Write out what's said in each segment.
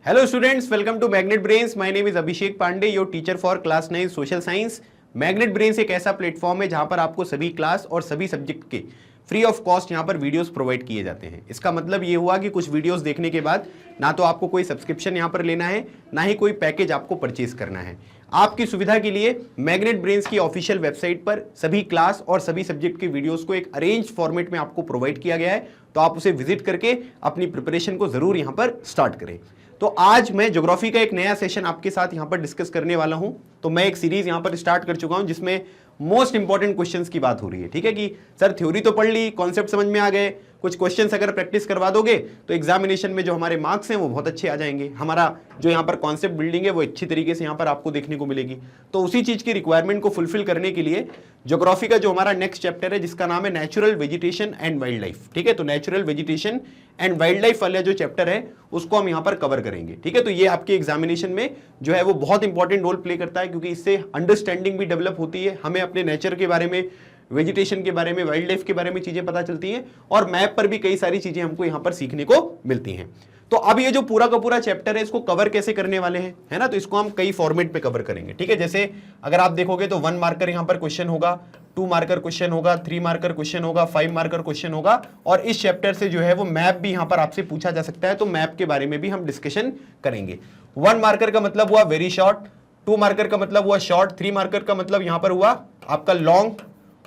Hello students, welcome to Magnet Brains. My name is Abhishek Pandey, your teacher for class 9 social science. Magnet brains एक ऐसा platform है जहां पर आपको सभी क्लास और सभी सब्जेक्ट के फ्री ऑफ कॉस्ट यहां पर वीडियोस प्रोवाइड किए जाते हैं। इसका मतलब ये हुआ कि कुछ वीडियोस देखने के बाद ना तो आपको कोई सब्सक्रिप्शन यहां पर लेना है, ना ही कोई पैकेज आपको परचेज करना है। आपकी सुविधा के लिए मैग्नेट ब्रेन्स की ऑफिशियल वेबसाइट पर सभी क्लास और सभी सब्जेक्ट के वीडियोस को एक अरेंज फॉर्मेट में आपको प्रोवाइड किया गया है, तो आप उसे विजिट करके अपनी प्रिपरेशन को जरूर यहां पर स्टार्ट करें। तो आज मैं ज्योग्राफी का एक नया सेशन आपके साथ यहां पर डिस्कस करने वाला हूं। तो मैं एक सीरीज यहां पर स्टार्ट कर चुका हूं जिसमें मोस्ट इंपॉर्टेंट क्वेश्चंस की बात हो रही है। ठीक है कि सर थ्योरी तो पढ़ ली, कॉन्सेप्ट समझ में आ गए, कुछ क्वेश्चंस अगर प्रैक्टिस करवा दोगे तो एग्जामिनेशन में जो हमारे मार्क्स हैं वो बहुत अच्छे आ जाएंगे। हमारा जो यहाँ पर कॉन्सेप्ट बिल्डिंग है वो अच्छी तरीके से यहाँ पर आपको देखने को मिलेगी। तो उसी चीज की रिक्वायरमेंट को फुलफिल करने के लिए ज्योग्राफी का जो हमारा नेक्स्ट चैप्टर है जिसका नाम है natural vegetation and wild life. ठीक है, तो natural vegetation and wild life वाला जो चैप्टर है उसको हम यहाँ पर कवर करेंगे। ठीक है, तो ये आपके एग्जामिनेशन में जो है वो बहुत इंपॉर्टेंट रोल प्ले करता है, क्योंकि इससे अंडरस्टैंडिंग भी डेवलप होती है, हमें अपने नेचर के बारे में, वेजिटेशन के बारे में, वाइल्ड लाइफ के बारे में चीजें पता चलती हैं, और मैप पर भी कई सारी चीजें हमको यहाँ पर सीखने को मिलती हैं। तो अब ये जो पूरा का पूरा चैप्टर है इसको कवर कैसे करने वाले हैं, है ना, तो इसको हम कई फॉर्मेट में कवर करेंगे। ठीक है, जैसे अगर आप देखोगे तो 1 मार्कर यहाँ पर क्वेश्चन होगा, 2 मार्कर क्वेश्चन होगा, 3 मार्कर क्वेश्चन होगा, 5 मार्कर क्वेश्चन होगा, और इस चैप्टर से जो है वो मैप भी यहाँ पर आपसे पूछा जा सकता है, तो मैप के बारे में भी हम डिस्कशन करेंगे। 1 मार्कर का मतलब हुआ वेरी शॉर्ट, 2 मार्कर का मतलब हुआ शॉर्ट, 3 मार्कर का मतलब यहाँ पर हुआ आपका लॉन्ग,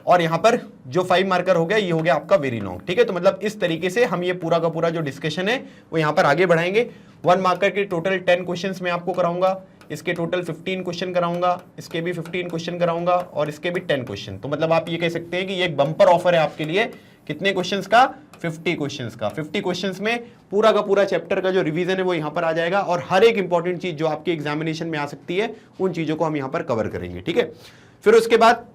और यहां पर जो 5 मार्कर हो गया ये हो गया आपका वेरी लॉन्ग। ठीक है, तो मतलब इस तरीके से हम ये पूरा का पूरा जो डिस्कशन है वो यहां पर आगे बढ़ाएंगे। 1 मार्कर के टोटल 10 क्वेश्चंस मैं आपको कराऊंगा, इसके टोटल 15 क्वेश्चन कराऊंगा, इसके भी 15 क्वेश्चन कराऊंगा, और इसके भी 10 क्वेश्चन। तो मतलब आप ये कह सकते हैं कि ये एक बम्पर ऑफर है आपके लिए। कितने क्वेश्चंस का? 50 क्वेश्चंस का। 50 क्वेश्चंस में पूरा का पूरा चैप्टर का जो रिवीजन है वो यहां पर आ जाएगा, और हर एक इंपॉर्टेंट चीज जो आपके एग्जामिनेशन में आ सकती है उन चीजों को हम यहां पर कवर करेंगे। ठीक है, फिर उसके बाद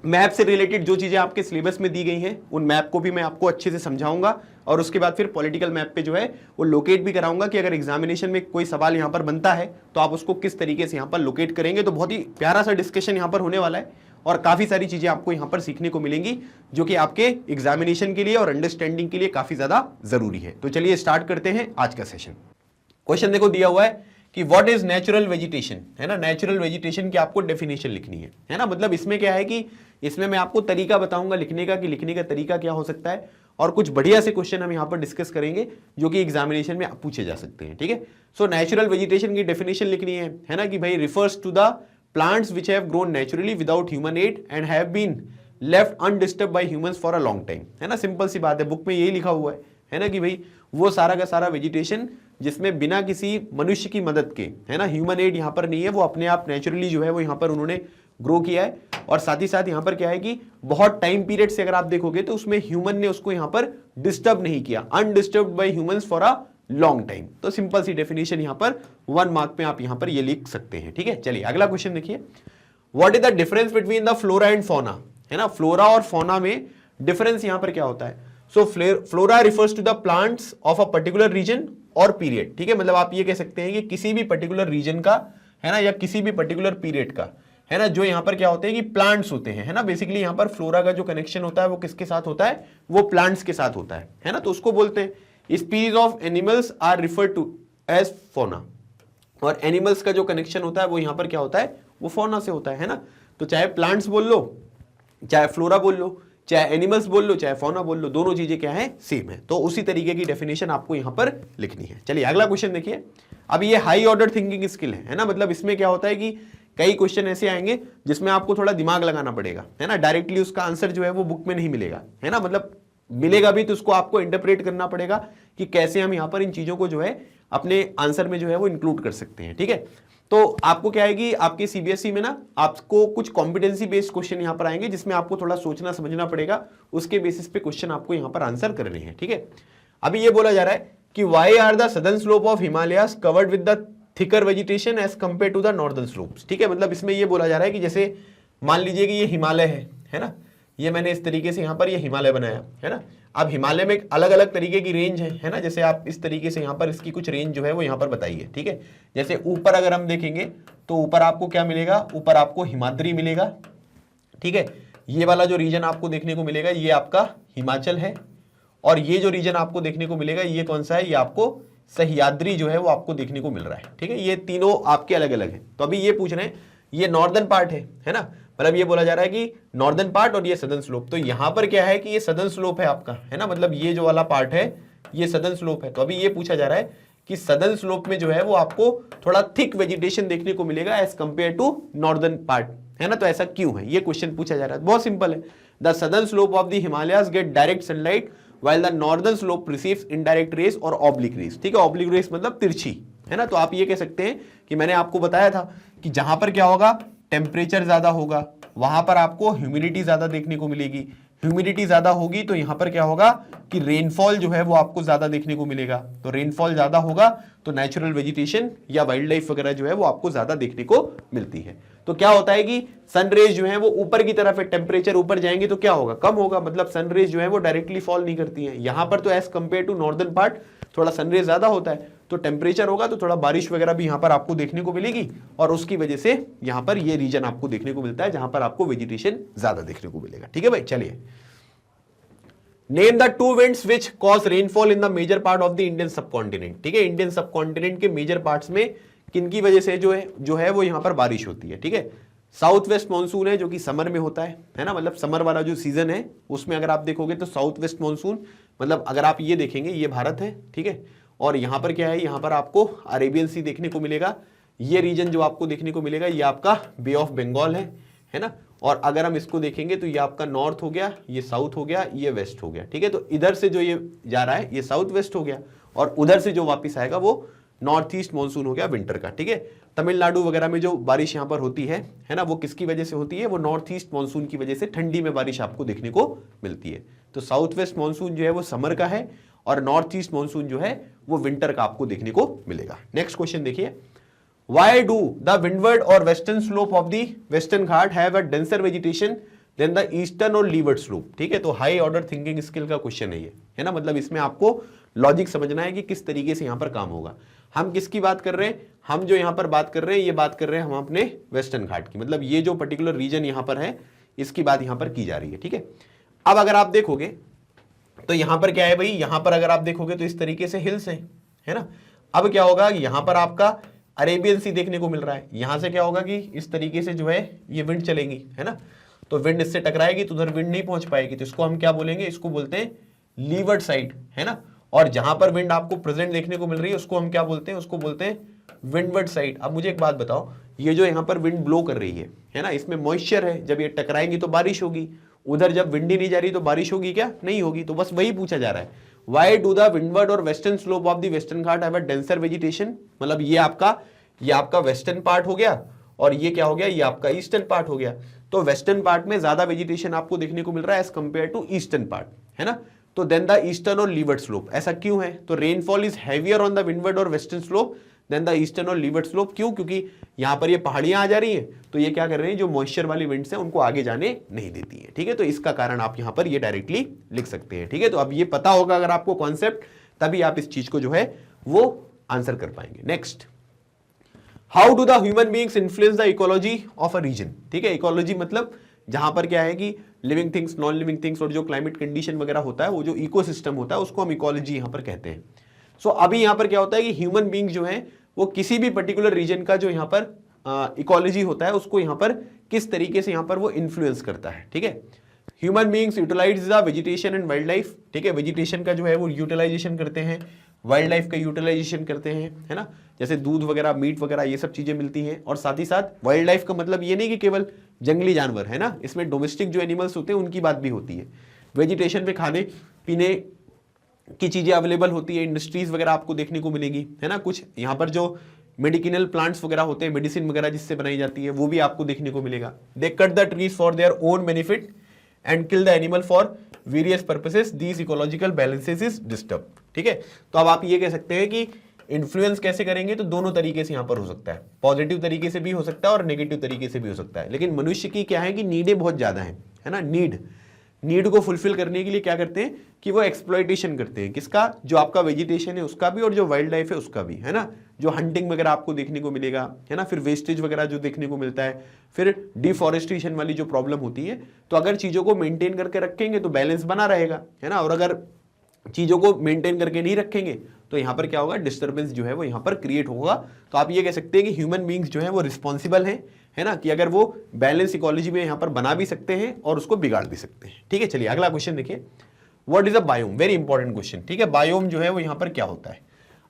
मैप से रिलेटेड जो चीजें आपके सिलेबस में दी गई हैं उन मैप को भी मैं आपको अच्छे से समझाऊंगा, और उसके बाद फिर पॉलिटिकल मैप पे जो है वो लोकेट भी कराऊंगा कि अगर एग्जामिनेशन में कोई सवाल यहां पर बनता है तो आप उसको किस तरीके से यहां पर लोकेट करेंगे। तो बहुत ही प्यारा सा डिस्कशन यहां पर होने वाला है, और काफी सारी चीजें आपको यहां पर सीखने को मिलेंगी जो कि आपके एग्जामिनेशन के लिए और अंडरस्टैंडिंग के लिए काफी ज्यादा जरूरी है। तो चलिए स्टार्ट करते हैं आज का सेशन। क्वेश्चन देखो दिया हुआ है कि व्हाट इज नेचुरल वेजिटेशन, है ना। नेचुरल वेजिटेशन की आपको डेफिनेशन लिखनी है ना। मतलब इसमें क्या है कि इसमें मैं आपको तरीका बताऊंगा लिखने का कि लिखने का तरीका क्या हो सकता है, और कुछ बढ़िया से क्वेश्चन हम यहां पर डिस्कस करेंगे जो कि एग्जामिनेशन में पूछे जा सकते हैं। ठीक है, सो नेचुरल वेजिटेशन की डेफिनेशन लिखनी है ना, कि भाई refers to the plants which have grown naturally without human aid and have been left undisturbed by humans for a long time, है ना। सिंपल सी बात है, बुक में यही लिखा हुआ है ना, कि भाई वो सारा का सारा वेजिटेशन जिसमें बिना किसी मनुष्य की मदद के, है ना, ह्यूमन एड यहां पर नहीं है, वो अपने आप नेचुरली जो है वो यहां पर उन्होंने ग्रो किया है। और साथ ही साथ यहां पर क्या है कि बहुत टाइम पीरियड से अगर आप देखोगे तो उसमें ह्यूमन ने उसको यहां पर डिस्टर्ब नहीं किया, undisturbed bye humans for a long time. तो सिंपल सी डेफिनेशन यहां पर 1 मार्क में आप यहां पर ये लिख सकते हैं। ठीक है, चलिए अगला क्वेश्चन देखिए, what is the difference between the flora and fauna, है ना। फ्लोरा और फौना में डिफरेंस यहां पर क्या होता है। So flora refers to the plants of a particular region और पीरियड। ठीक है, मतलब आप ये कह सकते हैं कि किसी भी पर्टिकुलर रीजन का, है ना, या किसी भी पर्टिकुलर पीरियड का, है ना, जो यहां पर क्या होते हैं कि प्लांट्स होते हैं, है ना। बेसिकली यहां पर फ्लोरा का जो कनेक्शन होता है वो किसके साथ होता है, वो प्लांट्स के साथ होता है ना। तो उसको बोलते हैं species of animals are referred to as fauna, और एनिमल्स का जो कनेक्शन होता है वो यहां पर क्या होता है, वो फौना से होता है ना। तो चाहे प्लांट्स बोल लो, चाहे फ्लोरा बोल लो, चाहे एनिमल्स बोल लो, चाहे फौना बोल लो, दोनों चीजें क्या है, सेम है। तो उसी तरीके की डेफिनेशन आपको यहां पर लिखनी है। चलिए अगला क्वेश्चन देखिए। अब ये हाई ऑर्डर थिंकिंग स्किल है ना। मतलब इसमें क्या होता है कि कई क्वेश्चन ऐसे आएंगे जिसमें आपको थोड़ा दिमाग लगाना पड़ेगा, है ना। डायरेक्टली उसका आंसर जो है वो बुक में नहीं मिलेगा, है ना। मतलब मिलेगा भी तो उसको आपको इंटरप्रेट करना पड़ेगा कि कैसे हम यहां पर इन चीजों को जो है अपने आंसर में जो है वो इंक्लूड कर सकते हैं। ठीक है, तो आपको क्या है कि आपके सीबीएसई में ना आपको कुछ कॉम्पिटेंसी बेस्ड क्वेश्चन यहां पर आएंगे जिसमें आपको थोड़ा सोचना समझना पड़ेगा, उसके बेसिस पे क्वेश्चन आपको यहां पर आंसर करने हैं। ठीक है, अभी ये बोला जा रहा है कि why are the southern slope of Himalayas covered with the thicker vegetation as compare to the northern slopes. ठीक है, मतलब इसमें ये बोला जा रहा है कि जैसे मान लीजिए कि ये हिमालय है ना, ये मैंने इस तरीके से यहां पर ये हिमालय बनाया, है ना। अब हिमालय में अलग अलग तरीके की रेंज है ना। जैसे आप इस तरीके से यहां पर इसकी कुछ रेंज जो है वो यहां पर बताइए। ठीक है, जैसे ऊपर अगर हम देखेंगे तो ऊपर आपको क्या मिलेगा, ऊपर आपको हिमाद्री मिलेगा। ठीक है, ये वाला जो रीजन आपको देखने को मिलेगा ये आपका हिमाचल है, और ये जो रीजन आपको देखने को मिलेगा ये कौन सा है, ये आपको सह्याद्री जो है वो आपको देखने को मिल रहा है। ठीक है, ये तीनों आपके अलग अलग हैं। तो अभी ये पूछ रहे हैं ये नॉर्दर्न पार्ट है ना, मतलब ये बोला जा रहा है कि नॉर्दर्न पार्ट और ये सदर्न स्लोप। तो यहां पर क्या है कि ये सदर्न स्लोप है आपका, है ना, मतलब ये जो वाला पार्ट है ये सदर्न स्लोप है। तो अभी ये पूछा जा रहा है कि सदर्न स्लोप में जो है वो आपको थोड़ा थिक वेजिटेशन देखने को मिलेगा as compare to northern part, है ना। तो ऐसा क्यों है, ये क्वेश्चन पूछा जा रहा है। बहुत सिंपल है, the southern slope of the Himalayas get direct sunlight while the northern slope receives indirect rays और oblique rays। ठीक है, oblique rays मतलब तिरछी, है ना। तो आप ये कह सकते हैं कि मैंने आपको बताया था कि जहां पर क्या होगा, टेम्परेचर ज्यादा होगा, वहां पर आपको ह्यूमिडिटी ज्यादा देखने को मिलेगी। ह्यूमिडिटी ज्यादा होगी तो यहां पर क्या होगा कि रेनफॉल जो है वो आपको ज्यादा देखने को मिलेगा। तो रेनफॉल ज्यादा होगा तो नेचुरल वेजिटेशन या वाइल्ड लाइफ वगैरह जो है वो आपको ज्यादा देखने को मिलती है। तो क्या होता है कि सनरेज जो है वो ऊपर की तरफ है, टेम्परेचर ऊपर जाएंगे तो क्या होगा, कम होगा, मतलब सनरेज जो है वो डायरेक्टली फॉल नहीं करती है। यहां पर तो as compare to northern part थोड़ा सनरेज ज्यादा होता है, तो टेम्परेचर होगा तो थोड़ा बारिश वगैरह भी यहां पर आपको देखने को मिलेगी, और उसकी वजह से यहां पर ये रीजन आपको देखने को मिलता है जहां पर आपको वेजिटेशन ज्यादा देखने को मिलेगा। ठीक है भाई, चलिए name the two winds which cause rainfall in the major part of the Indian subcontinent. ठीक है, इंडियन सबकॉन्टिनेंट के मेजर पार्ट्स में किनकी वजह से जो है वो यहां पर बारिश होती है। ठीक है, साउथ वेस्ट मानसून है जो कि समर में होता है ना, मतलब समर वाला जो सीजन है उसमें अगर आप देखोगे तो साउथ वेस्ट मानसून, मतलब अगर आप ये देखेंगे ये भारत है, ठीक है, और यहां पर क्या है, यहां पर आपको अरेबियन सी देखने को मिलेगा। ये रीजन जो आपको देखने को मिलेगा ये आपका बे ऑफ बंगाल है ना। और अगर हम इसको देखेंगे तो ये आपका नॉर्थ हो गया, ये साउथ हो गया, ये वेस्ट हो गया। ठीक है, तो इधर से जो ये जा रहा है ये साउथ वेस्ट हो गया, और उधर से जो वापिस आएगा वो नॉर्थ ईस्ट मानसून हो गया विंटर का। ठीक है, तमिलनाडु वगैरह में जो बारिश यहां पर होती है ना, वो किसकी वजह से होती है, वो नॉर्थ ईस्ट मानसून की वजह से ठंडी में बारिश आपको देखने को मिलती है। तो साउथ वेस्ट मानसून जो है वो समर का है, और नॉर्थ ईस्ट मानसून जो है वो विंटर का आपको देखने को मिलेगा। नेक्स्ट क्वेश्चन देखिए, Why do the windward or western slope of the western Ghat have a denser vegetation than the eastern or leeward slope? ठीक है, तो हाई ऑर्डर थिंकिंग स्किल का क्वेश्चन है ये, है ना, मतलब इसमें आपको लॉजिक समझना है कि किस तरीके से यहाँ पर काम होगा। हम किसकी बात कर रहे हैं, हम जो यहाँ पर बात कर रहे हैं ये बात कर रहे हैं हम अपने वेस्टर्न घाट की, मतलब ये जो पर्टिकुलर रीजन यहाँ पर है इसकी बात यहाँ पर की जा रही है। ठीक है, अब अगर आप देखोगे तो यहाँ पर क्या है भाई, यहाँ पर अगर आप देखोगे तो इस तरीके से हिल्स है ना। अब क्या होगा, यहाँ पर आपका अरेबियन सी देखने को मिल रहा है, यहां से क्या होगा कि इस तरीके से जो है ये विंड चलेंगी, है ना, तो विंड इससे टकराएगी तो उधर विंड नहीं पहुंच पाएगी, तो इसको हम क्या बोलेंगे, इसको बोलते हैं लीवर्ड साइड, है ना। और जहां पर विंड आपको प्रेजेंट देखने को मिल रही है उसको हम क्या बोलते हैं, उसको बोलते हैं विंडवर्ड साइड। अब मुझे एक बात बताओ, ये जो यहाँ पर विंड ब्लो कर रही है ना, इसमें मॉइस्चर है, जब ये टकराएंगी तो बारिश होगी, उधर जब विंड ही नहीं जा रही तो बारिश होगी क्या, नहीं होगी। तो बस वही पूछा जा रहा है, वाई डू द विंडवर्ड और western slope of the western Ghat have a denser vegetation, मतलब ये आपका वेस्टर्न पार्ट हो गया, और ये क्या हो गया, ये आपका ईस्टर्न पार्ट हो गया। तो वेस्टर्न पार्ट में ज्यादा वेजिटेशन आपको देखने को मिल रहा है as compare to eastern part, है ना। तो देन द ईस्टर्न और लीवर्ड स्लोप, ऐसा क्यों है, तो rainfall is heavier on the windward और western slope than the eastern और लीवर्ड स्लोप। क्यों, क्योंकि यहां पर ये पहाड़ियां आ जा रही हैं, तो ये क्या कर रहे हैं, जो मॉइस्चर वाली विंड्स हैं उनको आगे जाने नहीं देती है। ठीक है, तो इसका कारण आप यहां पर ये डायरेक्टली लिख सकते हैं। ठीक है, तो अब ये पता होगा अगर आपको कॉन्सेप्ट, तभी आप इस चीज को जो है वो आंसर कर पाएंगे। Next, how do the human beings influence the ecology of a region. ठीक है, इकोलॉजी मतलब जहां पर क्या है कि living things, non living things, और जो क्लाइमेट कंडीशन वगैरह होता है, वो जो इकोसिस्टम होता है उसको हम इकोलॉजी यहां पर कहते हैं। सो अभी यहां पर क्या होता है कि ह्यूमन बीइंग जो है वो किसी भी पर्टिकुलर रीजन का जो यहां पर इकोलॉजी होता है उसको यहां पर किस तरीके से यहां पर वो इन्फ्लुएंस करता है। ठीक है, human beings utilise the vegetation and wild life. ठीक है, वेजिटेशन का जो है वो यूटिलाइजेशन करते हैं, वाइल्ड लाइफ का यूटिलाइजेशन करते हैं, है ना, जैसे दूध वगैरह, मीट वगैरह, ये सब चीजें मिलती हैं। और साथ ही साथ वाइल्ड लाइफ का मतलब ये नहीं कि केवल जंगली जानवर, है ना, इसमें डोमेस्टिक जो एनिमल्स होते हैं उनकी बात भी होती है। वेजिटेशन में खाने पीने की चीजें अवेलेबल होती है, इंडस्ट्रीज वगैरह आपको देखने को मिलेगी, है ना। कुछ यहाँ पर जो मेडिसिनल प्लांट्स वगैरह होते हैं, मेडिसिन वगैरह जिससे बनाई जाती है, वो भी आपको देखने को मिलेगा। They cut the trees for their own benefit and kill the animal for various purposes, these ecological balances is disturb. ठीक है, तो अब आप ये कह सकते हैं कि इन्फ्लुएंस कैसे करेंगे, तो दोनों तरीके से यहां पर हो सकता है, पॉजिटिव तरीके से भी हो सकता है और नेगेटिव तरीके से भी हो सकता है। लेकिन मनुष्य की क्या है कि नीडें बहुत ज्यादा है ना, नीड को फुलफिल करने के लिए क्या करते हैं कि वो एक्सप्लॉइटेशन करते हैं, किसका, जो आपका वेजिटेशन है उसका भी और जो वाइल्ड लाइफ है उसका भी, है ना। जो हंटिंग वगैरह आपको देखने को मिलेगा, है ना, फिर वेस्टेज वगैरह जो देखने को मिलता है, फिर डिफॉरेस्टेशन वाली जो प्रॉब्लम होती है। तो अगर चीजों को मेंटेन करके रखेंगे तो बैलेंस बना रहेगा, है ना, और अगर चीजों को मेंटेन करके नहीं रखेंगे तो यहाँ पर क्या होगा, डिस्टर्बेंस जो है वो यहाँ पर क्रिएट होगा। तो आप ये कह सकते हैं कि ह्यूमन बींग्स जो है वो रिस्पॉन्सिबल हैं, है ना, कि अगर वो बैलेंस इकोलॉजी में यहाँ पर बना भी सकते हैं और उसको बिगाड़ भी सकते हैं। ठीक है, चलिए अगला क्वेश्चन देखिए, what is a biome, very important question. ठीक है, बायोम जो है वो यहाँ पर क्या होता है,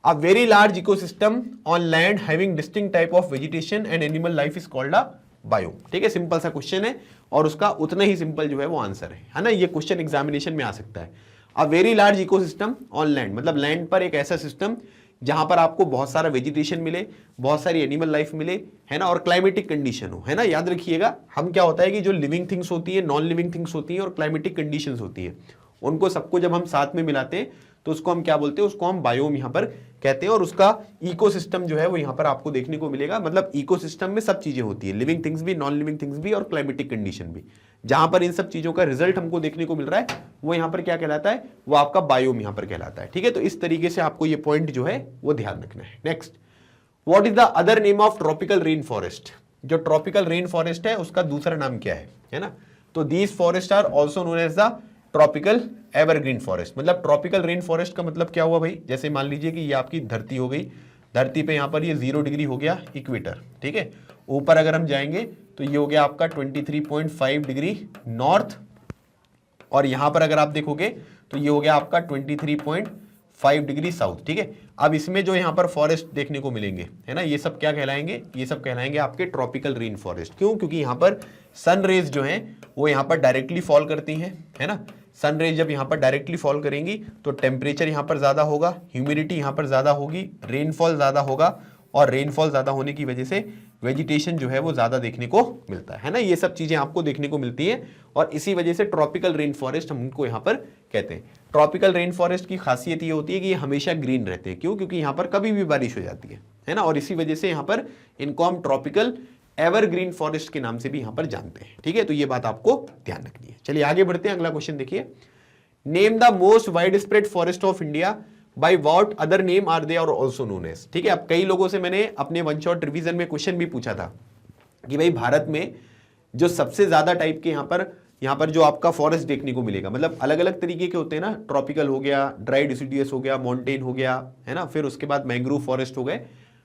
a very large ecosystem on land having distinct type of vegetation and animal life is called a biome. ठीक है, सिंपल सा क्वेश्चन है और उसका उतना ही सिंपल जो है वो आंसर है ना। ये क्वेश्चन एग्जामिनेशन में आ सकता है। A very large ecosystem on land मतलब लैंड पर एक ऐसा सिस्टम जहां पर आपको बहुत सारा वेजिटेशन मिले, बहुत सारी एनिमल लाइफ मिले, है ना, और क्लाइमेटिक कंडीशन हो, है ना। याद रखिएगा, हम क्या होता है कि जो लिविंग थिंग्स होती है, नॉन लिविंग थिंग्स होती है और क्लाइमेटिक कंडीशंस होती है, उनको सबको जब हम साथ में मिलाते हैं तो उसको हम क्या बोलते हैं, उसको हम बायोम यहाँ पर कहते हैं। और उसका इकोसिस्टम जो है वो यहाँ पर आपको देखने को मिलेगा। मतलब इकोसिस्टम में सब चीजें होती है, लिविंग थिंग्स भी, नॉन लिविंग थिंग्स भी और क्लाइमेटिक कंडीशन भी। जहां पर इन सब चीजों का रिजल्ट हमको देखने को मिल रहा है वो यहाँ पर क्या कहलाता है, वो आपका बायोम यहाँ पर कहलाता है। ठीक है, तो इस तरीके से आपको ये पॉइंट जो है वो ध्यान रखना है। Next, what is the other name of tropical rain forest. जो ट्रॉपिकल रेन फॉरेस्ट है उसका दूसरा नाम क्या है ना। तो these forest are also known as the tropical evergreen forest. मतलब ट्रॉपिकल रेन फॉरेस्ट का मतलब क्या हुआ भाई, जैसे मान लीजिए कि ये आपकी धरती हो गई, धरती पे यहाँ पर ये 0 डिग्री हो गया इक्वेटर। ठीक है, ऊपर अगर हम जाएंगे तो ये हो गया आपका 23.5 डिग्री नॉर्थ, और यहां पर अगर आप देखोगे तो ये हो गया आपका 23.5 डिग्री साउथ। ठीक है, अब इसमें जो यहाँ पर फॉरेस्ट देखने को मिलेंगे, है ना, ये सब क्या कहलाएंगे, ये सब कहलाएंगे आपके ट्रॉपिकल रेन फॉरेस्ट। क्यों, क्योंकि यहाँ पर सन रेज जो है वो यहाँ पर डायरेक्टली फॉल करती हैं, है ना। सन रेज जब यहाँ पर डायरेक्टली फॉल करेंगी तो टेम्परेचर यहाँ पर ज्यादा होगा, ह्यूमिडिटी यहाँ पर ज्यादा होगी, रेनफॉल ज्यादा होगा, और रेनफॉल ज्यादा होने की वजह से वेजिटेशन जो है वो ज्यादा देखने को मिलता है ना। ये सब चीजें आपको देखने को मिलती हैं और इसी वजह से ट्रॉपिकल रेन फॉरेस्ट हम उनको यहाँ पर कहते हैं। ट्रॉपिकल रेन फॉरेस्ट की खासियत ये होती है कि ये हमेशा ग्रीन रहते हैं। क्यों, क्योंकि यहाँ पर कभी भी बारिश हो जाती है ना, और इसी वजह से यहाँ पर इनको हम ट्रॉपिकल एवरग्रीन फॉरेस्ट के नाम से भी यहाँ पर जानते हैं। ठीक है, तो ये बात आपको ध्यान रखनी है। चलिए आगे बढ़ते हैं, अगला क्वेश्चन देखिए, name the most wide spread forest of India by what other name are they और ऑल्सो नोन एज। ठीक है, अब कई लोगों से मैंने अपने वन शॉट रिवीजन में क्वेश्चन भी पूछा था कि भाई भारत में जो सबसे ज्यादा टाइप के यहाँ पर जो आपका फॉरेस्ट देखने को मिलेगा, मतलब अलग अलग तरीके के होते हैं ना, ट्रॉपिकल हो गया, ड्राई डिसिडुअस हो गया, माउंटेन हो गया, है ना, फिर उसके बाद मैंग्रोव फॉरेस्ट हो गए,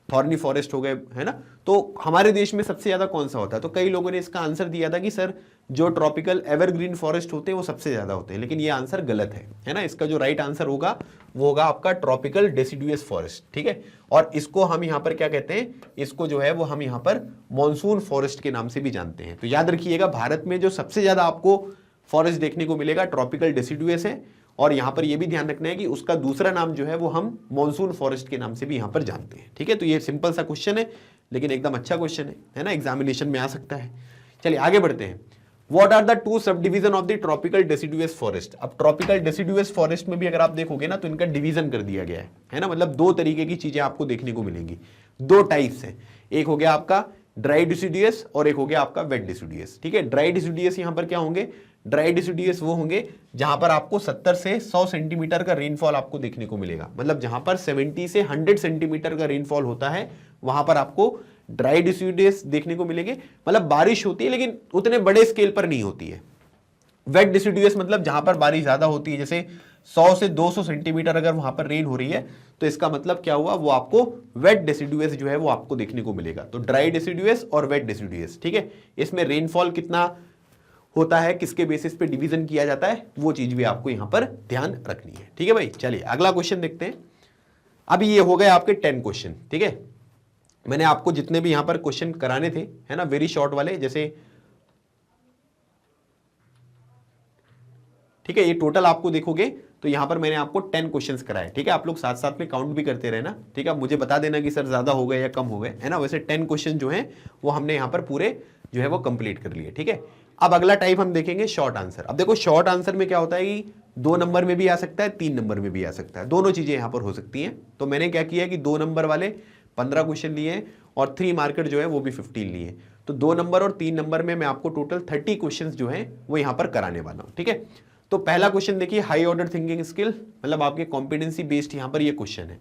थॉर्नी फॉरेस्ट हो गए, है ना। तो हमारे देश में सबसे ज्यादा कौन सा होता है, तो कई लोगों ने इसका आंसर दिया था कि सर जो ट्रॉपिकल एवरग्रीन फॉरेस्ट होते हैं वो सबसे ज्यादा होते हैं, लेकिन ये आंसर गलत है ना। इसका जो राइट आंसर होगा वो होगा आपका ट्रॉपिकल डेसिडुअस फॉरेस्ट। ठीक है, और इसको हम यहाँ पर क्या कहते हैं, इसको जो है वो हम यहाँ पर मॉनसून फॉरेस्ट के नाम से भी जानते हैं। तो याद रखिएगा, भारत में जो सबसे ज्यादा आपको फॉरेस्ट देखने को मिलेगा ट्रॉपिकल डेसिडुअस है, और यहां पर यह भी ध्यान रखना है कि उसका दूसरा नाम जो है वो हम मॉनसून फॉरेस्ट के नाम से भी यहां पर जानते हैं। ठीक है, तो ये सिंपल सा क्वेश्चन है लेकिन एकदम अच्छा क्वेश्चन है ना, एग्जामिनेशन में आ सकता है। चलिए आगे बढ़ते हैं, what are the two subdivision of the tropical deciduous forest. अब ट्रॉपिकल डेसिडुअस फॉरेस्ट में भी अगर आप देखोगे ना तो इनका डिवीजन कर दिया गया है ना, मतलब दो तरीके की चीजें आपको देखने को मिलेंगी, दो टाइप्स हैं, एक हो गया आपका ड्राई डिसिडुअस और एक हो गया आपका वेट डिसिडुअस। ठीक है, ड्राई डिसिडुअस यहां पर क्या होंगे, ड्राई डिसिडुअस वो होंगे जहां पर आपको 70 से 100 सेंटीमीटर का रेनफॉल आपको देखने को मिलेगा। मतलब जहां पर 70 से 100 सेंटीमीटर का रेनफॉल होता है वहां पर आपको ड्राई डिसिडुअस देखने को मिलेंगे। मतलब बारिश होती है लेकिन उतने बड़े स्केल पर नहीं होती है। वेट डिसिडुअस मतलब जहां पर बारिश ज्यादा होती है, जैसे 100 से 200 सेंटीमीटर अगर वहां पर रेन हो रही है तो इसका मतलब क्या हुआ, वो आपको वेट डिसिडुअस जो है वो आपको देखने को मिलेगा। तो ड्राई डिसिडुअस और वेट डिसिडुअस। ठीक है, इसमें रेनफॉल कितना होता है, किसके बेसिस पे डिवीजन किया जाता है, वो चीज भी आपको यहां पर ध्यान रखनी है। ठीक है भाई, चलिए अगला क्वेश्चन देखते हैं। अभी ये हो गए आपके 10 क्वेश्चन। ठीक है, मैंने आपको जितने भी यहां पर क्वेश्चन कराने थे, है ना, वेरी शॉर्ट वाले, जैसे ठीक है, ये टोटल आपको देखोगे तो यहां पर मैंने आपको 10 क्वेश्चंस कराए। ठीक है, आप लोग साथ साथ में काउंट भी करते रहना। ठीक है, मुझे बता देना कि सर ज्यादा हो गए या कम हो गए, है ना। वैसे 10 क्वेश्चन जो हैं वो हमने यहां पर पूरे जो है वो कंप्लीट कर लिए। ठीक है, अब अगला टाइप हम देखेंगे शॉर्ट आंसर। अब देखो शॉर्ट आंसर में क्या होता है कि 2 नंबर में भी आ सकता है, 3 नंबर में भी आ सकता है, दोनों चीजें यहां पर हो सकती हैं। तो मैंने क्या किया कि 2 नंबर वाले 15 क्वेश्चन लिए और 3 मार्कर जो है वो भी 15 लिए। तो 2 नंबर और 3 नंबर में मैं आपको टोटल 30 क्वेश्चन जो है वो यहां पर कराने वाला हूं। ठीक है, तो पहला क्वेश्चन देखिए, हाई ऑर्डर थिंकिंग स्किल, मतलब आपके कॉम्पिटेंसी बेस्ड यहां पर ये क्वेश्चन है।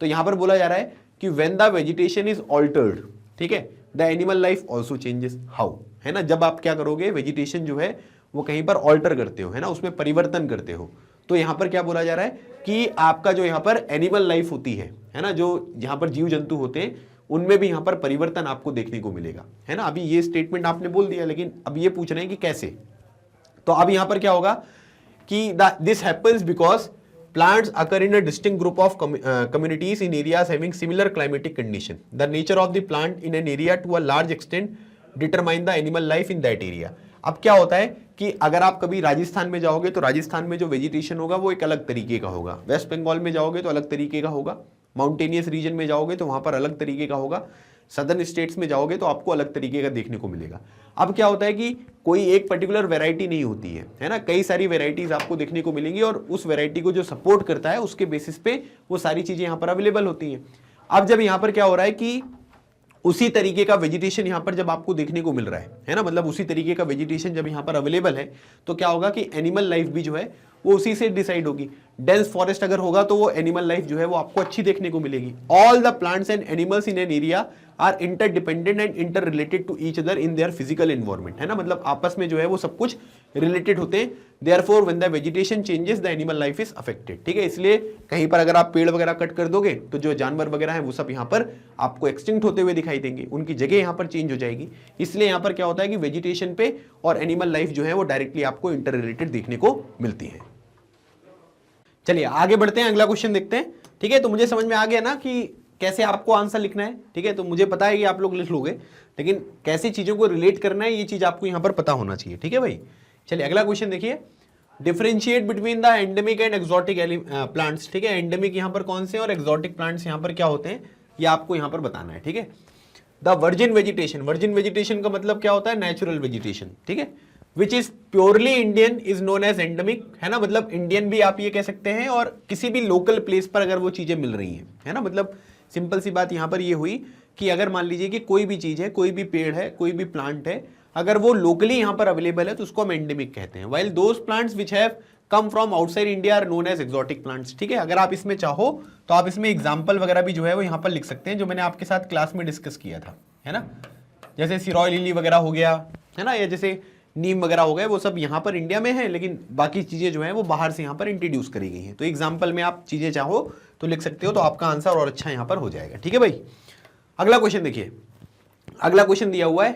तो यहां पर बोला जा रहा है कि when the vegetation is altered, ठीक है, the animal life also changes, how, है ना। जब आप क्या करोगे, वेजिटेशन जो है वो कहीं पर ऑल्टर करते हो, है ना, उसमें परिवर्तन करते हो, तो यहां पर क्या बोला जा रहा है कि आपका जो यहां पर एनिमल लाइफ होती है ना, जो यहां पर जीव जंतु होते हैं उनमें भी यहां पर परिवर्तन आपको देखने को मिलेगा, है ना। अभी ये स्टेटमेंट आपने बोल दिया, लेकिन अब ये पूछ रहे हैं कि कैसे। तो अब यहां पर क्या होगा कि this happens because plants occur in a distinct group of communities in areas having similar climatic condition. The nature of the plant in an area to a large extent determine the animal life in that area. अब क्या होता है कि अगर आप कभी राजस्थान में जाओगे तो राजस्थान में जो वेजिटेशन होगा वो एक अलग तरीके का होगा, वेस्ट बंगाल में जाओगे तो अलग तरीके का होगा, माउंटेनियस रीजन में जाओगे तो वहां पर अलग तरीके का होगा, सदर्न स्टेट्स में जाओगे तो आपको अलग तरीके का देखने को मिलेगा। अब क्या होता है कि कोई एक पर्टिकुलर वैरायटी नहीं होती है ना, कई सारी वैरायटीज आपको देखने को मिलेंगी और उस वैरायटी को जो सपोर्ट करता है उसके बेसिस पे वो सारी चीजें यहां पर अवेलेबल होती हैं। अब जब यहां पर क्या हो रहा है कि उसी तरीके का वेजिटेशन यहां पर जब आपको देखने को मिल रहा है ना, मतलब उसी तरीके का वेजिटेशन जब यहां पर अवेलेबल है तो क्या होगा कि एनिमल लाइफ भी जो है वो उसी से डिसाइड होगी। डेंस फॉरेस्ट अगर होगा तो वो एनिमल लाइफ जो है वो आपको अच्छी देखने को मिलेगी। All the plants and animals in an area are interdependent and interrelated to each other in their physical environment, है ना, मतलब आपस में जो है वो सब कुछ रिलेटेड होते हैं। Therefore when the vegetation changes the animal life is affected, ठीक है। इसलिए कहीं पर अगर आप पेड़ वगैरह कट कर दोगे तो जो जानवर वगैरह हैं वो सब यहाँ पर आपको एक्सटिंक्ट होते हुए दिखाई देंगे, उनकी जगह यहाँ पर चेंज हो जाएगी। इसलिए यहाँ पर क्या होता है कि वेजिटेशन पे और एनिमल लाइफ जो है वो डायरेक्टली आपको इंटर रिलेटेड देखने को मिलती है। चलिए आगे बढ़ते हैं, अगला क्वेश्चन देखते हैं, ठीक है। तो मुझे समझ में आ गया ना कि कैसे आपको आंसर लिखना है, ठीक है। तो मुझे पता है कि आप लोग लिख लोगे, लेकिन कैसी चीजों को रिलेट करना है ये चीज आपको यहां पर पता होना चाहिए, ठीक है भाई। चलिए अगला क्वेश्चन देखिए, differentiate between the endemic and exotic plants, ठीक है। एंडेमिक यहां पर कौन से और एक्सोटिक प्लांट्स यहां पर क्या होते हैं ये आपको यहां पर बताना है, ठीक है। The virgin vegetation, virgin vegetation का मतलब क्या होता है, नेचुरल वेजिटेशन, ठीक है। Which is purely Indian is known as endemic, है ना, मतलब इंडियन भी आप ये कह सकते हैं और किसी भी लोकल प्लेस पर अगर वो चीजें मिल रही हैं, है ना, मतलब सिंपल सी बात यहां पर ये हुई कि अगर मान लीजिए कि कोई भी चीज है, कोई भी पेड़ है, कोई भी प्लांट है, अगर वो लोकली यहां पर अवेलेबल है तो उसको हम एंडेमिक कहते हैं। While those plants which have come from outside India are known as exotic plants, ठीक है। अगर आप इसमें चाहो तो आप इसमें एग्जाम्पल वगैरह भी जो है वो यहां पर लिख सकते हैं, जो मैंने आपके साथ क्लास में डिस्कस किया था, है ना, जैसे सिरोय लिली वगैरह हो गया, है ना, या जैसे नीम वगैरह हो गए, वो सब यहाँ पर इंडिया में है, लेकिन बाकी चीजें जो है वो बाहर से यहाँ पर इंट्रोड्यूस करी गई हैं। तो एग्जाम्पल में आप चीजें चाहो तो लिख सकते हो, तो आपका आंसर और अच्छा यहाँ पर हो जाएगा, ठीक है भाई। अगला क्वेश्चन देखिए, अगला क्वेश्चन दिया हुआ है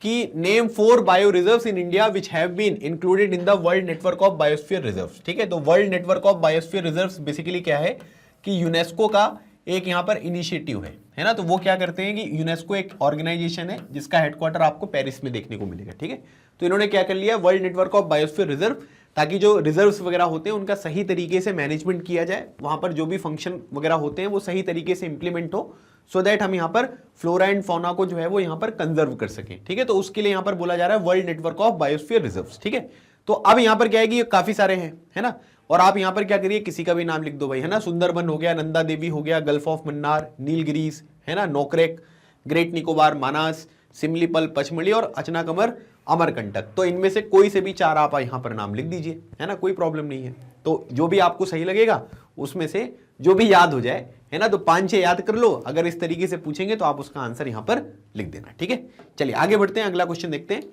कि name 4 bio reserves in India which have been included in the world network of biosphere reserves, ठीक है। तो world network of biosphere reserves basically क्या है कि यूनेस्को का एक यहाँ पर इनिशिएटिव है ना। तो वो क्या करते हैं कि यूनेस्को एक ऑर्गेनाइजेशन है जिसका हेडक्वार्टर आपको पेरिस में देखने को मिलेगा, ठीक है। तो इन्होंने क्या कर लिया, world network of biosphere reserve, ताकि जो रिजर्व्स वगैरह होते हैं उनका सही तरीके से मैनेजमेंट किया जाए, वहां पर जो भी फंक्शन वगैरह होते हैं वो सही तरीके से इंप्लीमेंट हो, सो दैट हम यहाँ पर फ्लोरा एंड फौना को जो है वो यहाँ पर कंजर्व कर सकें, ठीक है। तो उसके लिए यहाँ पर बोला जा रहा है world network of biosphere reserves, ठीक है। तो अब यहाँ पर क्या है कि काफी सारे हैं, है ना, और आप यहां पर क्या करिए, किसी का भी नाम लिख दो भाई, है ना। सुंदरबन हो गया, नंदा देवी हो गया, गल्फ ऑफ मन्नार, नीलगिरीज, है ना, नोकरेक, ग्रेट निकोबार, मानास, सिमलीपल, पचमढ़ी और अचनाकमर, अमरकंटक। तो इनमें से कोई से भी 4 आप यहां पर नाम लिख दीजिए, है ना, कोई प्रॉब्लम नहीं है। तो जो भी आपको सही लगेगा उसमें से जो भी याद हो जाए, है ना, तो 5-6 याद कर लो। अगर इस तरीके से पूछेंगे तो आप उसका आंसर यहां पर लिख देना, ठीक है। चलिए आगे बढ़ते हैं, अगला क्वेश्चन देखते हैं।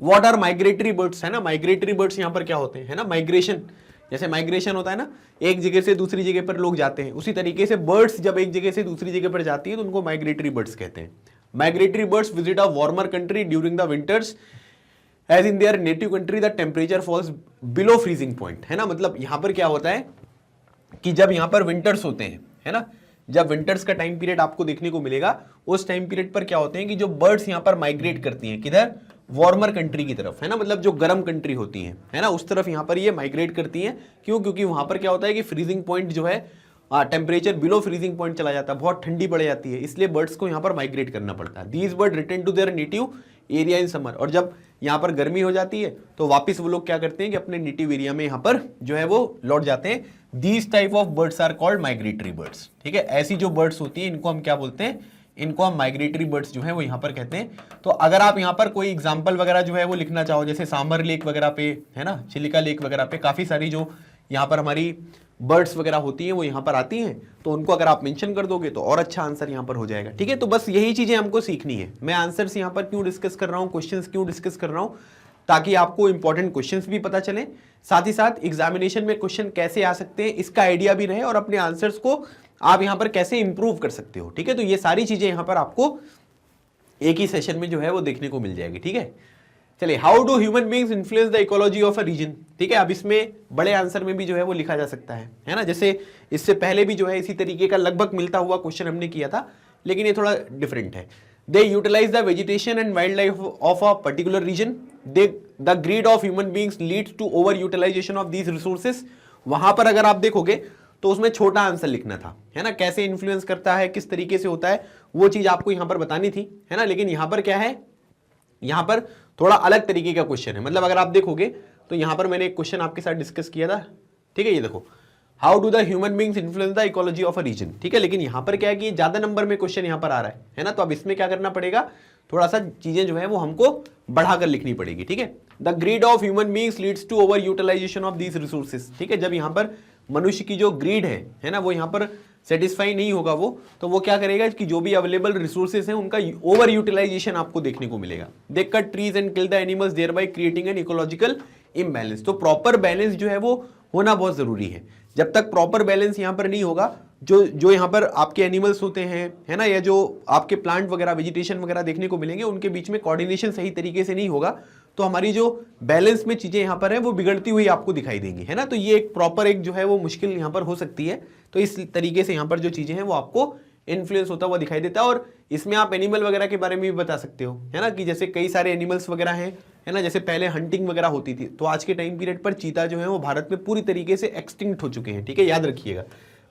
व्हाट आर माइग्रेटरी बर्ड्स, है ना, माइग्रेटरी बर्ड्स यहां पर क्या होते हैं, है ना, माइग्रेशन, जैसे माइग्रेशन होता है ना, एक जगह से दूसरी जगह पर लोग जाते हैं, उसी तरीके से बर्ड्स जब एक जगह से दूसरी जगह पर जाती है तो उनको माइग्रेटरी बर्ड्स कहते हैं। Migratory birds visit a warmer country during the winters as in their native country the temperature falls below freezing point, है ना, मतलब यहां पर क्या होता है कि जब यहां पर विंटर्स होते हैं, है ना, जब विंटर्स का टाइम पीरियड आपको देखने को मिलेगा, उस टाइम पीरियड पर क्या होते हैं कि जो बर्ड्स यहां पर माइग्रेट करती हैं, किधर, वार्मर कंट्री की तरफ, है ना, मतलब जो गर्म कंट्री होती है ना, उस तरफ यहां पर ये माइग्रेट करती हैं। क्यों, क्योंकि वहां पर क्या होता है कि फ्रीजिंग पॉइंट जो है, टेम्परेचर बिलो फ्रीजिंग पॉइंट चला जाता है, बहुत ठंडी पड़ जाती है, इसलिए बर्ड्स को यहाँ पर माइग्रेट करना पड़ता है। These bird return to their native area in summer, और जब यहाँ पर गर्मी हो जाती है तो वापस वो लोग क्या करते हैं कि अपने नेटिव एरिया में यहाँ पर जो है वो लौट जाते हैं। These type of birds are called migratory birds, ठीक है। ऐसी जो बर्ड्स होती हैं इनको हम क्या बोलते हैं, इनको हम माइग्रेटरी बर्ड्स जो है वो यहाँ पर कहते हैं। तो अगर आप यहाँ पर कोई एग्जाम्पल वगैरह जो है वो लिखना चाहो, जैसे सामर लेक वगैरह पे, है ना, चिलिका लेक वगैरह पे काफी सारी जो यहाँ पर हमारी बर्ड्स वगैरह होती हैं वो यहाँ पर आती हैं, तो उनको अगर आप मेंशन कर दोगे तो और अच्छा आंसर यहाँ पर हो जाएगा, ठीक है। तो बस यही चीजें हमको सीखनी है। मैं आंसर्स यहाँ पर क्यों डिस्कस कर रहा हूँ, क्वेश्चंस क्यों डिस्कस कर रहा हूँ, ताकि आपको इंपॉर्टेंट क्वेश्चंस भी पता चले, साथ ही साथ एग्जामिनेशन में क्वेश्चन कैसे आ सकते हैं इसका आइडिया भी रहे, और अपने आंसर्स को आप यहां पर कैसे इंप्रूव कर सकते हो। ठीक है, तो ये सारी चीजें यहां पर आपको एक ही सेशन में जो है वो देखने को मिल जाएगी। ठीक है, चलिए, how do human beings influence the ecology of a region. ठीक है, अब इसमें बड़े आंसर में भी जो है वो लिखा जा सकता है ना, जैसे इससे पहले भी जो है इसी तरीके का लगभग मिलता हुआ क्वेश्चन हमने किया था, लेकिन ये थोड़ा डिफरेंट है। They utilise the vegetation and wild life of a particular region, they the greed of human beings leads to over utilisation of these resources. वहां पर अगर आप देखोगे तो उसमें छोटा आंसर लिखना था, है ना, कैसे इन्फ्लुएंस करता है, किस तरीके से होता है, वो चीज आपको यहां पर बतानी थी, है ना। लेकिन यहां पर क्या है, यहां पर थोड़ा अलग तरीके का क्वेश्चन है। मतलब अगर आप देखोगे तो यहां पर मैंने एक क्वेश्चन आपके साथ डिस्कस किया था। ठीक है, ये देखो, how do the human beings influence the ecology of a region. ठीक है, लेकिन यहां पर क्या है कि ज्यादा नंबर में क्वेश्चन यहां पर आ रहा है ना, तो अब इसमें क्या करना पड़ेगा, थोड़ा सा चीजें जो है वो हमको बढ़ाकर लिखनी पड़ेगी। ठीक है, the greed of human beings leads to over utilisation of these resources. ठीक है, जब यहां पर मनुष्य की जो ग्रीड है ना, वो यहां पर सेटिस्फाई नहीं होगा वो, तो वो क्या करेगा कि जो भी अवेलेबल रिसोर्सेज हैं उनका ओवर यूटिलाइजेशन आपको देखने को मिलेगा। They cut trees and kill the animals thereby creating an ecological imbalance. तो प्रॉपर बैलेंस जो है वो होना बहुत जरूरी है। जब तक प्रॉपर बैलेंस यहां पर नहीं होगा, जो यहां पर आपके एनिमल्स होते हैं, है ना, या जो आपके प्लांट वगैरह वेजिटेशन वगैरह देखने को मिलेंगे, उनके बीच में कोऑर्डिनेशन सही तरीके से नहीं होगा, तो हमारी जो बैलेंस में चीजें यहां पर है वो बिगड़ती हुई आपको दिखाई देंगी, है ना। तो ये एक प्रॉपर एक जो है वो मुश्किल यहां पर हो सकती है। तो इस तरीके से यहां पर जो चीजें हैं वो आपको इन्फ्लुएंस होता हुआ दिखाई देता है। और इसमें आप एनिमल वगैरह के बारे में भी बता सकते हो, है ना, कि जैसे कई सारे एनिमल्स वगैरह हैं, है ना, जैसे पहले हंटिंग वगैरह होती थी, तो आज के टाइम पीरियड पर चीता जो है वो भारत में पूरी तरीके से एक्सटिंक्ट हो चुके हैं। ठीक है, याद रखिएगा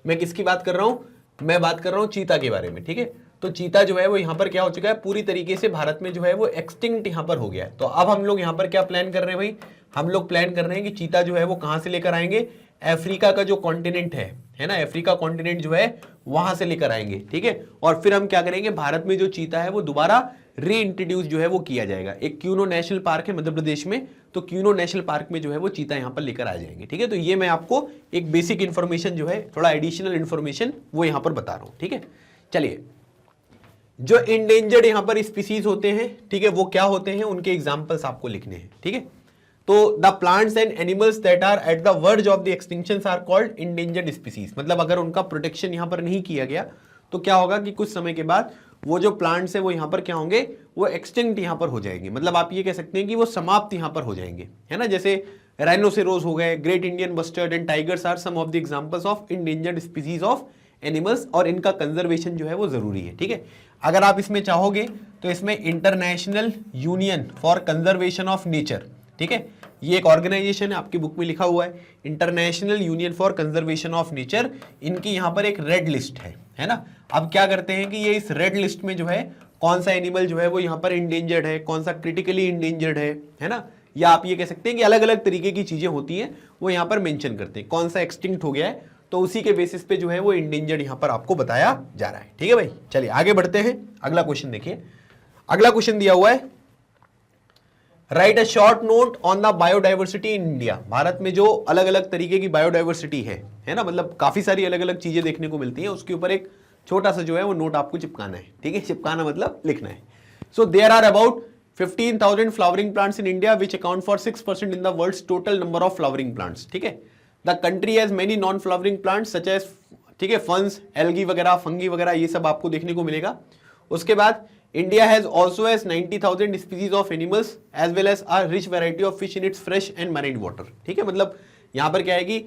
मैं किसकी बात कर रहा हूं, मैं बात कर रहा हूं चीता के बारे में। ठीक है, तो चीता जो है वो यहाँ पर क्या हो चुका है, पूरी तरीके से भारत में जो है वो एक्सटिंक्ट यहाँ पर हो गया है। तो अब हम लोग यहाँ पर क्या प्लान कर रहे हैं भाई, हम लोग प्लान कर रहे हैं कि चीता जो है वो कहाँ से लेकर आएंगे, अफ्रीका का जो कॉन्टिनेंट है ना, अफ्रीका कॉन्टिनेंट जो है वहां से लेकर आएंगे। ठीक है, और फिर हम क्या करेंगे, भारत में जो चीता है वो दोबारा री इंट्रोड्यूस जो है वो किया जाएगा। एक क्यूनो नेशनल पार्क है मध्य प्रदेश में, तो क्यूनो नेशनल पार्क में जो है वो चीता यहाँ पर लेकर आ जाएंगे। ठीक है, तो ये मैं आपको एक बेसिक इन्फॉर्मेशन जो है, थोड़ा एडिशनल इन्फॉर्मेशन वो यहाँ पर बता रहा हूँ। ठीक है, चलिए, जो इंडेंजर्ड यहां पर स्पीसीज होते हैं, ठीक है, वो क्या होते हैं, उनके एग्जांपल्स आपको लिखने हैं। ठीक है, तो the plants and animals that are at the verge of the extinction are called endangered species. मतलब अगर उनका प्रोटेक्शन यहां पर नहीं किया गया तो क्या होगा कि कुछ समय के बाद वो जो प्लांट्स है वो यहां पर क्या होंगे, वो एक्सटिंक्ट यहां पर हो जाएंगे। मतलब आप ये कह सकते हैं कि वो समाप्त यहां पर हो जाएंगे, है ना। जैसे राइनोसेरोस हो गए, great Indian bustard and tigers are some of the examples of endangered species of animals, और इनका कंजर्वेशन जो है वो जरूरी है। ठीक है, अगर आप इसमें चाहोगे तो इसमें international union for conservation of nature, ठीक है, ये एक ऑर्गेनाइजेशन है, आपकी बुक में लिखा हुआ है international union for conservation of nature. इनकी यहाँ पर एक रेड लिस्ट है ना। अब क्या करते हैं कि ये इस रेड लिस्ट में जो है कौन सा एनिमल जो है वो यहाँ पर इंडेंजर्ड है, कौन सा क्रिटिकली इंडेंजर्ड है ना, या आप ये कह सकते हैं कि अलग अलग तरीके की चीजें होती हैं वो यहाँ पर मेंशन करते हैं, कौन सा एक्सटिंक्ट हो गया है, तो उसी के बेसिस पे जो है वो इंडेंजर्ड यहां पर आपको बताया जा रहा है। ठीक है भाई, चलिए आगे बढ़ते हैं। अगला क्वेश्चन देखिए, अगला क्वेश्चन दिया हुआ है, right a short note on the biodiversity in India. Bharat में जो अलग अलग तरीके की बायोडाइवर्सिटी है ना, मतलब काफी सारी अलग अलग चीजें देखने को मिलती हैं, उसके ऊपर एक छोटा सा जो है वो नोट आपको चिपकाना है। ठीक है, चिपकाना मतलब लिखना है। So there are about 15,000 flowering plants in India which account for 6% in the world's total number of flowering plants. ठीक है, the country has many non flowering plants such as, ठीक है, फंस, एल्गी वगैरह, फंगी वगैरह, ये सब आपको देखने को मिलेगा। उसके बाद India has also has 90,000 species of animals as well as a rich variety of fish in its fresh and marine water. ठीक है, मतलब यहाँ पर क्या है कि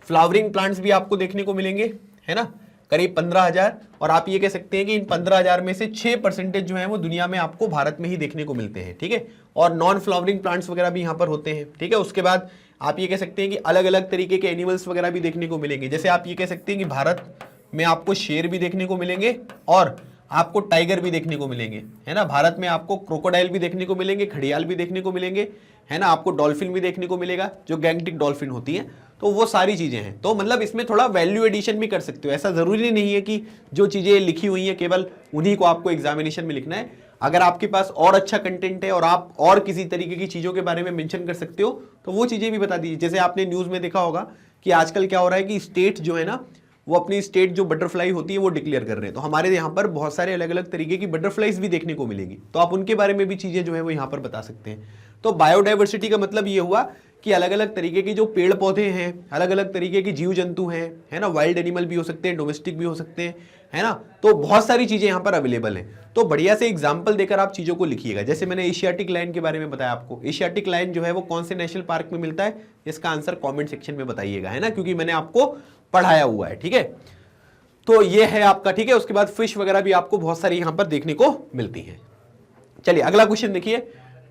फ्लावरिंग प्लांट्स भी आपको देखने को मिलेंगे, है ना, करीब 15,000, और आप ये कह सकते हैं कि इन 15,000 में से 6% जो है वो दुनिया में आपको भारत में ही देखने को मिलते हैं। ठीक है, और नॉन फ्लावरिंग प्लांट्स वगैरह भी यहाँ पर होते हैं। ठीक है, उसके बाद आप ये कह सकते हैं कि अलग अलग तरीके के एनिमल्स वगैरह भी देखने को मिलेंगे। जैसे आप ये कह सकते हैं कि भारत में आपको शेर भी देखने को मिलेंगे और आपको टाइगर भी देखने को मिलेंगे, है ना। भारत में आपको क्रोकोडाइल भी देखने को मिलेंगे, घड़ियाल भी देखने को मिलेंगे, है ना, आपको डॉल्फिन भी देखने को मिलेगा, जो गैंगटिक डॉल्फिन होती है। तो वो सारी चीजें हैं। तो मतलब इसमें थोड़ा वैल्यू एडिशन भी कर सकते हो। ऐसा जरूरी नहीं है कि जो चीजें लिखी हुई हैं केवल उन्हीं को आपको एग्जामिनेशन में लिखना है। अगर आपके पास और अच्छा कंटेंट है और आप और किसी तरीके की चीजों के बारे में मेंशन कर सकते हो तो वो चीजें भी बता दीजिए। जैसे आपने न्यूज में देखा होगा कि आजकल क्या हो रहा है कि स्टेट जो है ना वो अपनी स्टेट जो बटरफ्लाई होती है वो डिक्लेयर कर रहे हैं। तो हमारे यहाँ पर बहुत सारे अलग अलग तरीके की बटरफ्लाईज भी देखने को मिलेगी, तो आप उनके बारे में भी चीजें जो है वो यहाँ पर बता सकते हैं। तो बायोडाइवर्सिटी का मतलब ये हुआ कि अलग अलग तरीके के जो पेड़ पौधे हैं, अलग अलग तरीके के जीव जंतु हैं, है ना, वाइल्ड एनिमल भी हो सकते हैं, डोमेस्टिक भी हो सकते हैं, है ना, तो बहुत सारी चीजें यहाँ पर अवेलेबल हैं। तो बढ़िया से एग्जाम्पल देकर आप चीजों को लिखिएगा। जैसे मैंने एशियाटिक लायन के बारे में बताया आपको, एशियाटिक लायन जो है वो कौन से नेशनल पार्क में मिलता है, इसका आंसर कॉमेंट सेक्शन में बताइएगा, है ना, क्योंकि मैंने आपको पढ़ाया हुआ है। ठीक है, तो ये है आपका। ठीक है, उसके बाद फिश वगैरह भी आपको बहुत सारी यहां पर देखने को मिलती है। चलिए अगला क्वेश्चन देखिए,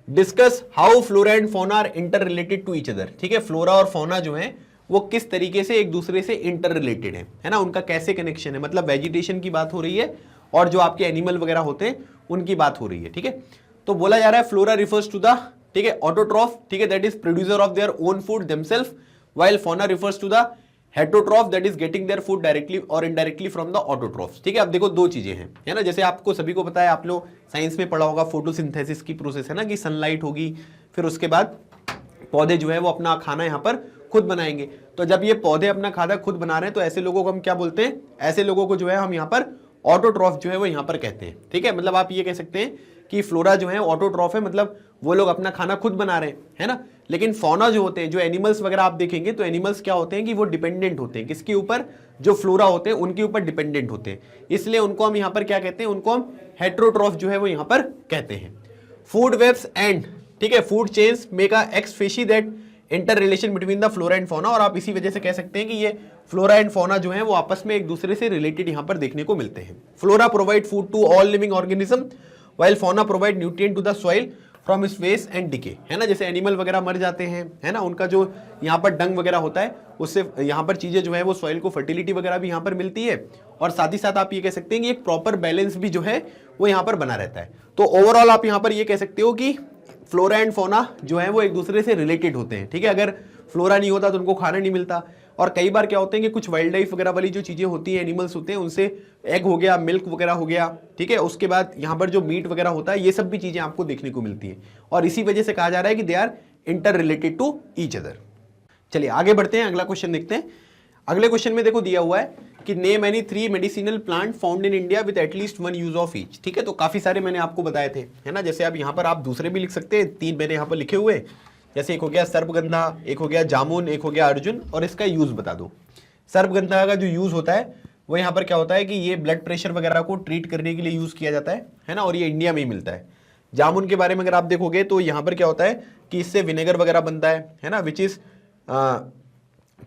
discuss how flora and fauna are interrelated to each other. ठीक है, फ्लोरा और फौना जो है वो किस तरीके से एक दूसरे से इंटर रिलेटेड है ना, उनका कैसे कनेक्शन है, मतलब वेजिटेशन की बात हो रही है और जो आपके एनिमल वगैरह होते हैं उनकी बात हो रही है। ठीक है, तो बोला जा रहा है फ्लोरा रिफर्स टू द, ठीक है, ऑटोट्रॉफ, ठीक है, that is producer of their own food themself, while fauna refers to the heterotroph that is getting their food directly और इनडायरेक्टली फ्रॉम द ऑटोट्रॉफ्स। ठीक है, अब देखो दो चीजें हैं, है ना, जैसे आपको सभी को पता है, आप लोग साइंस में पढ़ा होगा फोटोसिंथेसिस की प्रोसेस, है ना, कि सनलाइट होगी, फिर उसके बाद पौधे जो है वो अपना खाना यहाँ पर खुद बनाएंगे। तो जब ये पौधे अपना खाना खुद बना रहे हैं तो ऐसे लोगों को हम क्या बोलते हैं, ऐसे लोगों को जो है हम यहाँ पर ऑटोट्रॉफ जो है वो यहाँ पर कहते हैं। ठीक है, मतलब आप ये कह सकते हैं कि फ्लोरा जो है ऑटोट्रॉफ है, मतलब वो लोग अपना खाना खुद बना रहे हैं, है ना। लेकिन फौना जो होते हैं, जो एनिमल्स वगैरह आप देखेंगे तो एनिमल्स क्या होते हैं कि वो डिपेंडेंट होते हैं किसके ऊपर, जो फ्लोरा होते हैं उनके ऊपर डिपेंडेंट होते हैं, इसलिए उनको हम यहाँ पर क्या कहते हैं, उनको हम हेटरोट्रॉफ जो है वो यहाँ पर कहते हैं। फूड वेब्स एंड, ठीक है, food chains make a x species that inter relation between the flora and fauna, और आप इसी वजह से कह सकते हैं कि ये फ्लोरा एंड फौना जो है वो आपस में एक दूसरे से रिलेटेड यहाँ पर देखने को मिलते हैं। Flora provide food to all living organism while fauna provide nutrient to the soil from its waste and decay, है ना, जैसे एनिमल वगैरह मर जाते हैं, है ना, उनका जो यहाँ पर डंग वगैरह होता है उससे यहाँ पर चीजें जो है वो सॉइल को फर्टिलिटी वगैरह भी यहाँ पर मिलती है, और साथ ही साथ आप ये कह सकते हैं कि एक प्रॉपर बैलेंस भी जो है वो यहाँ पर बना रहता है। तो ओवरऑल आप यहाँ पर ये कह सकते हो कि फ्लोरा एंड फौना जो है वो एक दूसरे से रिलेटेड होते हैं। ठीक है, अगर फ्लोरा नहीं होता तो उनको खाना नहीं मिलता, और कई बार क्या होते हैं कि कुछ वाइल्ड लाइफ वगैरह वाली जो चीजें होती हैं, एनिमल्स होते हैं, उनसे एग हो गया, मिल्क वगैरह हो गया, ठीक है, उसके बाद यहाँ पर जो मीट वगैरह होता है, ये सब भी चीजें आपको देखने को मिलती है, और इसी वजह से कहा जा रहा है कि they are interrelated to each other. चलिए आगे बढ़ते हैं, अगला क्वेश्चन देखते हैं। अगले क्वेश्चन में देखो दिया हुआ है कि name any 3 medicinal plant found in India with at least 1 use of each. ठीक है, तो काफी सारे मैंने आपको बताए थे, है ना, जैसे अब यहाँ पर आप दूसरे भी लिख सकते हैं, 3 मैंने यहाँ पर लिखे हुए, जैसे एक हो गया सर्पगंधा, एक हो गया जामुन, एक हो गया अर्जुन, और इसका यूज बता दो। सर्पगंधा का जो यूज होता है वो यहाँ पर क्या होता है कि ये ब्लड प्रेशर वगैरह को ट्रीट करने के लिए यूज किया जाता है ना, और ये इंडिया में ही मिलता है। जामुन के बारे में अगर आप देखोगे तो यहाँ पर क्या होता है कि इससे विनेगर वगैरह बनता है ना, which is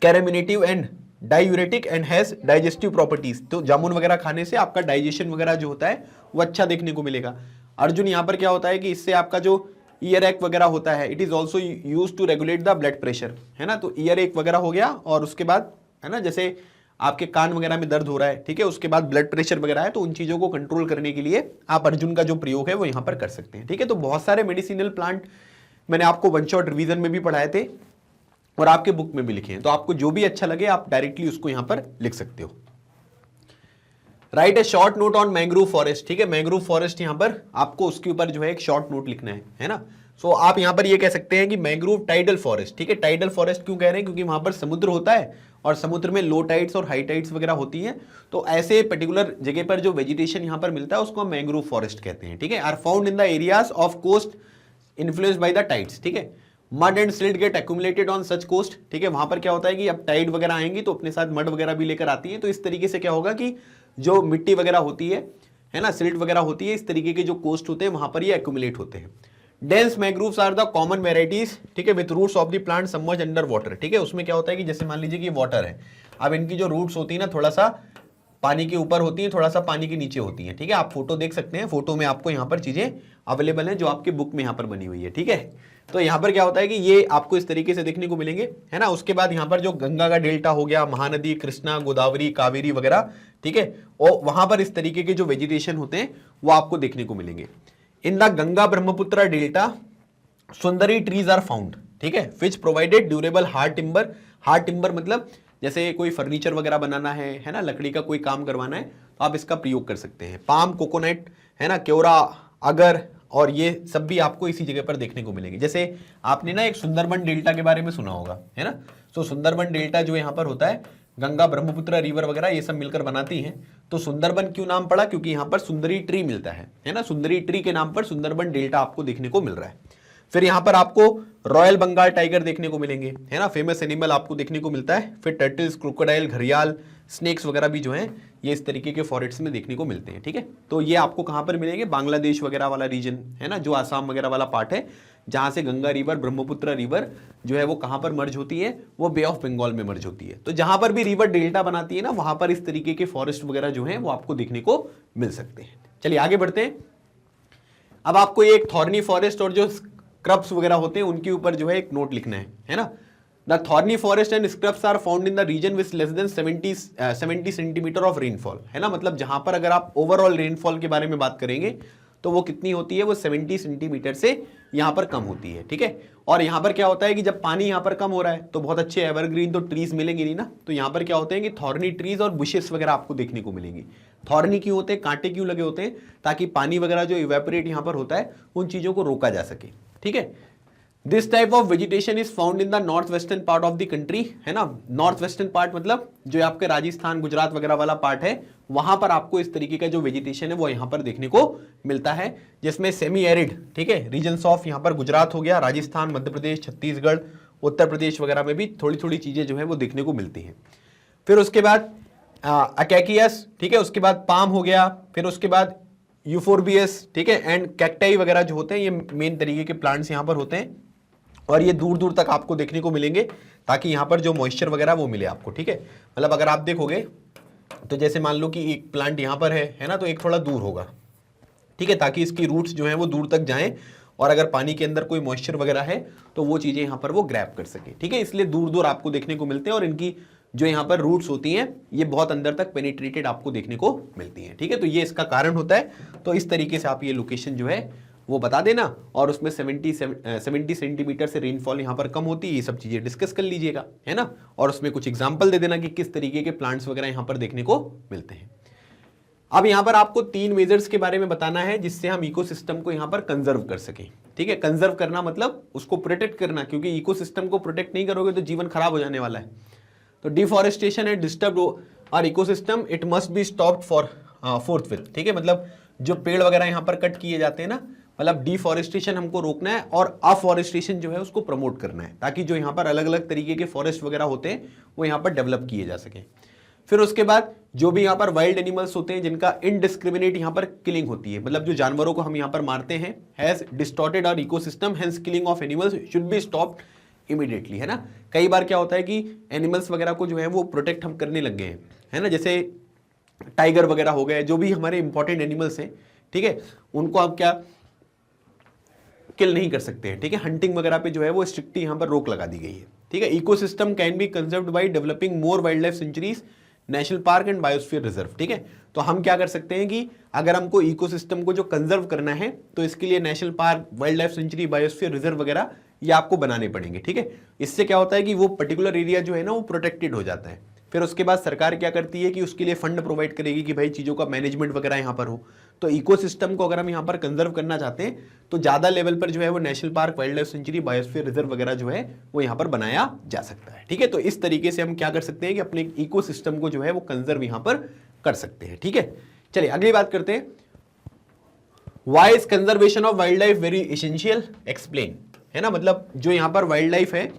carminative and diuretic and has digestive properties. तो जामुन वगैरह खाने से आपका डाइजेशन वगैरह जो होता है वो अच्छा देखने को मिलेगा। अर्जुन यहाँ पर क्या होता है कि इससे आपका जो ईयर एक वगैरह होता है, it is also use to regulate the blood pressure, है ना, तो ईयर एक वगैरह हो गया, और उसके बाद है ना, जैसे आपके कान वगैरह में दर्द हो रहा है, ठीक है, उसके बाद ब्लड प्रेशर वगैरह है, तो उन चीजों को कंट्रोल करने के लिए आप अर्जुन का जो प्रयोग है वो यहाँ पर कर सकते हैं। ठीक है, तो बहुत सारे मेडिसिनल प्लांट मैंने आपको वन शॉट रिवीजन में भी पढ़ाए थे और आपके बुक में भी लिखे हैं, तो आपको जो भी अच्छा लगे आप डायरेक्टली उसको यहाँ पर लिख सकते हो। Right A short note on mangrove forest. ठीक है, मैंग्रोव फॉरेस्ट यहाँ पर आपको उसके ऊपर जो है एक शॉर्ट नोट लिखना है ना। सो आप यहाँ पर ये कह सकते हैं कि मैंग्रोव टाइडल फॉरेस्ट। ठीक है, टाइडल फॉरेस्ट क्यों कह रहे हैं, क्योंकि वहां पर समुद्र होता है और समुद्र में लो टाइड्स और हाई टाइड्स वगैरह होती हैं, तो ऐसे पर्टिकुलर जगह पर जो वेजिटेशन यहाँ पर मिलता है उसको हम मैंग्रोव फॉरेस्ट कहते हैं। ठीक है, are found in the areas of coast influenced by the tides. ठीक है, mud and silt get accumulated on such coast. ठीक है, वहां पर क्या होता है कि अब टाइड वगैरह आएंगी तो अपने साथ मड वगैरह भी लेकर आती है, तो इस तरीके से क्या होगा कि जो मिट्टी वगैरह होती है ना, सिल्ट वगैरह होती है, इस तरीके के जो कोस्ट होते हैं वहां पर ये एक्यूमुलेट होते हैं। Dense mangroves are the common varieties, ठीक है, with roots of the plant submerged under water. ठीक है, उसमें क्या होता है कि जैसे मान लीजिए कि वाटर है, अब इनकी जो रूट्स होती है ना थोड़ा सा पानी के ऊपर होती है, थोड़ा सा पानी के नीचे होती है। ठीक है, आप फोटो देख सकते हैं, फोटो में आपको यहाँ पर चीजें अवेलेबल हैं जो आपके बुक में यहाँ पर बनी हुई है। ठीक है, तो यहाँ पर क्या होता है कि ये आपको इस तरीके से देखने को मिलेंगे, है ना। उसके बाद यहाँ पर जो गंगा का डेल्टा हो गया, महानदी, कृष्णा, गोदावरी, कावेरी वगैरह, ठीक है, और वहां पर इस तरीके के जो वेजिटेशन होते हैं वो आपको देखने को मिलेंगे। In the Ganga Brahmaputra delta sundari trees are found. ठीक है, which provided durable hard timber. Hard timber मतलब जैसे कोई फर्नीचर वगैरह बनाना है ना, लकड़ी का कोई काम करवाना है तो आप इसका प्रयोग कर सकते हैं। पाम, कोकोनट, है ना, केवड़ा, अगर, और ये सब भी आपको इसी जगह पर देखने को मिलेंगे। जैसे आपने ना एक सुंदरबन डेल्टा के बारे में सुना होगा, है ना, तो सुंदरबन डेल्टा जो यहाँ पर होता है गंगा ब्रह्मपुत्र रिवर वगैरह ये सब मिलकर बनाती हैं। तो सुंदरबन क्यों नाम पड़ा? क्योंकि यहाँ पर सुंदरी ट्री मिलता है ना, सुंदरी ट्री के नाम पर सुंदरबन डेल्टा आपको देखने को मिल रहा है। फिर यहाँ पर आपको रॉयल बंगाल टाइगर देखने को मिलेंगे, है ना, फेमस एनिमल आपको देखने को मिलता है। फिर टर्टल्स, क्रोकोडाइल, घड़ियाल, स्नेक्स वगैरह भी जो हैं ये इस तरीके के फॉरेस्ट में देखने को मिलते हैं। ठीक है, तो ये आपको कहाँ पर मिलेंगे? बांग्लादेश वगैरह वाला रीजन है ना, जो आसाम वगैरह वाला पार्ट है, जहाँ से गंगा रिवर, ब्रह्मपुत्र रिवर जो है वो कहाँ पर मर्ज होती है? वो बे ऑफ बंगाल में मर्ज होती है। तो जहाँ पर भी रिवर डेल्टा बनाती है ना, वहाँ पर इस तरीके के फॉरेस्ट वगैरह जो है वो आपको देखने को मिल सकते हैं। चलिए आगे बढ़ते हैं। अब आपको एक थॉर्नी फॉरेस्ट और जो स्क्रब्स वगैरह होते हैं उनके ऊपर जो है एक नोट लिखना है ना। The thorny forest and scrubs are found in the region with less than 70 centimetre of rainfall, है ना, मतलब जहां पर अगर आप ओवरऑल रेनफॉल के बारे में बात करेंगे तो वो कितनी होती है? वो 70 सेंटीमीटर से यहां पर कम होती है। ठीक है, और यहां पर क्या होता है कि जब पानी यहां पर कम हो रहा है तो बहुत अच्छे एवरग्रीन तो ट्रीज मिलेंगे नहीं ना, तो यहां पर क्या होते हैं कि थॉर्नी ट्रीज और बुशेस वगैरह आपको देखने को मिलेंगे। थॉर्नी क्यों होते हैं? कांटे क्यों लगे होते हैं? ताकि पानी वगैरह जो इवेपोरेट यहां पर होता है उन चीजों को रोका जा सके। ठीक है, this type of vegetation is found in the north western part of the country, है ना। नॉर्थ वेस्टर्न पार्ट मतलब जो आपके राजस्थान, गुजरात वगैरह वाला पार्ट है, वहां पर आपको इस तरीके का जो वेजिटेशन है वो यहां पर देखने को मिलता है, जिसमें सेमी एरिड, ठीक है, रीजन्स ऑफ यहां पर गुजरात हो गया, राजस्थान, मध्य प्रदेश, छत्तीसगढ़, उत्तर प्रदेश वगैरह में भी थोड़ी थोड़ी चीजें जो है वो देखने को मिलती हैं। फिर उसके बाद अकैकियस, ठीक है, उसके बाद पाम हो गया, फिर उसके बाद यूफोर्बियस, ठीक है, एंड कैक्टाई वगैरह जो होते हैं ये मेन तरीके के प्लांट्स यहाँ पर होते हैं और ये दूर दूर तक आपको देखने को मिलेंगे ताकि यहाँ पर जो मॉइस्चर वगैरह वो मिले आपको। ठीक है, मतलब अगर आप देखोगे तो जैसे मान लो कि एक प्लांट यहाँ पर है ना, तो एक थोड़ा दूर होगा, ठीक है, ताकि इसकी रूट्स जो हैं वो दूर तक जाएं और अगर पानी के अंदर कोई मॉइस्चर वगैरह है तो वो चीज़ें यहाँ पर वो ग्रैब कर सके। ठीक है, इसलिए दूर दूर आपको देखने को मिलते हैं और इनकी जो यहाँ पर रूट्स होती हैं ये बहुत अंदर तक पेनिट्रेटेड आपको देखने को मिलती हैं। ठीक है, तो ये इसका कारण होता है। तो इस तरीके से आप ये लोकेशन जो है वो बता देना और उसमें 70 सेंटीमीटर से रेनफॉल यहाँ पर कम होती है, ये सब चीज़ें डिस्कस कर लीजिएगा, है ना, और उसमें कुछ एग्जाम्पल दे देना कि किस तरीके के प्लांट्स वगैरह यहाँ पर देखने को मिलते हैं। अब यहाँ पर आपको 3 मेजर्स के बारे में बताना है जिससे हम इकोसिस्टम को यहाँ पर कंजर्व कर सकें। ठीक है, कंजर्व करना मतलब उसको प्रोटेक्ट करना, क्योंकि इकोसिस्टम को प्रोटेक्ट नहीं करोगे तो जीवन खराब हो जाने वाला है। तो डिफॉरेस्टेशन एंड डिस्टर्ब और ecosystem it must be stopped for फोर्थविथ। ठीक है, मतलब जो पेड़ वगैरह यहाँ पर कट किए जाते हैं ना, मतलब डिफॉरेस्टेशन हमको रोकना है और अफॉरेस्टेशन जो है उसको प्रमोट करना है ताकि जो यहाँ पर अलग अलग तरीके के फॉरेस्ट वगैरह होते हैं वो यहाँ पर डेवलप किए जा सकें। फिर उसके बाद जो भी यहाँ पर वाइल्ड एनिमल्स होते हैं जिनका इनडिस्क्रिमिनेट यहाँ पर किलिंग होती है, मतलब जो जानवरों को हम यहाँ पर मारते हैं, has distorted our ecosystem, hence killing of animals should be stopped immediately, है ना। कई बार क्या होता है कि एनिमल्स वगैरह को जो है वो प्रोटेक्ट हम करने लग गए हैं, है ना, जैसे टाइगर वगैरह हो गए, जो भी हमारे इंपॉर्टेंट एनिमल्स हैं, ठीक है, उनको आप क्या किल नहीं कर सकते हैं। ठीक है, हंटिंग वगैरह पे जो है वो स्ट्रिक्टली यहाँ पर रोक लगा दी गई है। ठीक है, ecosystem can be conserved by developing more wild life centuries, national park and biosphere reserve. ठीक है, तो हम क्या कर सकते हैं कि अगर हमको इकोसिस्टम को जो कंजर्व करना है तो इसके लिए national park, wild life sanctuary, biosphere reserve वगैरह ये आपको बनाने पड़ेंगे। ठीक है, इससे क्या होता है कि वो पर्टिकुलर एरिया जो है ना वो प्रोटेक्टेड हो जाता है। फिर उसके बाद सरकार क्या करती है कि उसके लिए फंड प्रोवाइड करेगी कि भाई चीज़ों का मैनेजमेंट वगैरह यहाँ पर हो। तो इकोसिस्टम को अगर हम यहाँ पर कंजर्व करना चाहते हैं तो ज़्यादा लेवल पर जो है वो national park, wild life sanctuary, biosphere reserve वगैरह जो है वो यहाँ पर बनाया जा सकता है। ठीक है, तो इस तरीके से हम क्या कर सकते हैं कि अपने इकोसिस्टम को जो है वो कंजर्व यहाँ पर कर सकते हैं। ठीक है, चलिए अगली बात करते हैं। Why is conservation of wild life very essential? Explain, है ना, मतलब जो यहाँ पर वाइल्ड लाइफ है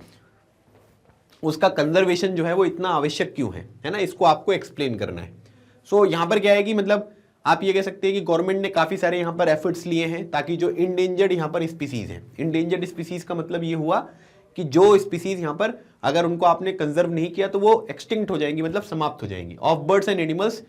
उसका कंजर्वेशन जो है वो इतना आवश्यक क्यों है ना, इसको आपको एक्सप्लेन करना है। सो यहाँ पर क्या है कि मतलब आप ये कह सकते हैं कि गवर्नमेंट ने काफ़ी सारे यहाँ पर एफर्ट्स लिए हैं ताकि जो इंडेंजर्ड यहाँ पर स्पीसीज़ हैं, इंडेंजर्ड स्पीसीज़ का मतलब ये हुआ कि जो स्पीसीज़ यहाँ पर अगर उनको आपने कंजर्व नहीं किया तो वो एक्सटिंक्ट हो जाएंगी, मतलब समाप्त हो जाएंगी। Of birds and animals,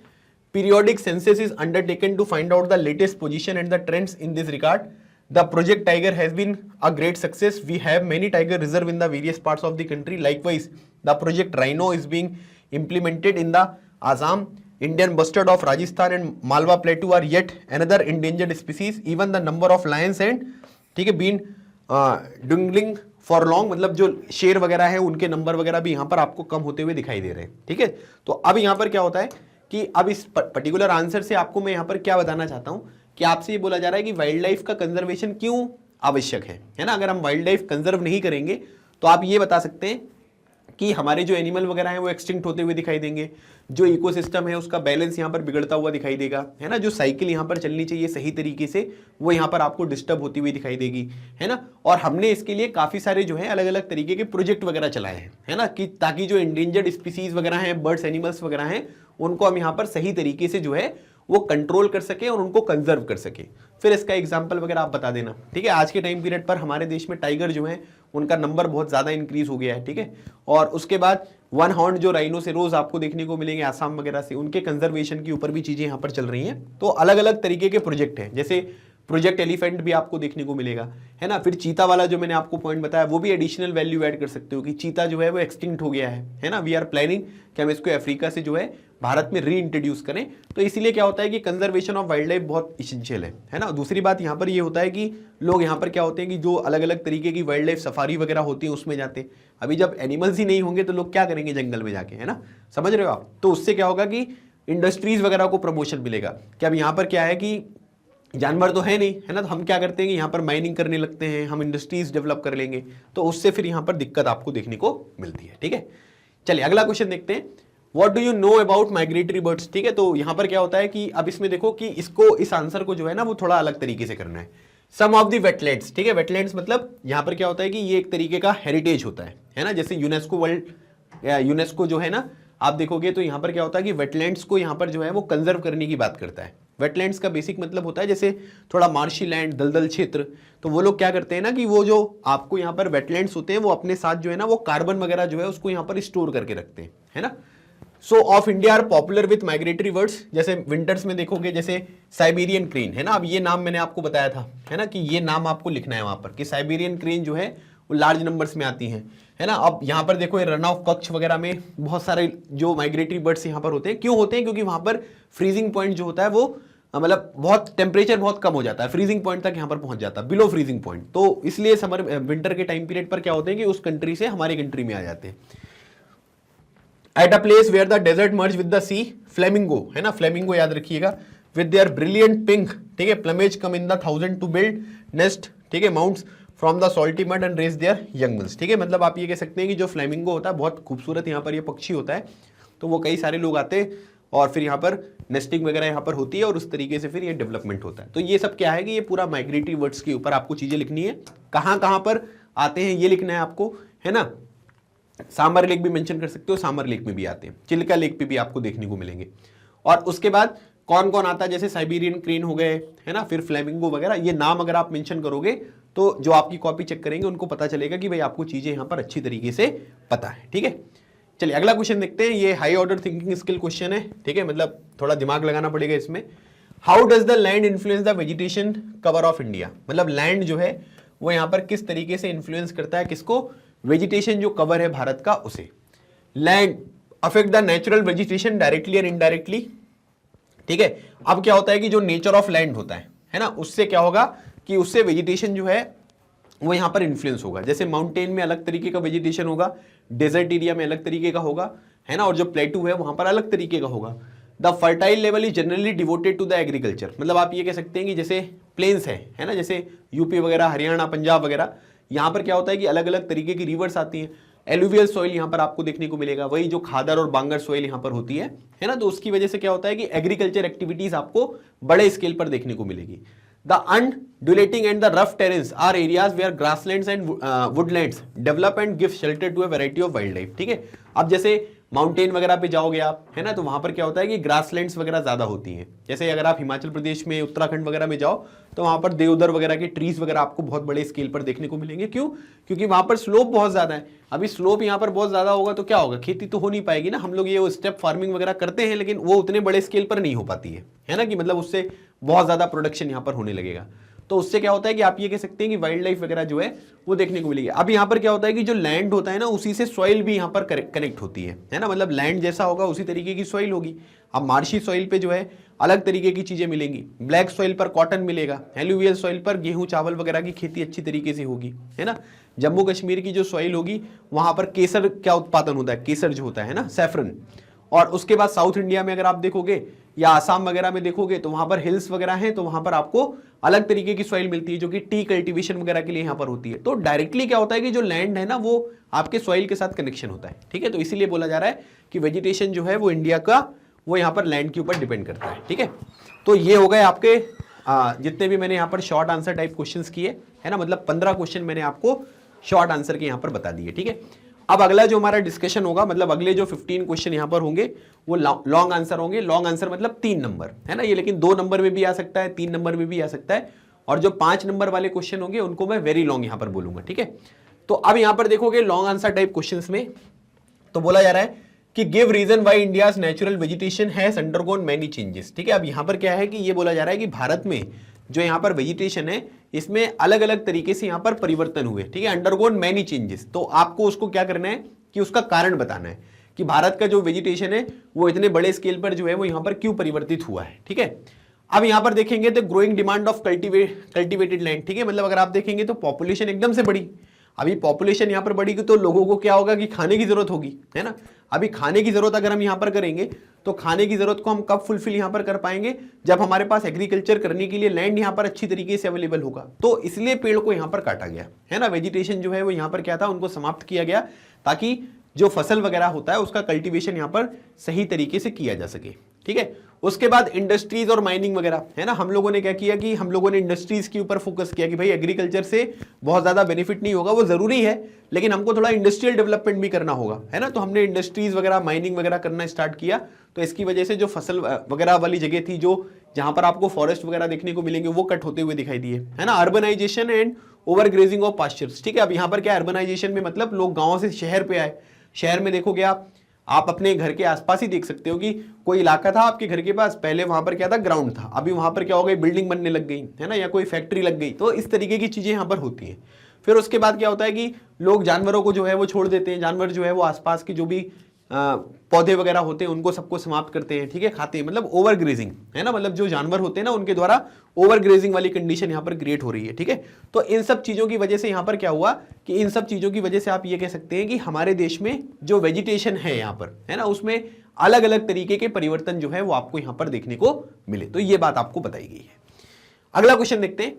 periodic census is undertaken to find out the latest position and the trends in this regard. The project Tiger has been a great success. We have many tiger reserve in the various parts of the country. Likewise, the project Rhino is being implemented in the Assam. Indian bustard of Rajasthan and Malwa Plateau are yet another endangered species. Even the number of lions and ठीक है been dwindling for long, मतलब जो शेर वगैरह है उनके number वगैरह भी यहाँ पर आपको कम होते हुए दिखाई दे रहे हैं। ठीक है, तो अब यहाँ पर क्या होता है कि अब इस पर्टिकुलर आंसर से आपको मैं यहाँ पर क्या बताना चाहता हूँ कि आपसे ये बोला जा रहा है कि वाइल्ड लाइफ का कंजर्वेशन क्यों आवश्यक है ना। अगर हम वाइल्ड लाइफ कंजर्व नहीं करेंगे तो आप ये बता सकते हैं कि हमारे जो एनिमल वगैरह हैं वो एक्सटिंक्ट होते हुए दिखाई देंगे, जो इकोसिस्टम है उसका बैलेंस यहाँ पर बिगड़ता हुआ दिखाई देगा, है ना, जो साइकिल यहाँ पर चलनी चाहिए सही तरीके से वो यहाँ पर आपको डिस्टर्ब होती हुई दिखाई देगी, है ना। और हमने इसके लिए काफ़ी सारे जो है अलग अलग तरीके के प्रोजेक्ट वगैरह चलाए हैं, है ना, कि ताकि जो इंडेंजर्ड स्पीसीज वगैरह हैं, बर्ड्स एनिमल्स वगैरह हैं, उनको हम यहाँ पर सही तरीके से जो है वो कंट्रोल कर सके और उनको कंजर्व कर सके। फिर इसका एग्जाम्पल वगैरह आप बता देना, ठीक है। आज के टाइम पीरियड पर हमारे देश में टाइगर जो है उनका नंबर बहुत ज़्यादा इंक्रीज हो गया है, ठीक है। और उसके बाद वन हॉर्न जो राइनोसेरोज आपको देखने को मिलेंगे आसाम वगैरह से, उनके कंजर्वेशन के ऊपर भी चीज़ें यहाँ पर चल रही हैं। तो अलग अलग तरीके के प्रोजेक्ट हैं, जैसे प्रोजेक्ट एलिफेंट भी आपको देखने को मिलेगा, है ना। फिर चीता वाला जो मैंने आपको पॉइंट बताया वो भी एडिशनल वैल्यू ऐड कर सकते हो कि चीता जो है वो एक्सटिंक्ट हो गया है ना। वी आर प्लानिंग कि हम इसको अफ्रीका से जो है भारत में री इंट्रोड्यूस करें। तो इसीलिए क्या होता है कि कंजर्वेशन ऑफ वाइल्ड लाइफ बहुत इसेंशियल है ना। दूसरी बात यहाँ पर ये होता है कि लोग यहाँ पर क्या होते हैं कि जो अलग अलग तरीके की वाइल्ड लाइफ सफारी वगैरह होती है उसमें जाते हैं। अभी जब एनिमल्स ही नहीं होंगे तो लोग क्या करेंगे जंगल में जाके, है ना, समझ रहे हो आप। तो उससे क्या होगा कि इंडस्ट्रीज वगैरह को प्रमोशन मिलेगा कि अब यहाँ पर क्या है कि जानवर तो है नहीं, है ना, तो हम क्या करते हैं कि यहाँ पर माइनिंग करने लगते हैं, हम इंडस्ट्रीज डेवलप कर लेंगे, तो उससे फिर यहाँ पर दिक्कत आपको देखने को मिलती है, ठीक है। चलिए अगला क्वेश्चन देखते हैं, what do you know about migratory birds, ठीक है। तो यहाँ पर क्या होता है कि अब इसमें देखो कि इसको इस आंसर को जो है ना वो थोड़ा अलग तरीके से करना है। सम ऑफ द वेटलैंड्स, ठीक है। वेटलैंड्स मतलब यहाँ पर क्या होता है कि ये एक तरीके का हेरिटेज होता है ना। जैसे यूनेस्को यूनेस्को जो है ना, आप देखोगे तो यहाँ पर क्या होता है कि वेटलैंड्स को यहाँ पर जो है वो कंजर्व करने की बात करता है। वेटलैंड्स का बेसिक मतलब होता है जैसे थोड़ा मार्शी लैंड, दलदल क्षेत्र, तो वो लोग क्या करते हैं ना कि वो जो आपको यहाँ पर वेटलैंड्स होते हैं वो अपने साथ जो है ना वो कार्बन वगैरह जो है उसको यहाँ पर स्टोर करके रखते हैं, है ना। So of India are popular with migratory birds, जैसे विंटर्स में देखोगे जैसे साइबेरियन क्रेन, है ना। अब ये नाम मैंने आपको बताया था, है ना, कि ये नाम आपको लिखना है वहां पर कि साइबेरियन क्रेन जो है वो लार्ज नंबर्स में आती हैं, है ना। अब यहाँ पर देखो ये रन ऑफ कच्छ वगैरह में बहुत सारे जो माइग्रेटरी बर्ड्स यहाँ पर होते हैं। क्यों होते हैं? क्योंकि वहां पर फ्रीजिंग पॉइंट जो होता है वो मतलब बहुत टेम्परेचर बहुत कम हो जाता है, फ्रीजिंग पॉइंट तक यहाँ पर पहुंच जाता है, बिलो फ्रीजिंग पॉइंट। तो इसलिए समर विंटर के टाइम पीरियड पर क्या होते हैं कि उस कंट्री से हमारी कंट्री में आ जाते हैं। At a place where the desert merge with the sea, flamingo, है ना, फ्लेमिंगो याद रखिएगा, विद देयर ब्रिलियंट पिंक, ठीक है, plumage come in the 1000 to build nest, ठीक है, mounds from the salty mud and raise their young ones, ठीक है। मतलब आप ये कह सकते हैं कि जो फ्लेमिंगो होता है बहुत खूबसूरत यहाँ पर ये पक्षी होता है, तो वो कई सारे लोग आते हैं और फिर यहाँ पर नेस्टिंग वगैरह यहाँ पर होती है और उस तरीके से फिर ये डेवलपमेंट होता है। तो ये सब क्या है कि ये पूरा माइग्रेटरी बर्ड्स के ऊपर आपको चीजें लिखनी है, कहाँ कहाँ पर आते हैं ये लिखना है आपको, है ना। सांबर लेक भी मेंशन कर सकते हो, सांबर लेक में भी आते हैं, चिल्का लेक पे भी आपको देखने को मिलेंगे। और उसके बाद कौन कौन आता है, जैसे साइबेरियन क्रेन हो गए, है ना, फिर फ्लेमिंगो वगैरह, ये नाम अगर आप मेंशन करोगे तो जो आपकी कॉपी चेक करेंगे उनको पता चलेगा कि भाई आपको चीजें यहाँ पर अच्छी तरीके से पता है, ठीक है। चलिए अगला क्वेश्चन देखते हैं, ये high order thinking skill question है, ठीक है, मतलब थोड़ा दिमाग लगाना पड़ेगा इसमें। How does the land influence the vegetation cover of India, मतलब लैंड जो है वो यहाँ पर किस तरीके से इन्फ्लुएंस करता है किसको, वेजिटेशन जो कवर है भारत का उसे। Land affect the natural vegetation directly and indirectly, ठीक है। अब क्या होता है कि जो नेचर ऑफ लैंड होता है ना, उससे क्या होगा कि उससे वेजिटेशन जो है वो यहाँ पर इन्फ्लुएंस होगा। जैसे माउंटेन में अलग तरीके का वेजिटेशन होगा, डेजर्ट एरिया में अलग तरीके का होगा, है ना, और जो प्लेटू है वहां पर अलग तरीके का होगा। The fertile level is generally devoted to the agriculture, मतलब आप ये कह सकते हैं कि जैसे प्लेन्स है ना, जैसे यूपी वगैरह, हरियाणा, पंजाब वगैरह, यहाँ पर क्या होता है कि अलग अलग तरीके की रिवर्स आती हैं, एलुवियल सॉइल यहाँ पर आपको देखने को मिलेगा, वही जो खादर और बांगर सॉइल यहाँ पर होती है ना। तो उसकी वजह से क्या होता है कि एग्रीकल्चर एक्टिविटीज आपको बड़े स्केल पर देखने को मिलेगी। The undulating and the rough terrains are areas where grasslands and woodlands develop and give shelter to a variety of wildlife, ठीक है। अब जैसे माउंटेन वगैरह पे जाओगे आप, है ना, तो वहां पर क्या होता है कि ग्रासलैंड्स वगैरह ज्यादा होती हैं। जैसे अगर आप हिमाचल प्रदेश में, उत्तराखंड वगैरह में जाओ तो वहां पर देवदार वगैरह के ट्रीज वगैरह आपको बहुत बड़े स्केल पर देखने को मिलेंगे। क्यों? क्योंकि वहां पर स्लोप बहुत ज्यादा है। अभी स्लोप यहाँ पर बहुत ज्यादा होगा तो क्या होगा, खेती तो हो नहीं पाएगी ना। हम लोग ये स्टेप फार्मिंग वगैरह करते हैं लेकिन वो उतने बड़े स्केल पर नहीं हो पाती है ना, कि मतलब उससे बहुत ज्यादा प्रोडक्शन यहाँ पर होने लगेगा। तो उससे क्या होता है कि आप ये कह सकते हैं कि वाइल्ड लाइफ वगैरह जो है वो देखने को मिलेगी। अब यहाँ पर क्या होता है कि जो लैंड होता है ना उसी से सॉइल भी यहाँ पर कनेक्ट होती है ना, मतलब लैंड जैसा होगा उसी तरीके की सॉइल होगी। अब मार्शी सॉइल पे जो है अलग तरीके की चीजें मिलेंगी, ब्लैक सॉइल पर कॉटन मिलेगा, एलुवियल सॉइल पर गेहूं चावल वगैरह की खेती अच्छी तरीके से होगी, है ना। जम्मू कश्मीर की जो सॉइल होगी वहां पर केसर क्या उत्पादन होता है, केसर जो होता है ना, सैफरन। और उसके बाद साउथ इंडिया में अगर आप देखोगे या आसाम वगैरह में देखोगे तो वहां पर हिल्स वगैरह हैं, तो वहां पर आपको अलग तरीके की सॉइल मिलती है जो कि टी कल्टीवेशन वगैरह के लिए यहां पर होती है। तो डायरेक्टली क्या होता है कि जो लैंड है ना वो आपके सॉइल के साथ कनेक्शन होता है, ठीक है। तो इसीलिए बोला जा रहा है कि वेजिटेशन जो है वो इंडिया का वो यहाँ पर लैंड के ऊपर डिपेंड करता है, ठीक है। तो ये हो गए आपके जितने भी मैंने यहाँ पर शॉर्ट आंसर टाइप क्वेश्चंस किए है ना, मतलब 15 क्वेश्चन मैंने आपको शॉर्ट आंसर के यहाँ पर बता दिए, ठीक है। अब अगला जो हमारा डिस्कशन होगा, मतलब अगले जो 15 क्वेश्चन यहाँ पर होंगे वो लॉन्ग आंसर होंगे। लॉन्ग आंसर मतलब 3 नंबर है ना, ये लेकिन 2 नंबर में भी आ सकता है, 3 नंबर में भी आ सकता है, और जो 5 नंबर वाले क्वेश्चन होंगे उनको मैं वेरी लॉन्ग यहाँ पर बोलूंगा, ठीक है। तो अब यहाँ पर देखोगे लॉन्ग आंसर टाइप क्वेश्चन में तो बोला जा रहा है कि give reason why India's natural vegetation has undergone many changes, ठीक है। अब यहाँ पर क्या है कि ये बोला जा रहा है कि भारत में जो यहाँ पर वेजिटेशन है इसमें अलग अलग तरीके से यहाँ पर परिवर्तन हुए, ठीक है, अंडरगोन मेनी चेंजेस। तो आपको उसको क्या करना है कि उसका कारण बताना है कि भारत का जो वेजिटेशन है वो इतने बड़े स्केल पर जो है वो यहाँ पर क्यों परिवर्तित हुआ है, ठीक है। अब यहाँ पर देखेंगे तो growing demand of cultivated land, ठीक है, मतलब अगर आप देखेंगे तो पॉपुलेशन एकदम से बढ़ी। अभी पॉपुलेशन यहाँ पर बढ़ेगी तो लोगों को क्या होगा कि खाने की जरूरत होगी, है ना। अभी खाने की जरूरत अगर हम यहाँ पर करेंगे तो खाने की जरूरत को हम कब फुलफिल यहाँ पर कर पाएंगे, जब हमारे पास एग्रीकल्चर करने के लिए लैंड यहाँ पर अच्छी तरीके से अवेलेबल होगा। तो इसलिए पेड़ को यहाँ पर काटा गया है ना, वेजिटेशन जो है वो यहाँ पर क्या था उनको समाप्त किया गया ताकि जो फसल वगैरह होता है उसका कल्टीवेशन यहाँ पर सही तरीके से किया जा सके, ठीक है। उसके बाद इंडस्ट्रीज और माइनिंग वगैरह है ना, हम लोगों ने क्या किया कि हम लोगों ने इंडस्ट्रीज के ऊपर फोकस किया कि भाई एग्रीकल्चर से बहुत ज्यादा बेनिफिट नहीं होगा, वो जरूरी है लेकिन हमको थोड़ा इंडस्ट्रियल डेवलपमेंट भी करना होगा, है ना। तो हमने इंडस्ट्रीज वगैरह माइनिंग वगैरह करना स्टार्ट किया। तो इसकी वजह से जो फसल वगैरह वाली जगह थी जो जहां पर आपको फॉरेस्ट वगैरह देखने को मिलेंगे वो कट होते हुए दिखाई दिए, है ना। Urbanisation and overgrazing of pastures, ठीक है। अब यहाँ पर क्या अर्बनाइजेशन में मतलब लोग गाँव से शहर पे आए। शहर में देखोगे आप अपने घर के आसपास ही देख सकते हो कि कोई इलाका था आपके घर के पास, पहले वहां पर क्या था ग्राउंड था, अभी वहां पर क्या हो गई बिल्डिंग बनने लग गई, है ना, या कोई फैक्ट्री लग गई। तो इस तरीके की चीजें यहाँ पर होती हैं। फिर उसके बाद क्या होता है कि लोग जानवरों को जो है वो छोड़ देते हैं, जानवर जो है वो आसपास की जो भी पौधे वगैरह होते हैं उनको सबको समाप्त करते हैं, ठीक है, खाते हैं, मतलब ओवर ग्रेजिंग, है ना, मतलब जो जानवर होते हैं ना उनके द्वारा ओवर ग्रेजिंग वाली कंडीशन यहाँ पर क्रिएट हो रही है, ठीक है। तो इन सब चीजों की वजह से यहाँ पर क्या हुआ कि इन सब चीजों की वजह से आप ये कह सकते हैं कि हमारे देश में जो वेजिटेशन है यहाँ पर, है ना, उसमें अलग अलग तरीके के परिवर्तन जो है वो आपको यहाँ पर देखने को मिले। तो ये बात आपको बताई गई है। अगला क्वेश्चन देखते हैं,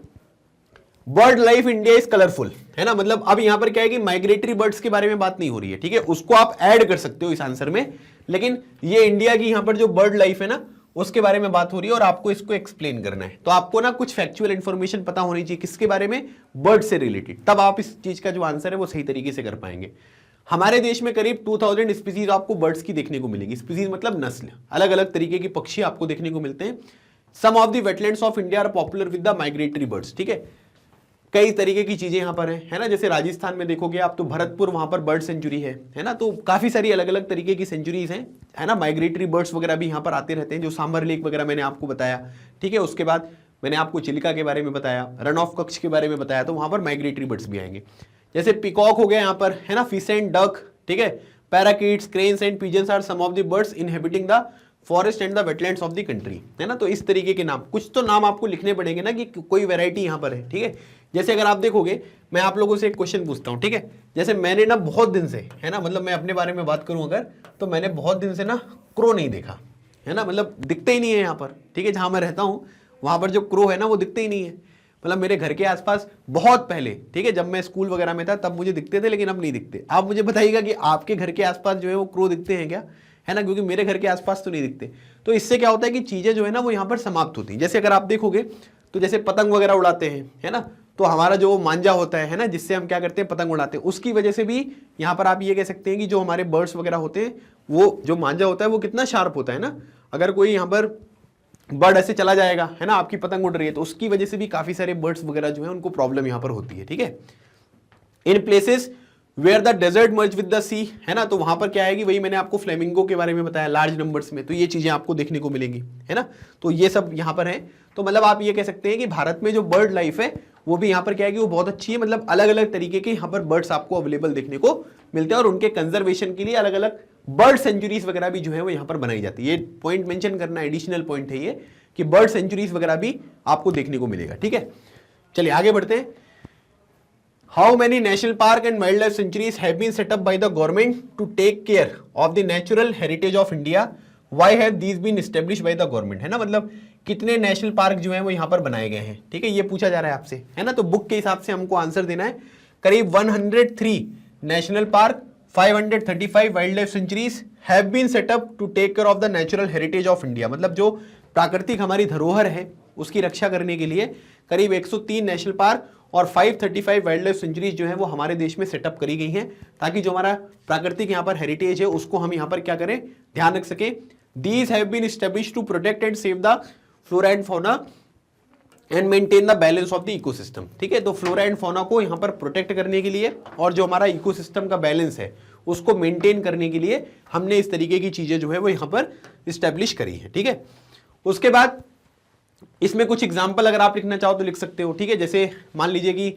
bird life India is colourful, है ना, मतलब अब यहां पर क्या है कि माइग्रेटरी बर्ड्स के बारे में बात नहीं हो रही है, ठीक है, उसको आप ऐड कर सकते हो इस आंसर में, लेकिन ये इंडिया की यहां पर जो बर्ड लाइफ है ना उसके बारे में बात हो रही है और आपको इसको एक्सप्लेन करना है। तो आपको ना कुछ फैक्चुअल इंफॉर्मेशन पता होनी चाहिए किसके बारे में, बर्ड से रिलेटेड, तब आप इस चीज का जो आंसर है वो सही तरीके से कर पाएंगे। हमारे देश में करीब 2000 स्पीसीज आपको बर्ड्स की देखने को मिलेगी। स्पीसीज मतलब नस्ल, अलग अलग तरीके के पक्षी आपको देखने को मिलते हैं। Some of the wetlands of India are popular with the migratory birds, ठीक है, कई तरीके की चीजें यहाँ पर है ना, जैसे राजस्थान में देखोगे आप तो भरतपुर वहां पर बर्ड सेंचुरी है ना, तो काफी सारी अलग अलग तरीके की सेंचुरीज हैं, है ना। माइग्रेटरी बर्ड्स वगैरह भी यहाँ पर आते रहते हैं, जो सांबर लेक वगैरह मैंने आपको बताया, ठीक है। उसके बाद मैंने आपको चिलिका के बारे में बताया, रन ऑफ कक्ष के बारे में बताया, तो वहां पर माइग्रेटरी बर्ड्स भी आएंगे। जैसे पिकॉक हो गया यहाँ पर, है ना, फिश एंड डक, ठीक है, parakeets, cranes and pigeons are some of the birds inhabiting the forest and the wetlands of the country, है ना। तो इस तरीके के नाम, कुछ तो नाम आपको लिखने पड़ेंगे ना कि कोई वैरायटी यहाँ पर है, ठीक है। जैसे अगर आप देखोगे, मैं आप लोगों से एक क्वेश्चन पूछता हूँ, ठीक है, जैसे मैंने ना बहुत दिन से, है ना, मतलब मैं अपने बारे में बात करूँ अगर, तो मैंने बहुत दिन से ना क्रो नहीं देखा, है ना, मतलब दिखते ही नहीं है यहाँ पर, ठीक है, जहाँ मैं रहता हूँ वहाँ पर जो क्रो है ना वो दिखते ही नहीं है। मतलब मेरे घर के आसपास बहुत पहले, ठीक है, जब मैं स्कूल वगैरह में था तब मुझे दिखते थे, लेकिन अब नहीं दिखते। आप मुझे बताइएगा कि आपके घर के आसपास जो है वो क्रो दिखते हैं क्या, है ना, क्योंकि मेरे घर के आसपास तो नहीं दिखते। तो इससे क्या होता है कि चीजें जो है ना वो यहाँ पर समाप्त होती हैं। जैसे अगर आप देखोगे तो जैसे पतंग वगैरह उड़ाते हैं, है ना, तो हमारा जो मांझा होता है ना, जिससे हम क्या करते हैं पतंग उड़ाते हैं, उसकी वजह से भी यहाँ पर आप ये कह सकते हैं कि जो हमारे बर्ड्स वगैरह होते हैं वो जो मांझा होता है वो कितना शार्प होता है ना। अगर कोई यहाँ पर बर्ड ऐसे चला जाएगा, है ना, आपकी पतंग उड़ रही है, तो उसकी वजह से भी काफी सारे बर्ड्स वगैरह जो है उनको प्रॉब्लम यहाँ पर होती है, ठीक है। In places where the desert merge with the sea, है ना, तो वहां पर क्या है कि वही मैंने आपको फ्लेमिंगो के बारे में बताया लार्ज नंबर्स में, तो ये चीजें आपको देखने को मिलेंगी, है ना। तो ये सब यहाँ पर है। तो मतलब आप ये कह सकते हैं कि भारत में जो बर्ड लाइफ है वो भी यहाँ पर क्या है कि वो बहुत अच्छी है, मतलब अलग अलग तरीके के यहाँ पर बर्ड्स आपको अवेलेबल देखने को मिलते हैं और उनके कंजर्वेशन के लिए अलग अलग बर्ड सेंचुरीज वगैरह भी जो है वो यहाँ पर बनाई जाती है। ये पॉइंट मेंशन करना एडिशनल पॉइंट है ये कि बर्ड सेंचुरीज वगैरह भी आपको देखने को मिलेगा, ठीक है। चलिए आगे बढ़ते हैं। How many national park and wildlife sanctuaries have been set up by the government to take care of the natural heritage of India, why have these been established by the government, है ना, मतलब कितने national park जो है वो यहाँ पर बनाए गए हैं, ठीक है, ये पूछा जा रहा है आपसे, है ना। तो बुक के हिसाब से हमको आंसर देना है, करीब 103 national park, 535 wild life sanctuaries have been set up to take care of the natural heritage of India, मतलब जो प्राकृतिक हमारी धरोहर है उसकी रक्षा करने के लिए करीब 103 नेशनल पार्क और 535 वाइल्ड लाइफ सेंचुरीज जो है वो हमारे देश में सेटअप करी गई हैं, ताकि जो हमारा प्राकृतिक यहाँ पर हेरिटेज है उसको हम यहाँ पर क्या करें, ध्यान रख सकें। These have been established to protect and save the flora and fauna and maintain the balance of the ecosystem, ठीक है। तो फ्लोरा एंड फौना को यहाँ पर प्रोटेक्ट करने के लिए और जो हमारा इकोसिस्टम का बैलेंस है उसको मेंटेन करने के लिए हमने इस तरीके की चीजें जो है वो यहाँ पर इस्टेब्लिश करी है, ठीक है। उसके बाद इसमें कुछ एग्जाम्पल अगर आप लिखना चाहो तो लिख सकते हो, ठीक है। जैसे मान लीजिए कि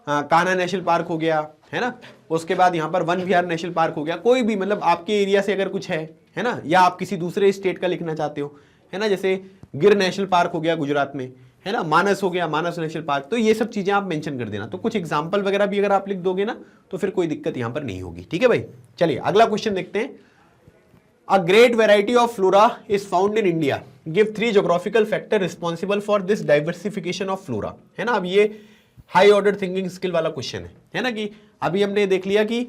कान्हा नेशनल पार्क हो गया, है ना, उसके बाद यहाँ पर वन विहार नेशनल पार्क हो गया, कोई भी मतलब आपके एरिया से अगर कुछ है ना, या आप किसी दूसरे स्टेट का लिखना चाहते हो, है ना, जैसे गिर नेशनल पार्क हो गया गुजरात में, है ना, मानस हो गया, मानस नेशनल पार्क, तो ये सब चीजें आप मेंशन कर देना। तो कुछ एग्जांपल वगैरह भी अगर आप लिख दोगे ना तो फिर कोई दिक्कत यहाँ पर नहीं होगी, ठीक है भाई। चलिए अगला क्वेश्चन देखते हैं। A great variety of flora is found in India, give 3 geographical factor responsible for this diversification of flora, है ना। अब ये हाई ऑर्डर थिंकिंग स्किल वाला क्वेश्चन है ना, कि अभी हमने देख लिया कि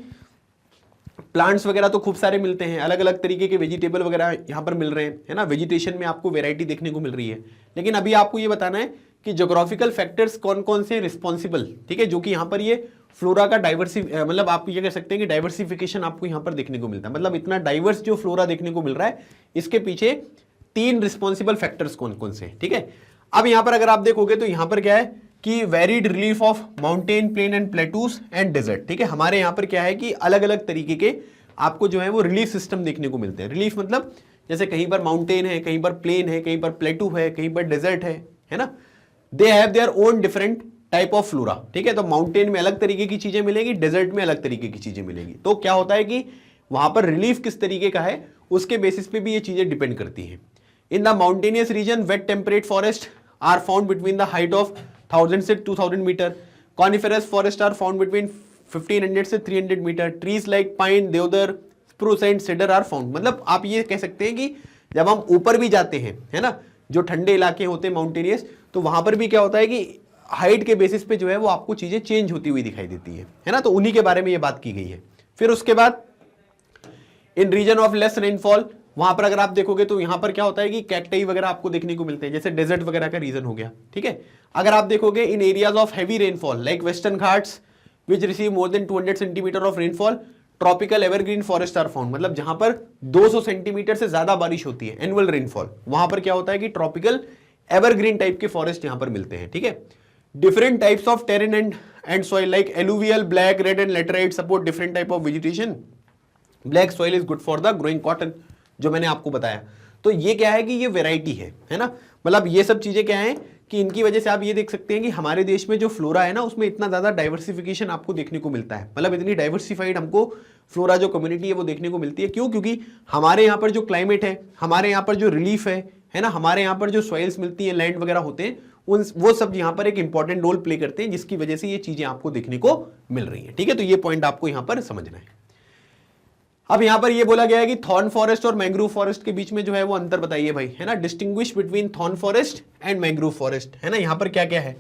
प्लांट्स वगैरह तो खूब सारे मिलते हैं, अलग अलग तरीके के वेजिटेबल वगैरह यहाँ पर मिल रहे हैं, है ना, वेजिटेशन में आपको वैरायटी देखने को मिल रही है। लेकिन अभी आपको ये बताना है कि ज्योग्राफिकल फैक्टर्स कौन कौन से रिस्पॉन्सिबल, ठीक है, जो कि यहाँ पर ये फ्लोरा का मतलब आप ये कह सकते हैं कि डाइवर्सिफिकेशन आपको यहाँ पर देखने को मिलता है, मतलब इतना डाइवर्स जो फ्लोरा देखने को मिल रहा है, इसके पीछे 3 रिस्पॉन्सिबल फैक्टर्स कौन कौन से, ठीक है। अब यहाँ पर अगर आप देखोगे तो यहाँ पर क्या है कि varied relief of mountain, plain and plateaus and desert, ठीक है। हमारे यहाँ पर क्या है कि अलग अलग तरीके के आपको जो है वो रिलीफ सिस्टम देखने को मिलते हैं। रिलीफ मतलब जैसे कहीं पर माउंटेन है, कहीं पर प्लेन है, कहीं पर प्लेटू है, कहीं पर डेजर्ट है ना। They have their own different type of flora, ठीक है। तो माउंटेन में अलग तरीके की चीजें मिलेगी, डेजर्ट में अलग तरीके की चीजें मिलेगी। तो क्या होता है कि वहां पर रिलीफ किस तरीके का है उसके बेसिस पे भी ये चीजें डिपेंड करती हैं। In the mountainous region wet temperate forest are found between the height of 1000 से 2000 metre, coniferous forest are found between 1500 से 300 metre, trees like pine, deodar, spruce and cedar are found. मतलब आप ये कह सकते हैं कि जब हम ऊपर भी जाते हैं, है ना, जो ठंडे इलाके होते हैं माउंटेनियस, तो वहां पर भी क्या होता है कि हाइट के बेसिस पे जो है वो आपको चीजें चेंज होती हुई दिखाई देती है ना। तो उन्हीं के बारे में ये बात की गई है। फिर उसके बाद इन रीजन ऑफ लेस रेनफॉल, वहां पर अगर आप देखोगे तो यहां पर क्या होता है कि कैक्टाई वगैरह आपको देखने को मिलते हैं, जैसे डेजर्ट वगैरह का रीजन हो गया, ठीक है। अगर आप देखोगे in areas of heavy rainfall like Western Ghats which receive more than 200 centimetre of rainfall, tropical evergreen forest are found. मतलब जहां पर 200 सेंटीमीटर से ज्यादा बारिश होती है, एनुअल रेनफॉल, वहां पर क्या होता है कि ट्रॉपिकल एवरग्रीन टाइप के फॉरेस्ट यहां पर मिलते हैं, ठीक है। Different types of terrain and soil like alluvial, black, red and laterite support different type of vegetation. Black soil is good for the growing cotton, जो मैंने आपको बताया। तो ये क्या है कि ये वेराइटी है ना। मतलब ये सब चीजें क्या है कि इनकी वजह से आप ये देख सकते हैं कि हमारे देश में जो फ्लोरा है ना उसमें इतना ज्यादा डाइवर्सिफिकेशन आपको देखने को मिलता है। मतलब इतनी डाइवर्सिफाइड हमको फ्लोरा जो कम्युनिटी है वो देखने को मिलती है। क्यों? क्योंकि हमारे यहाँ पर जो क्लाइमेट है, हमारे यहाँ पर जो रिलीफ है ना, हमारे यहाँ पर जो सॉइल्स मिलती है, लैंड वगैरह होते हैं, वो सब यहाँ पर एक इंपॉर्टेंट रोल प्ले करते हैं, जिसकी वजह से ये चीजें आपको देखने को मिल रही है, ठीक है। तो ये पॉइंट आपको यहाँ पर समझना है। अब यहां पर ये बोला गया है कि थॉर्न फॉरेस्ट और मैंग्रोव फॉरेस्ट के बीच में जो है वो अंतर बताइए भाई, है ना। Distinguish between thorn forest and mangrove forest, है ना। यहां पर क्या क्या है,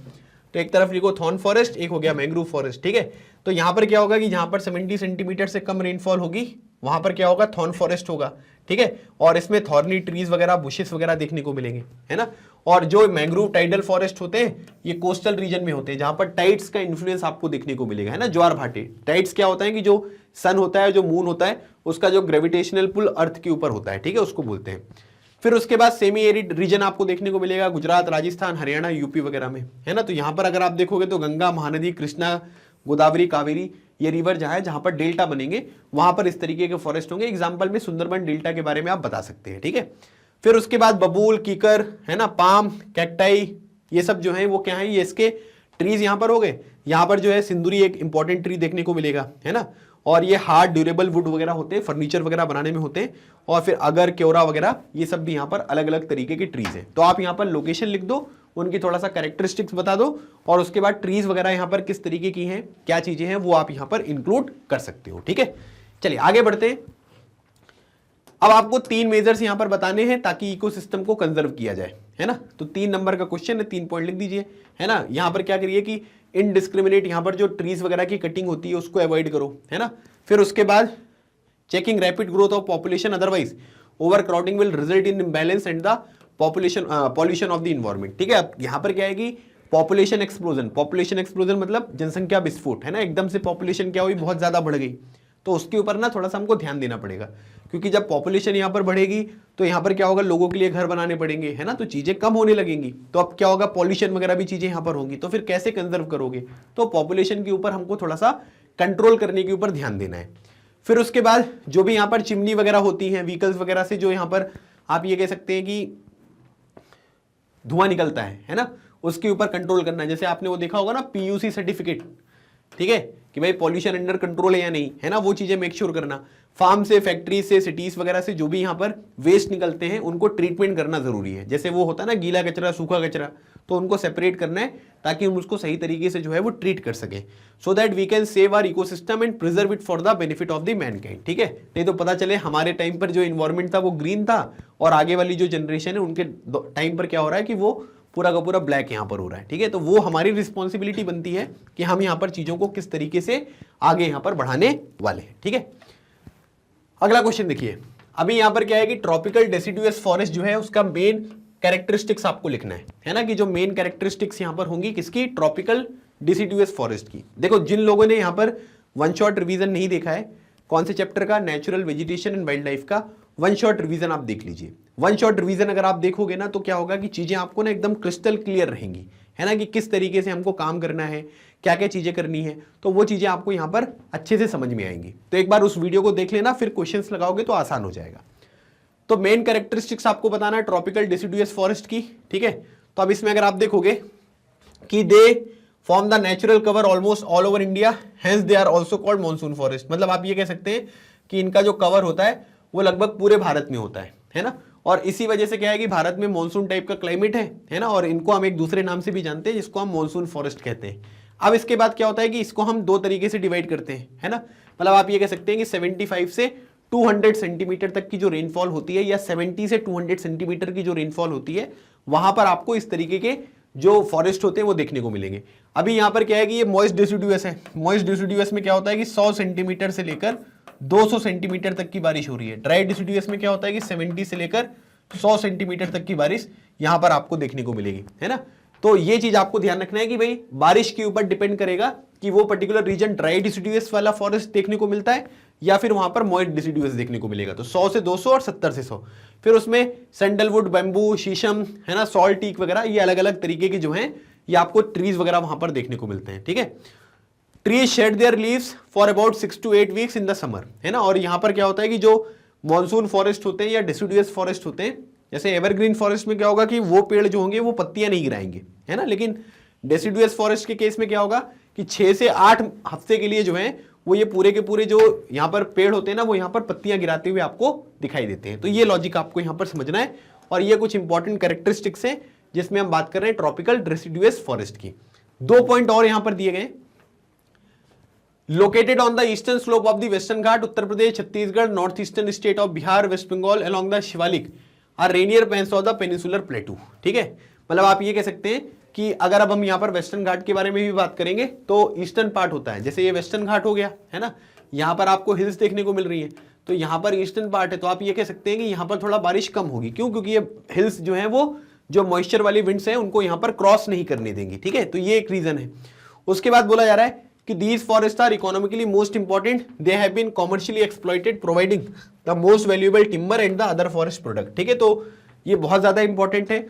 तो एक तरफ लिखो थॉर्न फॉरेस्ट, एक हो गया मैंग्रोव फॉरेस्ट, ठीक है। तो यहां पर क्या होगा कि जहां पर 70 सेंटीमीटर से कम रेनफॉल होगी वहां पर क्या होगा, थॉर्न फॉरेस्ट होगा, ठीक है। और इसमें थॉर्नी ट्रीज वगैरह, बुशेस वगैरह देखने को मिलेंगे, है ना। और जो मैंग्रोव टाइडल फॉरेस्ट होते हैं ये कोस्टल रीजन में होते हैं, जहां पर टाइड्स का इन्फ्लुएंस आपको देखने को मिलेगा, है ना, ज्वार भाटे। टाइड्स क्या होता है कि जो सन होता है, जो मून होता है, उसका जो ग्रेविटेशनल पुल अर्थ के ऊपर होता है, ठीक है, उसको बोलते हैं। फिर उसके बाद सेमी एरिड रीजन आपको देखने को मिलेगा गुजरात, राजस्थान, हरियाणा, यूपी वगैरह में, है ना। तो यहाँ पर अगर आप देखोगे तो गंगा, महानदी, कृष्णा, गोदावरी, कावेरी, ये रिवर जहां पर डेल्टा बनेंगे वहां पर इस तरीके के फॉरेस्ट होंगे। एग्जाम्पल में सुंदरबन डेल्टा के बारे में आप बता सकते हैं, ठीक है। फिर उसके बाद बबूल, कीकर, है ना, पाम, कैक्टाई, ये सब जो है वो क्या है, ये इसके ट्रीज यहाँ पर हो गए। यहाँ पर जो है सिंदूरी एक इंपॉर्टेंट ट्री देखने को मिलेगा, है ना। और ये हार्ड ड्यूरेबल वुड वगैरह होते हैं, फर्नीचर वगैरह बनाने में होते हैं। और फिर अगर, क्योरा वगैरह, ये सब भी यहाँ पर अलग अलग तरीके के ट्रीज हैं। तो आप यहाँ पर लोकेशन लिख दो, उनकी थोड़ा सा कैरेक्टरिस्टिक्स बता दो, और उसके बाद ट्रीज वगैरह यहाँ पर किस तरीके की हैं, क्या चीजें हैं, वो आप यहाँ पर इंक्लूड कर सकते हो, ठीक है। चलिए आगे बढ़ते हैं। अब आपको 3 मेजर्स यहां पर बताने हैं ताकि इकोसिस्टम को कंजर्व किया जाए, है ना। तो 3 नंबर का क्वेश्चन है, 3 पॉइंट लिख दीजिए, है ना। यहां पर क्या करिए कि इनडिस्क्रिमिनेट यहां पर जो ट्रीज वगैरह की कटिंग होती है उसको अवॉइड करो, है ना। फिर उसके बाद checking rapid growth of population, otherwise over crowding will result in imbalance and the pollution of the environment. ठीक है, अब यहां पर क्या है कि पॉपुलेशन एक्सप्लोजन मतलब जनसंख्या विस्फोट, है ना। एकदम से पॉपुलेशन क्या हुई, बहुत ज्यादा बढ़ गई, तो उसके ऊपर ना थोड़ा सा हमको ध्यान देना पड़ेगा, क्योंकि जब पॉपुलेशन यहाँ पर बढ़ेगी तो यहाँ पर क्या होगा, लोगों के लिए घर बनाने पड़ेंगे, है ना, तो चीजें कम होने लगेंगी, तो अब क्या होगा, पॉल्यूशन वगैरह भी चीजें यहाँ पर होंगी, तो फिर कैसे कंजर्व करोगे। तो पॉपुलेशन के ऊपर हमको थोड़ा सा कंट्रोल करने के ऊपर ध्यान देना है। फिर उसके बाद जो भी यहाँ पर चिमनी वगैरह होती है व्हीकल्स वगैरह से, जो यहाँ पर आप ये कह सकते हैं कि धुआं निकलता है ना, उसके ऊपर कंट्रोल करना है। जैसे आपने वो देखा होगा ना पीयूसी सर्टिफिकेट, ठीक है, कि भाई पॉल्यूशन अंडर कंट्रोल है या नहीं, है ना, वो चीजें मेक श्योर करना। फार्म से, फैक्ट्री से, सिटीज वगैरह से जो भी यहाँ पर वेस्ट निकलते हैं उनको ट्रीटमेंट करना जरूरी है। जैसे वो होता है ना गीला कचरा, सूखा कचरा, तो उनको सेपरेट करना है ताकि हम उसको सही तरीके से जो है वो ट्रीट कर सके, so that we can save our ecosystem and preserve it for the benefit of the mankind. ठीक है, नहीं तो पता चले हमारे टाइम पर जो इन्वायरमेंट था वो ग्रीन था और आगे वाली जो जनरेशन है उनके टाइम पर क्या हो रहा है कि वो पूरा का पूरा ब्लैक यहां पर हो रहा है। ठीक है, तो वो हमारी रिस्पॉन्सिबिलिटी बनती है कि हम यहां पर चीजों को किस तरीके से आगे यहां पर बढ़ाने वाले हैं। ठीक है, अगला क्वेश्चन देखिए। अभी यहां पर क्या है कि ट्रॉपिकल डेसिडुअस फॉरेस्ट जो है उसका मेन कैरेक्टरिस्टिक्स आपको लिखना है ना, कि जो मेन कैरेक्टरिस्टिक्स यहां पर होंगी किसकी, ट्रॉपिकल डेसिडुअस फॉरेस्ट की। देखो जिन लोगों ने यहां पर वन शॉट रिवीजन नहीं देखा है, कौन से चैप्टर का, natural vegetation and wild life का वन शॉट रिवीजन आप देख लीजिए। वन शॉट रिवीजन अगर आप देखोगे ना तो क्या होगा कि चीजें आपको ना एकदम क्रिस्टल क्लियर रहेंगी, है ना, कि किस तरीके से हमको काम करना है, क्या क्या चीजें करनी है, तो वो चीजें आपको यहाँ पर अच्छे से समझ में आएंगी। तो एक बार उस वीडियो को देख लेना, फिर क्वेश्चंस लगाओगे तो आसान हो जाएगा। तो मेन कैरेक्टरिस्टिक्स आपको बताना है ट्रॉपिकल डेसिडुअस फॉरेस्ट की। ठीक है, तो अब इसमें अगर आप देखोगे कि they form the natural cover almost all over India, hence they are also called monsoon forest. मतलब आप ये कह सकते हैं कि इनका जो कवर होता है वो लगभग पूरे भारत में होता है ना, और इसी वजह से क्या है कि भारत में मॉनसून टाइप का क्लाइमेट है ना, और इनको हम एक दूसरे नाम से भी जानते हैं जिसको हम मॉनसून फॉरेस्ट कहते हैं। अब इसके बाद क्या होता है कि इसको हम दो तरीके से डिवाइड करते हैं, है ना, मतलब आप ये कह सकते हैं कि 75 से 200 सेंटीमीटर तक की जो रेनफॉल होती है, या 70 से 200 सेंटीमीटर की जो रेनफॉल होती है, वहां पर आपको इस तरीके के जो फॉरेस्ट होते हैं वो देखने को मिलेंगे। अभी यहां पर क्या है कि ये मॉइस्ट डेसिडुअस है। मॉइस्ट डेसिडुअस में क्या होता है कि 100 सेंटीमीटर से लेकर 200 सेंटीमीटर तक की बारिश हो रही है। ड्राई डेसिडुअस में क्या होता है कि 70 से लेकर 100 सेंटीमीटर तक की बारिश यहां पर आपको देखने को मिलेगी, है ना। तो ये चीज आपको ध्यान रखना है कि भाई बारिश के ऊपर डिपेंड करेगा कि वो पर्टिकुलर रीजन ड्राई डेसिडुअस वाला फॉरेस्ट देखने को मिलता है या फिर वहां पर मॉइस्ट डेसिडुअस देखने को मिलेगा। तो 100 से 200 और 70 से 100। फिर उसमें सैंडलवुड, बैम्बू, शीशम, है ना, सॉल्ट टीक वगैरह, ये अलग अलग तरीके के जो हैं ये आपको ट्रीज वगैरह वहां पर देखने को मिलते हैं। ठीक है, trees shade there leaves for about 6 to 8 weeks in the summer, है ना। और यहां पर क्या होता है कि जो मॉनसून फॉरेस्ट होते हैं या डेसिडुअस फॉरेस्ट होते हैं, जैसे एवरग्रीन फॉरेस्ट में क्या होगा कि वो पेड़ जो होंगे वो पत्तियां नहीं गिराएंगे, है ना, लेकिन डेसिडुअस फॉरेस्ट के केस में क्या होगा कि 6 से 8 हफ्ते के लिए जो है वो ये पूरे के पूरे जो यहाँ पर पेड़ होते हैं ना वो यहाँ पर पत्तियां गिराते हुए आपको दिखाई देते हैं। तो ये लॉजिक आपको यहाँ पर समझना है, और ये कुछ इंपॉर्टेंट कैरेक्टरिस्टिक्स हैं जिसमें हम बात कर रहे हैं ट्रॉपिकल डेसिडुअस फॉरेस्ट की। 2 पॉइंट और यहाँ पर दिए गए। Located on the eastern slope of the western Ghat, Uttar Pradesh, Chhattisgarh, north eastern state of Bihar, west Bengal, along the Shivalik are rainier pens of the peninsular plateau. ठीक है, मतलब आप ये कह सकते हैं कि अगर अब हम यहाँ पर वेस्टर्न घाट के बारे में भी बात करेंगे तो ईस्टर्न पार्ट होता है, जैसे ये वेस्टर्न घाट हो गया, है ना, यहाँ पर आपको हिल्स देखने को मिल रही है, तो यहाँ पर ईस्टर्न पार्ट है, तो आप ये कह सकते हैं कि यहाँ पर थोड़ा बारिश कम होगी। क्यों? क्योंकि ये हिल्स जो है वो जो मॉइस्चर वाली विंड्स हैं उनको यहाँ पर क्रॉस नहीं करने देंगी। ठीक है, तो ये एक रीजन है। उसके बाद बोला जा रहा है कि these forest are economically most important, they have been commercially exploited providing the most valuable timber and the other forest product. ठीक है, तो ये बहुत ज्यादा इंपॉर्टेंट है।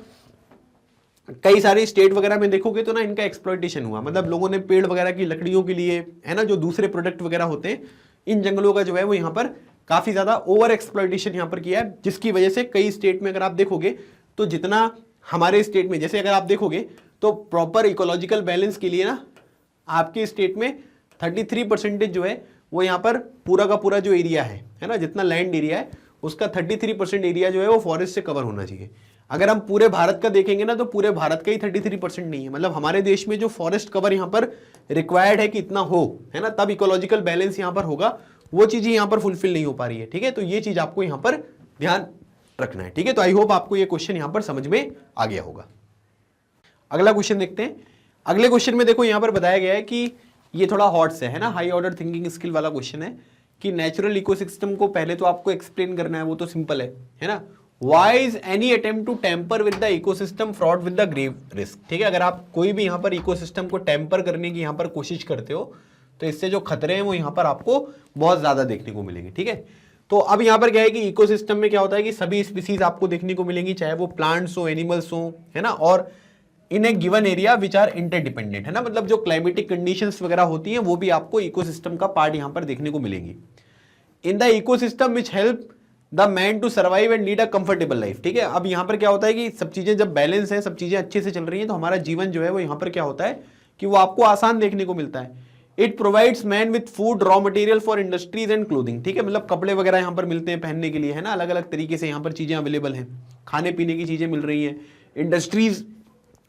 कई सारे स्टेट वगैरह में देखोगे तो ना इनका एक्सप्लॉइटेशन हुआ, मतलब लोगों ने पेड़ वगैरह की लकड़ियों के लिए, है ना, जो दूसरे प्रोडक्ट वगैरह होते हैं इन जंगलों का जो है वो यहाँ पर काफी ज्यादा ओवर एक्सप्लॉइटेशन यहाँ पर किया है, जिसकी वजह से कई स्टेट में अगर आप देखोगे तो जितना हमारे स्टेट में, जैसे अगर आप देखोगे तो प्रॉपर इकोलॉजिकल बैलेंस के लिए ना आपके स्टेट में 33% जो है वो यहाँ पर पूरा का पूरा जो एरिया है ना, जितना लैंड एरिया है उसका 33% एरिया जो है वो फॉरेस्ट से कवर होना चाहिए। अगर हम पूरे भारत का देखेंगे ना तो पूरे भारत का ही 33% नहीं है, मतलब हमारे देश में जो फॉरेस्ट कवर यहाँ पर रिक्वायर्ड है कि इतना हो, है ना, तब इकोलॉजिकल बैलेंस यहाँ पर होगा, वो चीज यहाँ पर फुलफिल नहीं हो पा रही है। ठीक है, तो ये चीज आपको यहाँ पर ध्यान रखना है। ठीक है, तो आई होप आपको ये क्वेश्चन यहां पर समझ में आ गया होगा। अगला क्वेश्चन देखते हैं। अगले क्वेश्चन में देखो यहां पर बताया गया है कि ये थोड़ा हॉट से है ना, हाई ऑर्डर थिंकिंग स्किल वाला क्वेश्चन है कि नेचुरल इकोसिस्टम को पहले तो आपको एक्सप्लेन करना है, वो तो सिंपल है ना। Why is any attempt to tamper with the ecosystem fraught with the grave risk? ठीक है, अगर आप कोई भी यहाँ पर इकोसिस्टम को टेम्पर करने की यहाँ पर कोशिश करते हो तो इससे जो खतरे हैं वो यहाँ पर आपको बहुत ज्यादा देखने को मिलेंगे। ठीक है, तो अब यहाँ पर क्या है कि इकोसिस्टम में क्या होता है कि सभी स्पीसीज आपको देखने को मिलेंगी, चाहे वो प्लांट्स हो, एनिमल्स हो, है ना, और in a given area which are interdependent, है ना, मतलब जो क्लाइमेटिक कंडीशंस वगैरह होती हैं वो भी आपको इकोसिस्टम का पार्ट यहाँ पर देखने को मिलेंगी। In the ecosystem which help the man to survive and lead a comfortable life. ठीक है, अब यहाँ पर क्या होता है कि सब चीजें जब बैलेंस है, सब चीजें अच्छे से चल रही हैं, तो हमारा जीवन जो है वो यहाँ पर क्या होता है कि वो आपको आसान देखने को मिलता है। It provides man with food, raw material for industries and clothing. ठीक है, मतलब कपड़े वगैरह यहाँ पर मिलते हैं पहनने के लिए, है ना, अलग अलग तरीके से यहाँ पर चीजें अवेलेबल हैं, खाने पीने की चीजें मिल रही हैं, इंडस्ट्रीज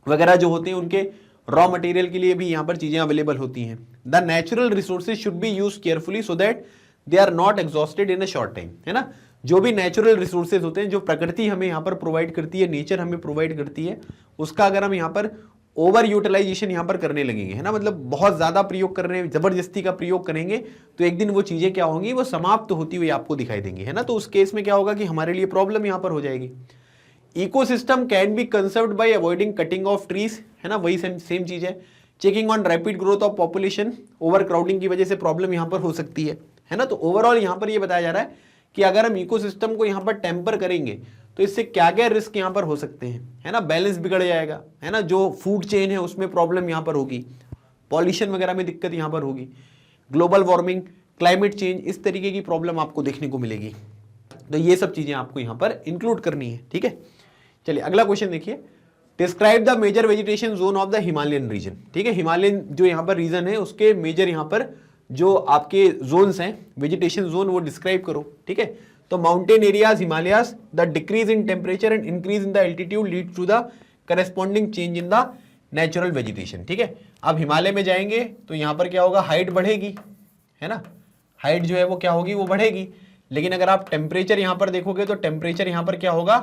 वगैरह जो होते हैं उनके रॉ मटेरियल के लिए भी यहाँ पर चीजें अवेलेबल होती हैं। The natural resources should be used carefully so that they are not exhausted in a short time, है ना। जो भी नेचुरल रिसोर्सेज होते हैं, जो प्रकृति हमें यहाँ पर प्रोवाइड करती है, नेचर हमें प्रोवाइड करती है, उसका अगर हम यहाँ पर ओवर यूटिलाइजेशन यहाँ पर करने लगेंगे, है ना, मतलब बहुत ज्यादा प्रयोग कर रहे हैं, जबरदस्ती का प्रयोग करेंगे, तो एक दिन वो चीजें क्या होंगी, वो समाप्त होती हुई आपको दिखाई देंगी, है ना। तो उस केस में क्या होगा कि हमारे लिए प्रॉब्लम यहाँ पर हो जाएगी। Ecosystem can be conserved bye avoiding cutting of trees, है ना, वही सेम चीज है। Checking on rapid growth of population, over crowding की वजह से प्रॉब्लम यहाँ पर हो सकती है ना। तो ओवरऑल यहाँ पर ये बताया जा रहा है कि अगर हम इकोसिस्टम को यहाँ पर टेम्पर करेंगे तो इससे क्या क्या रिस्क यहाँ पर हो सकते हैं, है ना। बैलेंस बिगड़ जाएगा, है ना, जो फूड चेन है उसमें प्रॉब्लम यहाँ पर होगी, पॉल्यूशन वगैरह में दिक्कत यहाँ पर होगी, ग्लोबल वार्मिंग, क्लाइमेट चेंज, इस तरीके की प्रॉब्लम आपको देखने को मिलेगी। तो ये सब चीजें आपको यहाँ पर इंक्लूड करनी है। ठीक है, चलिए अगला क्वेश्चन देखिए। Describe the major vegetation zone of the Himalayan region. ठीक है, हिमालयन जो यहाँ पर रीजन है उसके मेजर यहाँ पर जो आपके जोन्स हैं, वेजिटेशन जोन, वो डिस्क्राइब करो। ठीक है, तो mountain areas, Himalayas, the decrease in temperature and increase in the altitude lead to the corresponding change in the natural vegetation. ठीक है, अब हिमालय में जाएंगे तो यहाँ पर क्या होगा, हाइट बढ़ेगी, है ना, हाइट जो है वो क्या होगी, वो बढ़ेगी। लेकिन अगर आप टेम्परेचर यहाँ पर देखोगे तो टेम्परेचर यहाँ पर क्या होगा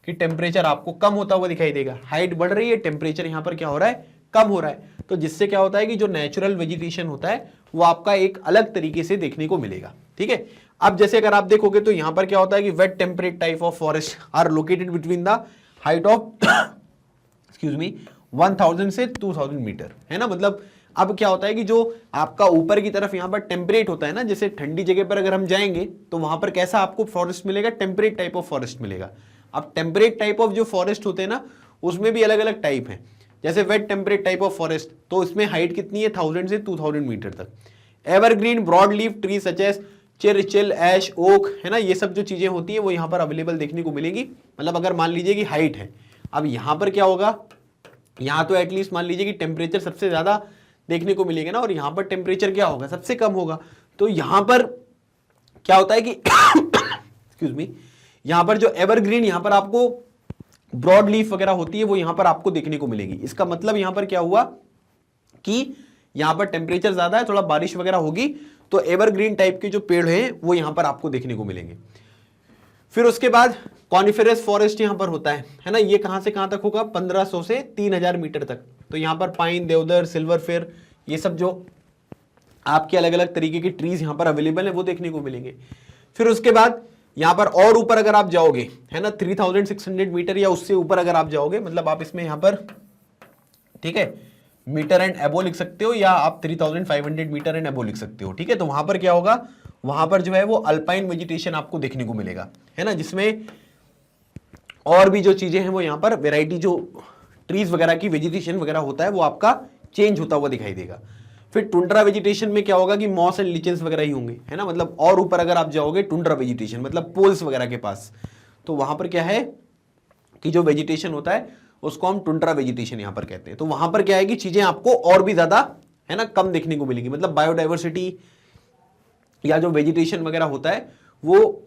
कि टेम्परेचर आपको कम होता हुआ दिखाई देगा। हाइट बढ़ रही है, टेम्परेचर यहाँ पर क्या हो रहा है, कम हो रहा है। तो जिससे क्या होता है कि जो नेचुरल वेजिटेशन होता है वो आपका एक अलग तरीके से देखने को मिलेगा। ठीक है, अब जैसे अगर आप देखोगे तो यहां पर क्या होता है कि wet temperate type of forest are located between the height of excuse me 1000 से 2000 मीटर, है ना। मतलब अब क्या होता है कि जो आपका ऊपर की तरफ यहां पर टेम्परेट होता है ना, जैसे ठंडी जगह पर अगर हम जाएंगे तो वहां पर कैसा आपको फॉरेस्ट मिलेगा, टेम्परेट टाइप ऑफ फॉरेस्ट मिलेगा। अब टेम्परेट टाइप ऑफ जो फॉरेस्ट होते हैं ना उसमें भी अलग अलग टाइप हैं। जैसे wet temperate type of forest, तो इसमें हाइट कितनी है, 1000 से 2000 मीटर तक। Evergreen broad leaf tree such as chir, chil, ash, oak, है ना, ये सब जो चीजें होती हैं वो यहाँ पर अवेलेबल देखने को मिलेगी। मतलब अगर मान लीजिए कि हाइट है, अब यहाँ पर क्या होगा, यहाँ तो एटलीस्ट मान लीजिए कि टेम्परेचर सबसे ज्यादा देखने को मिलेगा ना, और यहाँ पर टेम्परेचर क्या होगा, सबसे कम होगा। तो यहाँ पर क्या होता है कि एक्सक्यूज मी, यहाँ पर जो एवरग्रीन यहाँ पर आपको ब्रॉड लीफ वगैरह होती है वो यहाँ पर आपको देखने को मिलेगी। इसका मतलब यहाँ पर क्या हुआ कि यहाँ पर टेम्परेचर ज्यादा है, थोड़ा बारिश वगैरह होगी तो एवरग्रीन टाइप के जो पेड़ हैं वो यहाँ पर आपको देखने को मिलेंगे। फिर उसके बाद कॉनिफेरस फॉरेस्ट यहाँ पर होता है ना, ये कहां से कहां तक होगा, 1500 से 3000 मीटर तक। तो यहाँ पर पाइन, देवदार, सिल्वर फेयर, ये सब जो आपके अलग अलग तरीके के ट्रीज यहाँ पर अवेलेबल है वो देखने को मिलेंगे। फिर उसके बाद यहाँ पर और ऊपर अगर आप जाओगे, है ना, 3600 मीटर या उससे ऊपर अगर आप जाओगे, मतलब आप इसमें यहाँ पर, ठीक है, मीटर एंड एबो लिख सकते हो या आप 3500 मीटर एंड एबो लिख सकते हो। ठीक है, तो वहां पर क्या होगा, वहां पर जो है वो अल्पाइन वेजिटेशन आपको देखने को मिलेगा, है ना, जिसमें और भी जो चीजें हैं वो यहाँ पर वेराइटी जो ट्रीज वगैरह की वेजिटेशन वगैरह होता है वो आपका चेंज होता हुआ दिखाई देगा। फिर टुंड्रा वेजिटेशन में क्या होगा कि मॉस एंड लिचेंस वगैरह ही होंगे, है ना, मतलब और ऊपर अगर आप जाओगे टुंड्रा वेजिटेशन मतलब पोल्स वगैरह के पास, तो वहां पर क्या है कि जो वेजिटेशन होता है उसको हम टुंड्रा वेजिटेशन यहां पर कहते हैं। तो वहां पर क्या है कि चीजें आपको और भी ज्यादा, है ना, कम देखने को मिलेगी, मतलब बायोडाइवर्सिटी या जो वेजिटेशन वगैरह होता है वो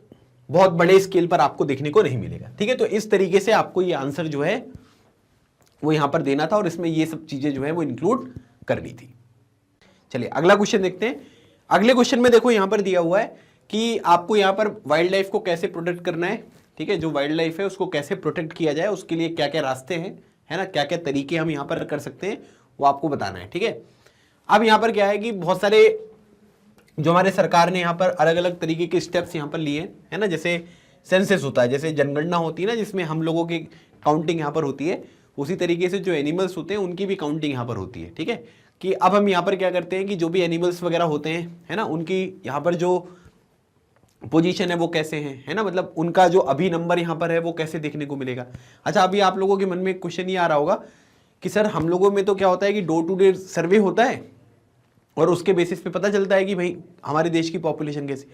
बहुत बड़े स्केल पर आपको देखने को नहीं मिलेगा। ठीक है, तो इस तरीके से आपको ये आंसर जो है वो यहां पर देना था और इसमें ये सब चीजें जो है वो इंक्लूड करनी थी। चलिए अगला क्वेश्चन देखते हैं। अगले क्वेश्चन में देखो यहां पर दिया हुआ है कि आपको यहां पर वाइल्ड लाइफ को कैसे प्रोटेक्ट करना है। ठीक है, जो वाइल्ड लाइफ है उसको कैसे प्रोटेक्ट किया जाए, उसके लिए क्या क्या रास्ते हैं, है ना, क्या क्या तरीके हम यहाँ पर कर सकते हैं, वो आपको बताना है। ठीक है, अब यहाँ पर क्या है कि बहुत सारे जो हमारे सरकार ने यहाँ पर अलग अलग तरीके के स्टेप्स यहाँ पर लिए, है ना, जैसे सेंसस होता है, जैसे जनगणना होती है ना, जिसमें हम लोगों की काउंटिंग यहाँ पर होती है, उसी तरीके से जो एनिमल्स होते हैं उनकी भी काउंटिंग यहाँ पर होती है। ठीक है, कि अब हम यहाँ पर क्या करते हैं कि जो भी एनिमल्स वगैरह होते हैं, है ना, उनकी यहाँ पर जो पोजीशन है वो कैसे है ना, मतलब उनका जो अभी नंबर यहाँ पर है वो कैसे देखने को मिलेगा। अच्छा, अभी आप लोगों के मन में एक क्वेश्चन ये आ रहा होगा कि सर हम लोगों में तो क्या होता है कि डोर टू डोर सर्वे होता है और उसके बेसिस पे पता चलता है कि भाई हमारे देश की पॉपुलेशन कैसे,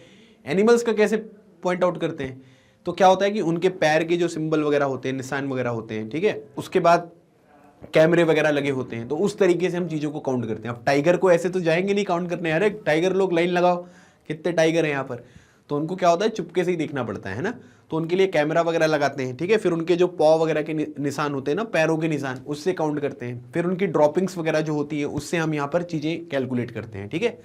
एनिमल्स का कैसे पॉइंट आउट करते हैं। तो क्या होता है कि उनके पैर के जो सिंबल वगैरह होते हैं, निशान वगैरह होते हैं, ठीक है, उसके बाद कैमरे वगैरह लगे होते हैं, तो उस तरीके से हम चीज़ों को काउंट करते हैं। अब टाइगर को ऐसे तो जाएंगे नहीं काउंट करने, अरे टाइगर लोग लाइन लगाओ, कितने टाइगर हैं यहाँ पर, तो उनको क्या होता है चुपके से ही देखना पड़ता है ना, तो उनके लिए कैमरा वगैरह लगाते हैं। ठीक है, फिर उनके जो पॉ वगैरह के निशान होते हैं ना, पैरों के निशान, उससे काउंट करते हैं। फिर उनकी ड्रॉपिंग्स वगैरह जो होती है उससे हम यहाँ पर चीज़ें कैलकुलेट करते हैं। ठीक है,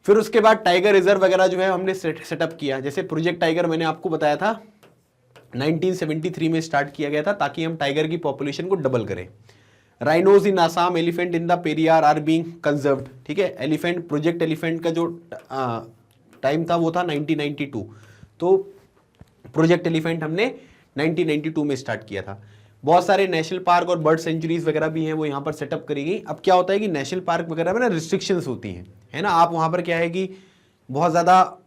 फिर उसके बाद टाइगर रिजर्व वगैरह जो है हमने सेटअप किया, जैसे प्रोजेक्ट टाइगर मैंने आपको बताया था 1973 में स्टार्ट किया गया था, ताकि हम टाइगर की पॉपुलेशन को डबल करें। Rhinos in Assam, elephant in the Periyar are being conserved. ठीक है, एलिफेंट, प्रोजेक्ट एलिफेंट का जो टाइम था वो था 1992, तो प्रोजेक्ट एलिफेंट हमने 1992 में स्टार्ट किया था। बहुत सारे नेशनल पार्क और बर्ड सेंचुरीज वगैरह भी हैं, वो यहाँ पर सेटअप करी गई। अब क्या होता है कि नेशनल पार्क वगैरह में ना रिस्ट्रिक्शंस होती हैं, है ना, आप वहाँ पर क्या है कि बहुत ज़्यादा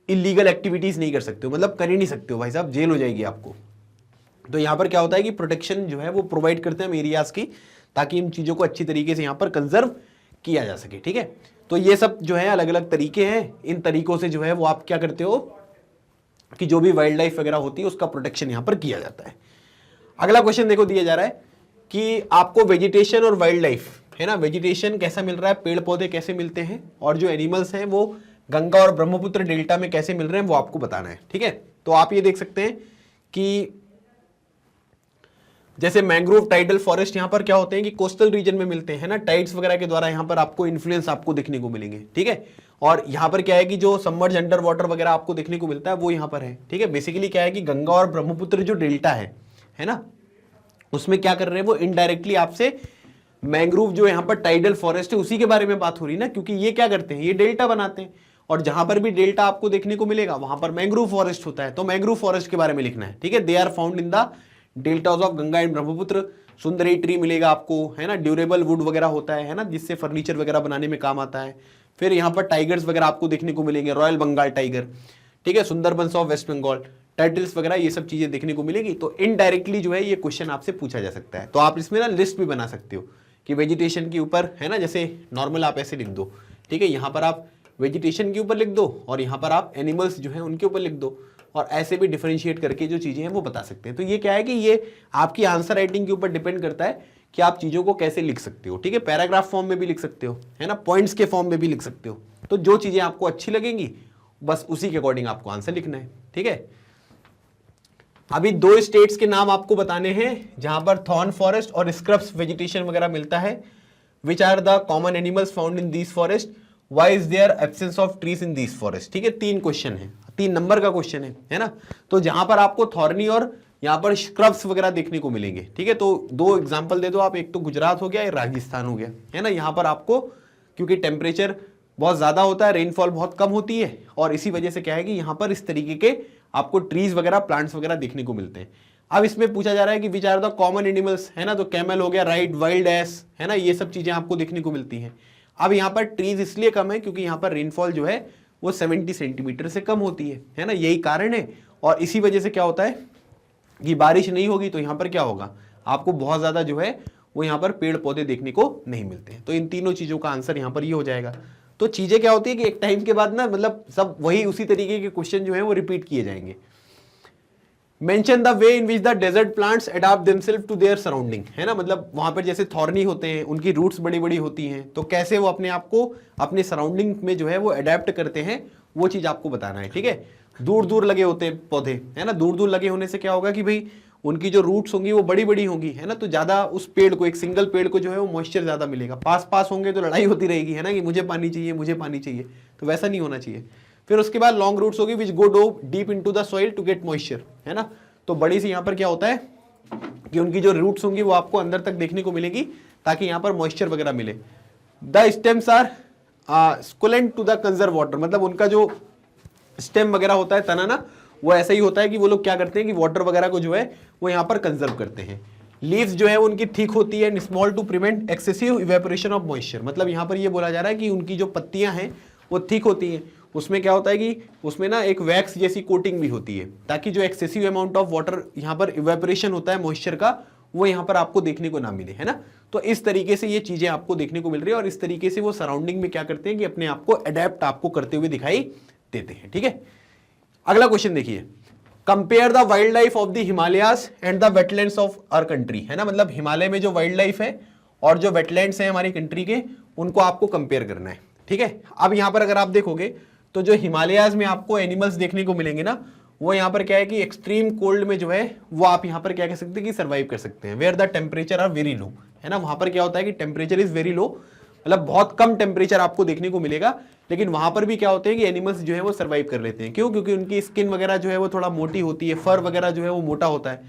इलीगल एक्टिविटीज़ नहीं कर सकते हो, मतलब कर ही नहीं सकते हो भाई साहब, जेल हो जाएगी आपको। तो यहाँ पर क्या होता है कि प्रोटेक्शन जो है वो प्रोवाइड करते हैं हम एरियाज़ की, ताकि इन चीज़ों को अच्छी तरीके से यहाँ पर कंजर्व किया जा सके। ठीक है, तो ये सब जो है अलग अलग तरीके हैं, इन तरीकों से जो है वो आप क्या करते हो कि जो भी वाइल्ड लाइफ वगैरह होती है उसका प्रोटेक्शन यहाँ पर किया जाता है। अगला क्वेश्चन देखो दिया जा रहा है कि आपको वेजिटेशन और वाइल्ड लाइफ, है ना, वेजिटेशन कैसा मिल रहा है, पेड़ पौधे कैसे मिलते हैं, और जो एनिमल्स हैं वो गंगा और ब्रह्मपुत्र डेल्टा में कैसे मिल रहे हैं, वो आपको बताना है। ठीक है, तो आप ये देख सकते हैं कि जैसे मैंग्रोव टाइडल फॉरेस्ट यहाँ पर क्या होते हैं कि कोस्टल रीजन में मिलते हैं ना, टाइड्स वगैरह के द्वारा यहाँ पर आपको इन्फ्लुएंस आपको देखने को मिलेंगे। ठीक है, और यहाँ पर क्या है कि जो सबमर्ज अंडर वाटर वगैरह आपको देखने को मिलता है वो यहाँ पर है। ठीक है, बेसिकली क्या है कि गंगा और ब्रह्मपुत्र जो डेल्टा है ना, उसमें क्या कर रहे हैं वो इनडायरेक्टली आपसे मैंग्रोव जो यहाँ पर टाइडल फॉरेस्ट है उसी के बारे में बात हो रही है ना, क्योंकि ये क्या करते हैं, ये डेल्टा बनाते हैं, और जहां पर भी डेल्टा आपको देखने को मिलेगा वहां पर मैंग्रोव फॉरेस्ट होता है, तो मैंग्रोव फॉरेस्ट के बारे में लिखना है। ठीक है, they are found in the deltas of Ganga and Brahmaputra. Sundari tree मिलेगा आपको, है ना, ड्यूरेबल वुड वगैरह होता है ना, जिससे फर्नीचर वगैरह बनाने में काम आता है। फिर यहाँ पर टाइगर्स वगैरह आपको देखने को मिलेंगे, रॉयल बंगाल टाइगर, ठीक है, Sundarbans of west Bengal, turtles वगैरह, ये सब चीजें देखने को मिलेगी। तो इनडायरेक्टली जो है ये क्वेश्चन आपसे पूछा जा सकता है। तो आप इसमें ना लिस्ट भी बना सकते हो कि वेजिटेशन के ऊपर, है ना, जैसे नॉर्मल आप ऐसे लिख दो, ठीक है, यहाँ पर आप वेजिटेशन के ऊपर लिख दो और यहाँ पर आप एनिमल्स जो है उनके ऊपर लिख दो, और ऐसे भी डिफरेंशिएट करके जो चीजें हैं वो बता सकते हैं। तो ये क्या है कि ये आपकी आंसर राइटिंग के ऊपर डिपेंड करता है कि आप चीजों को कैसे लिख सकते हो। ठीक है, पैराग्राफ फॉर्म में भी लिख सकते हो, है ना, पॉइंट्स के फॉर्म में भी लिख सकते हो। तो जो चीजें आपको अच्छी लगेंगी बस उसी के अकॉर्डिंग आपको आंसर लिखना है। ठीक है, अभी दो स्टेट्स के नाम आपको बताने हैं जहां पर थॉर्न फॉरेस्ट और स्क्रब्स वेजिटेशन वगैरह मिलता है। Which are the common animals found in this forest, why is there absence of trees in this forest. ठीक है, 3 क्वेश्चन है, 3 नंबर का क्वेश्चन है ना। तो जहां पर आपको थॉर्नी और यहाँ पर स्क्रब्स वगैरह देखने को मिलेंगे, ठीक है, तो 2 एग्जांपल दे दो आप, एक तो गुजरात हो गया, एक राजस्थान हो गया, है ना। यहाँ पर आपको क्योंकि टेम्परेचर बहुत ज्यादा होता है, रेनफॉल बहुत कम होती है, और इसी वजह से क्या है कि यहाँ पर इस तरीके के आपको ट्रीज वगैरह, प्लांट्स वगैरह देखने को मिलते हैं। अब इसमें पूछा जा रहा है कि which are the common animals, है ना, तो कैमल हो गया, राइट, वाइल्ड एस, है ना, ये सब चीजें आपको देखने को मिलती हैं। अब यहाँ पर ट्रीज इसलिए कम है क्योंकि यहाँ पर रेनफॉल जो है वो 70 सेंटीमीटर से कम होती है ना, यही कारण है। और इसी वजह से क्या होता है कि बारिश नहीं होगी तो यहाँ पर क्या होगा, आपको बहुत ज्यादा जो है वो यहाँ पर पेड़ पौधे देखने को नहीं मिलते हैं। तो इन तीनों चीजों का आंसर यहाँ पर ये हो जाएगा। तो चीजें क्या होती है कि एक टाइम के बाद ना, मतलब सब वही उसी तरीके के क्वेश्चन जो है वो रिपीट किए जाएंगे। Mention the way in which the desert plants adopt themselves to their surrounding, है ना, मतलब वहां पर जैसे थॉर्नी होते हैं, उनकी रूट्स बड़ी बड़ी होती हैं, तो कैसे वो अपने आप को अपने सराउंडिंग में जो है वो अडेप्ट करते हैं, वो चीज आपको बताना है। ठीक है, दूर दूर लगे होते हैं पौधे, है ना, दूर दूर लगे होने से क्या होगा कि भाई उनकी जो रूट्स होंगी वो बड़ी बड़ी होंगी, है ना, तो ज्यादा उस पेड़ को, एक सिंगल पेड़ को जो है वो मॉइस्चर ज्यादा मिलेगा। पास पास होंगे तो लड़ाई होती रहेगी, है ना, कि मुझे पानी चाहिए, मुझे पानी चाहिए, तो वैसा नहीं होना चाहिए। फिर उसके बाद लॉन्ग रूट्स होगी which go deep into the soil to get moisture, है ना। तो बड़ी सी यहाँ पर क्या होता है कि उनकी जो रूट्स होंगी वो आपको अंदर तक देखने को मिलेगी ताकि यहाँ पर मॉइस्चर वगैरह मिले। The stems are succulent to the conserve water, मतलब उनका जो स्टेम वगैरह होता है, तना ना, वो ऐसा ही होता है कि वो लोग क्या करते हैं कि वाटर वगैरह को जो है वो यहाँ पर कंजर्व करते हैं। लीव्स जो है उनकी थिक होती है, small to prevent excessive evaporation of moisture, मतलब यहाँ पर ये बोला जा रहा है कि उनकी जो पत्तियां हैं वो थिक होती हैं, उसमें क्या होता है कि उसमें ना एक वैक्स जैसी कोटिंग भी होती है ताकि जो एक्सेसिव अमाउंट ऑफ वाटर यहाँ पर इवेपोरेशन होता है मॉइस्चर का वो यहाँ पर आपको देखने को ना मिले, है ना। तो इस तरीके से ये चीजें आपको देखने को मिल रही है और इस तरीके से वो सराउंडिंग में क्या करते हैं कि अपने आप को अडेप्ट आपको करते हुए दिखाई देते हैं, ठीक है। अगला क्वेश्चन देखिए, compare the wild life of the Himalayas and the wetlands of our country, है ना, मतलब हिमालय में जो वाइल्ड लाइफ है और जो वेटलैंड्स हैं हमारी कंट्री के उनको आपको कंपेयर करना है, ठीक है। अब यहां पर अगर आप देखोगे तो जो हिमालयाज में आपको एनिमल्स देखने को मिलेंगे ना, वो यहाँ पर क्या है कि एक्सट्रीम कोल्ड में जो है वो आप यहाँ पर क्या कह सकते हैं कि सर्वाइव कर सकते हैं, where the temperature are very low, है ना। वहां पर क्या होता है कि टेम्परेचर इज वेरी लो, मतलब बहुत कम टेम्परेचर आपको देखने को मिलेगा, लेकिन वहां पर भी क्या होते हैं कि एनिमल्स जो है वो सर्वाइव कर लेते हैं। क्यों? क्योंकि उनकी स्किन वगैरह जो है वो थोड़ा मोटी होती है, फर वगैरह जो है वो मोटा होता है।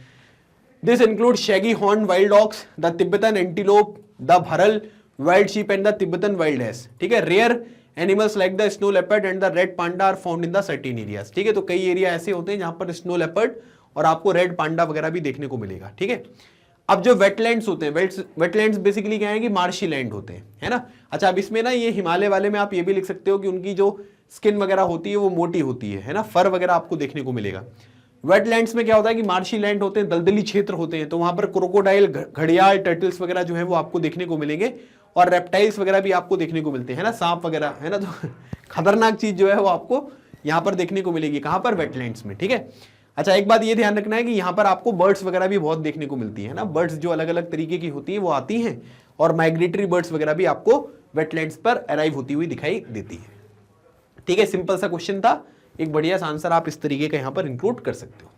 This include shaggy horn wild ox, the Tibetan antelope, the bharal wild sheep and the Tibetan wild ass, ठीक है। Rare animals like the snow leopard and the red panda are found in the certain areas, ठीक है। तो कई area ऐसे होते हैं जहां पर स्नो लेपर्ड और आपको रेड पांडा वगैरह भी देखने को मिलेगा, ठीक है। अब जो वेटलैंड्स होते हैं, वेटलैंड्स बेसिकली क्या है कि मार्शी लैंड होते हैं, है ना। अच्छा, अब इसमें ना ये हिमालय वाले में आप ये भी लिख सकते हो कि उनकी जो स्किन वगैरह होती है वो मोटी होती है ना, फर वगैरह आपको देखने को मिलेगा। वेटलैंड्स में क्या होता है कि मार्शी लैंड होते हैं, दलदली क्षेत्र होते हैं, तो वहां पर क्रोकोडाइल, घड़ियाल, टर्टल्स वगैरह जो है वो आपको देखने को मिलेंगे और रेप्टाइल्स वगैरह भी आपको देखने को मिलते हैं, है ना, सांप वगैरह, है ना। तो खतरनाक चीज जो है वो आपको यहाँ पर देखने को मिलेगी, कहां पर? वेटलैंड्स में, ठीक है। अच्छा, एक बात ये ध्यान रखना है कि यहाँ पर आपको बर्ड्स वगैरह भी बहुत देखने को मिलती है ना, बर्ड्स जो अलग अलग तरीके की होती है वो आती हैं और माइग्रेटरी बर्ड्स वगैरह भी आपको वेटलैंड्स पर अराइव होती हुई दिखाई देती है, ठीक है। सिंपल सा क्वेश्चन था, एक बढ़िया सा आंसर आप इस तरीके का यहाँ पर इंक्लूड कर सकते हो।